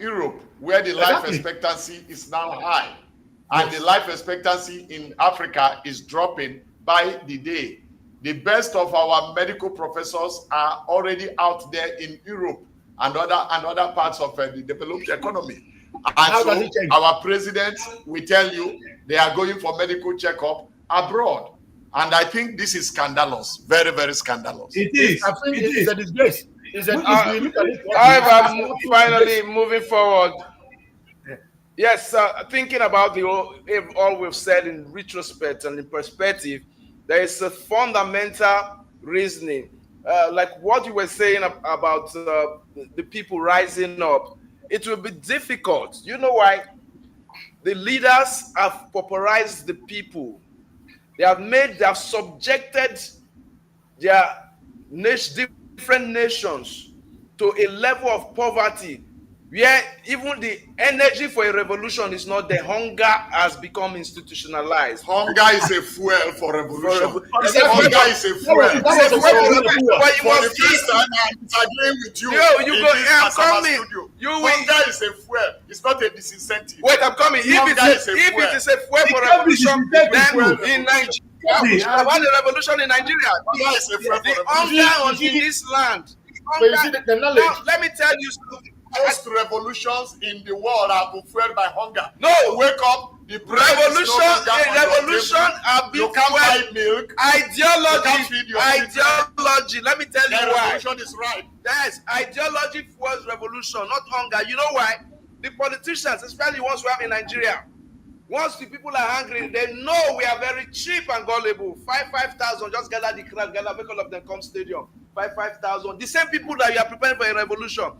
Europe, where the life expectancy is now high. And the life expectancy in Africa is dropping by the day. The best of our medical professors are already out there in Europe and other parts of the developed economy. And so our president will tell you they are going for medical checkup abroad. And I think this is scandalous, very, very scandalous. It is. I think it is a disgrace. I'm finally moving forward. Yes, thinking about all we've said in retrospect and in perspective, there is a fundamental reasoning, like what you were saying about the people rising up. It will be difficult. You know why? The leaders have pauperized the people. They have subjected their different nations to a level of poverty where even the energy for a revolution is not there. Hunger has become institutionalized. Hunger is a fuel for revolution. Hunger is a fuel. But you for must the first time, I'm agreeing with you. You go. I'm coming. Hunger is a fuel. It's not a disincentive. Wait, I'm coming. If it is a fuel for revolution, then in Nigeria, about the revolution in Nigeria, the hunger in this land. Now, let me tell you something. Most revolutions in the world are fueled by hunger. No, wake up. The revolution are being fueled milk. Ideology. Let me tell you why. Revolution is right. Yes, ideology fuels revolution, not hunger. You know why? The politicians, especially ones we have in Nigeria, once the people are hungry, they know we are very cheap and gullible. 5,000, just gather the crowd, make all of them come stadium. 5,000. The same people that you are preparing for a revolution,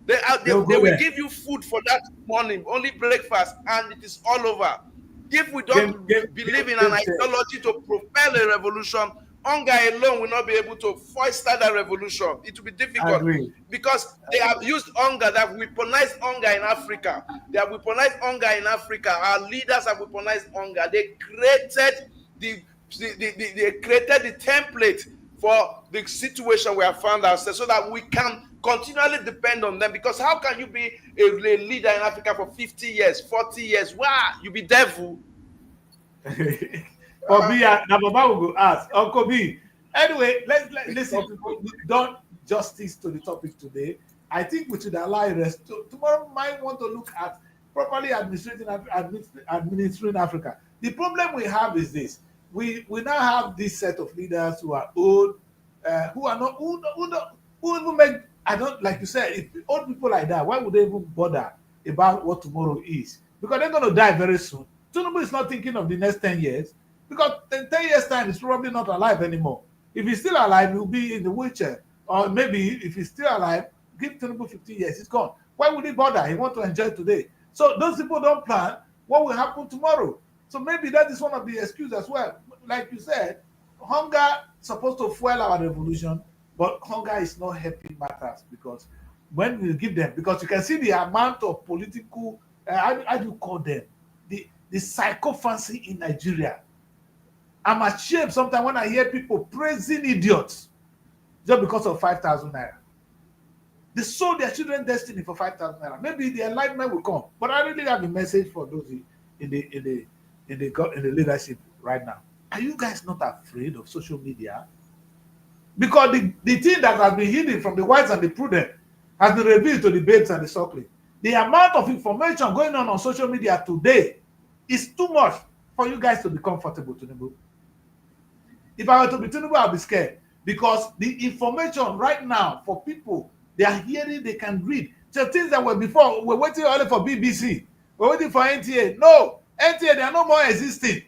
they will give you food for that morning, only breakfast, and it is all over. If we don't believe in an ideology to propel a revolution, hunger alone will not be able to foster that revolution. It will be difficult because they have used hunger, they have weaponized hunger in Africa. Our leaders have weaponized hunger. They created the template for the situation we have found ourselves so that we can continually depend on them. Because how can you be a leader in Africa for 50 years, 40 years? Wow, you be devil. Baba will go ask Uncle B. Anyway, let's listen. Done justice to the topic today. I think we should allow rest. Tomorrow, might want to look at properly administering Africa. The problem we have is this: we now have this set of leaders who are old, who even make. I don't, like you said, if old people like that, why would they even bother about what tomorrow is? Because they're going to die very soon. Tinubu is not thinking of the next 10 years. Because in 10 years' time, he's probably not alive anymore. If he's still alive, he'll be in the wheelchair. Or maybe if he's still alive, give Tinubu 15 years, he's gone. Why would he bother? He wants to enjoy today. So those people don't plan what will happen tomorrow. So maybe that is one of the excuses as well. Like you said, hunger is supposed to fuel our revolution, but hunger is not helping matters because when we give them, because you can see the amount of political, how do you call them? The sycophancy in Nigeria. I'm ashamed sometimes when I hear people praising idiots just because of 5,000 naira. They sold their children's destiny for 5,000 naira. Maybe the enlightenment will come. But I really have a message for those in the leadership right now. Are you guys not afraid of social media? Because the thing that has been hidden from the wise and the prudent has been revealed to the babes and the suckling. The amount of information going on social media today is too much for you guys to be comfortable, Tinubu. If I were to be Tinubu, I'll be scared because the information right now for people, they are hearing, they can read. So things that were before, we're waiting only for BBC, we're waiting for NTA. No, NTA, they are no more existing.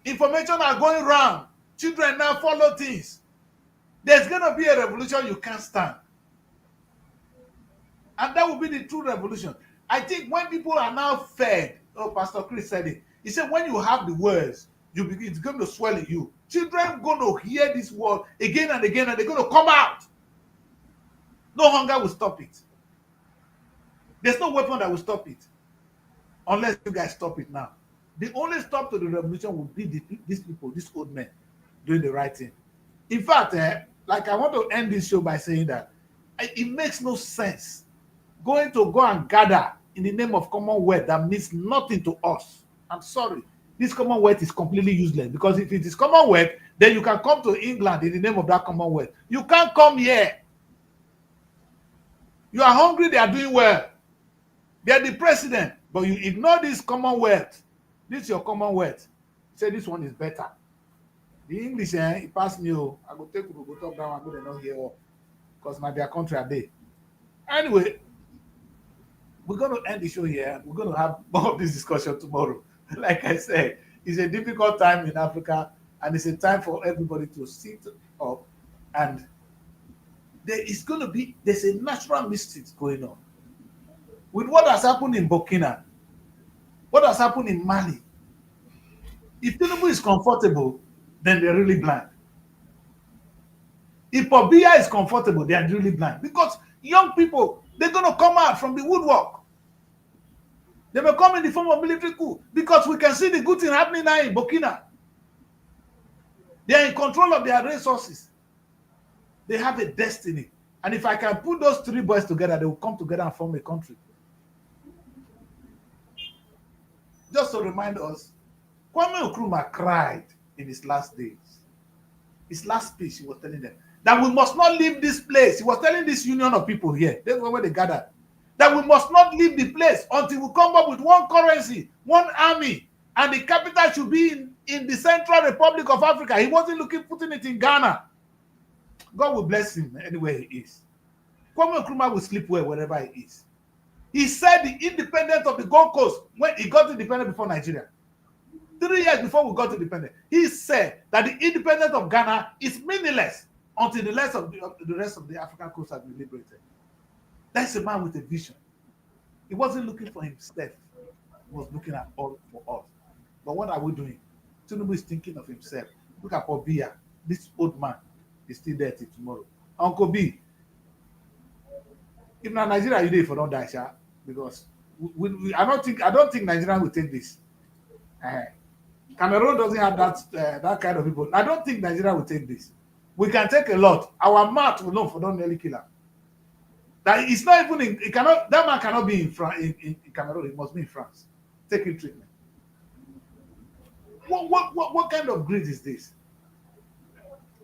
Information are going around. Children now follow things. There's going to be a revolution you can't stand. And that will be the true revolution. I think when people are now fed, Pastor Chris said it, he said when you have the words, it's going to swell in you. Children are going to hear this word again and again, and they're going to come out. No hunger will stop it. There's no weapon that will stop it. Unless you guys stop it now. The only stop to the revolution will be these people, these old men, doing the right thing. In fact, like I want to end this show by saying that it makes no sense going to go and gather in the name of Commonwealth that means nothing to us. I'm sorry. This Commonwealth is completely useless because if it is Commonwealth, then you can come to England in the name of that Commonwealth. You can't come here. You are hungry, they are doing well. They are the president, but you ignore this Commonwealth. This is your Commonwealth. Say this one is better. The English, it passed me. I go take go talk down and go they not hear all. Because now their country are there. Anyway, we're going to end the show here. We're going to have more of this discussion tomorrow. Like I said, it's a difficult time in Africa, and it's a time for everybody to sit up. And there's a natural mystic going on. With what has happened in Burkina, what has happened in Mali, if Tinubu is comfortable, then they're really blind. If Pobia is comfortable, they are really blind. Because young people, They're going to come out from the woodwork. They may come in the form of military coup because we can see the good thing happening now in Burkina. They are in control of their resources. They have a destiny. And if I can put those three boys together, they will come together and form a country. Just to remind us, Kwame Nkrumah cried in his last days. His last speech, he was telling them that we must not leave this place. He was telling this union of people here, that's where they gathered, that we must not leave the place until we come up with one currency, one army, and the capital should be in the Central Republic of Africa. He wasn't putting it in Ghana. God will bless him anywhere he is. Kwame Nkrumah will sleep well wherever he is. He said the independence of the Gold Coast, when he got independent before Nigeria, 3 years before we got independent, he said that the independence of Ghana is meaningless until the rest of the African coast has been liberated. That's a man with a vision. He wasn't looking for himself. He was looking at all for us. But what are we doing? Tinubu is thinking of himself. Look at Paul Biya. This old man is still there till tomorrow. Uncle B, if not Nigeria, you do for don't die, sha, because I don't think Nigeria will take this. Cameroon doesn't have that kind of people. I don't think Nigeria will take this. We can take a lot. Our mouth will know for don't nearly kill him. That it's not even that man cannot be in Cameroon. He must be in France. Taking treatment. What kind of greed is this?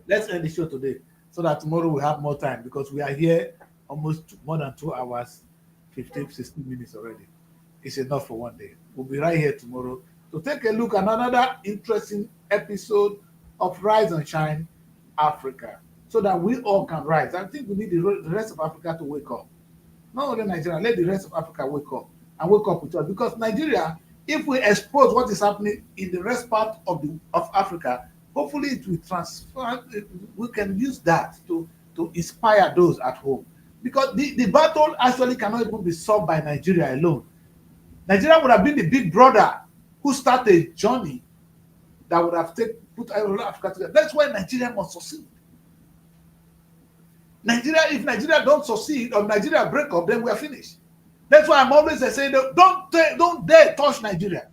Let's end the show today so that tomorrow we have more time, because we are here almost more than 2 hours, 15, 16 minutes already. It's enough for one day. We'll be right here tomorrow to take a look at another interesting episode of Rise and Shine Africa, so that we all can rise. I think we need the rest of Africa to wake up. Not only Nigeria, let the rest of Africa wake up and wake up with us. Because Nigeria, if we expose what is happening in the rest part of Africa, hopefully it will transfer. We can use that to inspire those at home. Because the battle actually cannot even be solved by Nigeria alone. Nigeria would have been the big brother who started a journey that would have put Africa together. That's why Nigeria must succeed. If Nigeria don't succeed or Nigeria break up, then we are finished. That's why I'm always saying, don't dare touch Nigeria.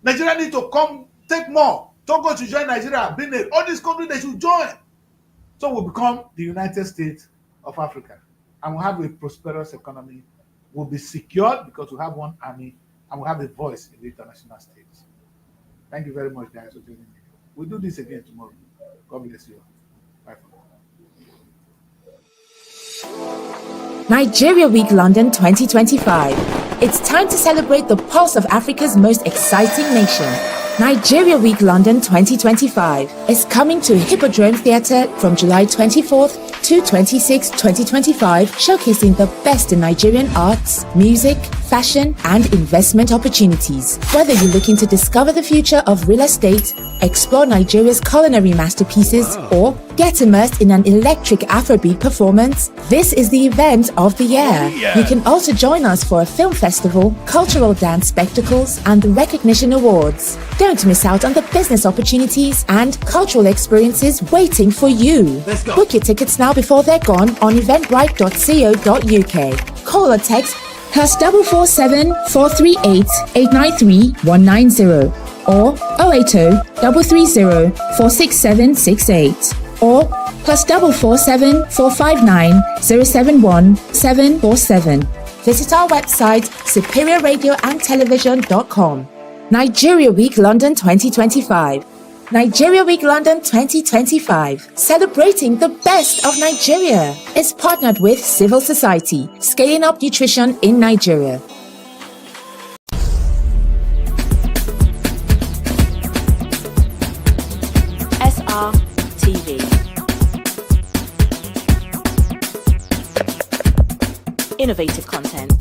Nigeria need to come, take more. Togo to join Nigeria, Benin, all these countries, they should join. So we'll become the United States of Africa. And we'll have a prosperous economy. We'll be secured because we have one army and we'll have a voice in the international stage. Thank you very much, guys, for joining me. We'll do this again tomorrow. God bless you. Bye for now. Nigeria Week London 2025. It's time to celebrate the pulse of Africa's most exciting nation. Nigeria Week London 2025 is coming to Hippodrome Theatre from July 24th to 26, 2025, showcasing the best in Nigerian arts, music, fashion, and investment opportunities. Whether you're looking to discover the future of real estate, explore Nigeria's culinary masterpieces, or get immersed in an electric Afrobeat performance, this is the event of the year. You can also join us for a film festival, cultural dance spectacles, and the recognition awards. Don't miss out on the business opportunities and cultural experiences waiting for you. Book your tickets now before they're gone on eventbrite.co.uk. Call or text +447 438 893 190 or 080 330 46768 or +447 459 071 747. Visit our website superiorradioandtelevision.com. Nigeria Week London 2025. Nigeria Week London 2025, celebrating the best of Nigeria, is partnered with Civil Society, scaling up nutrition in Nigeria. SR TV. Innovative content.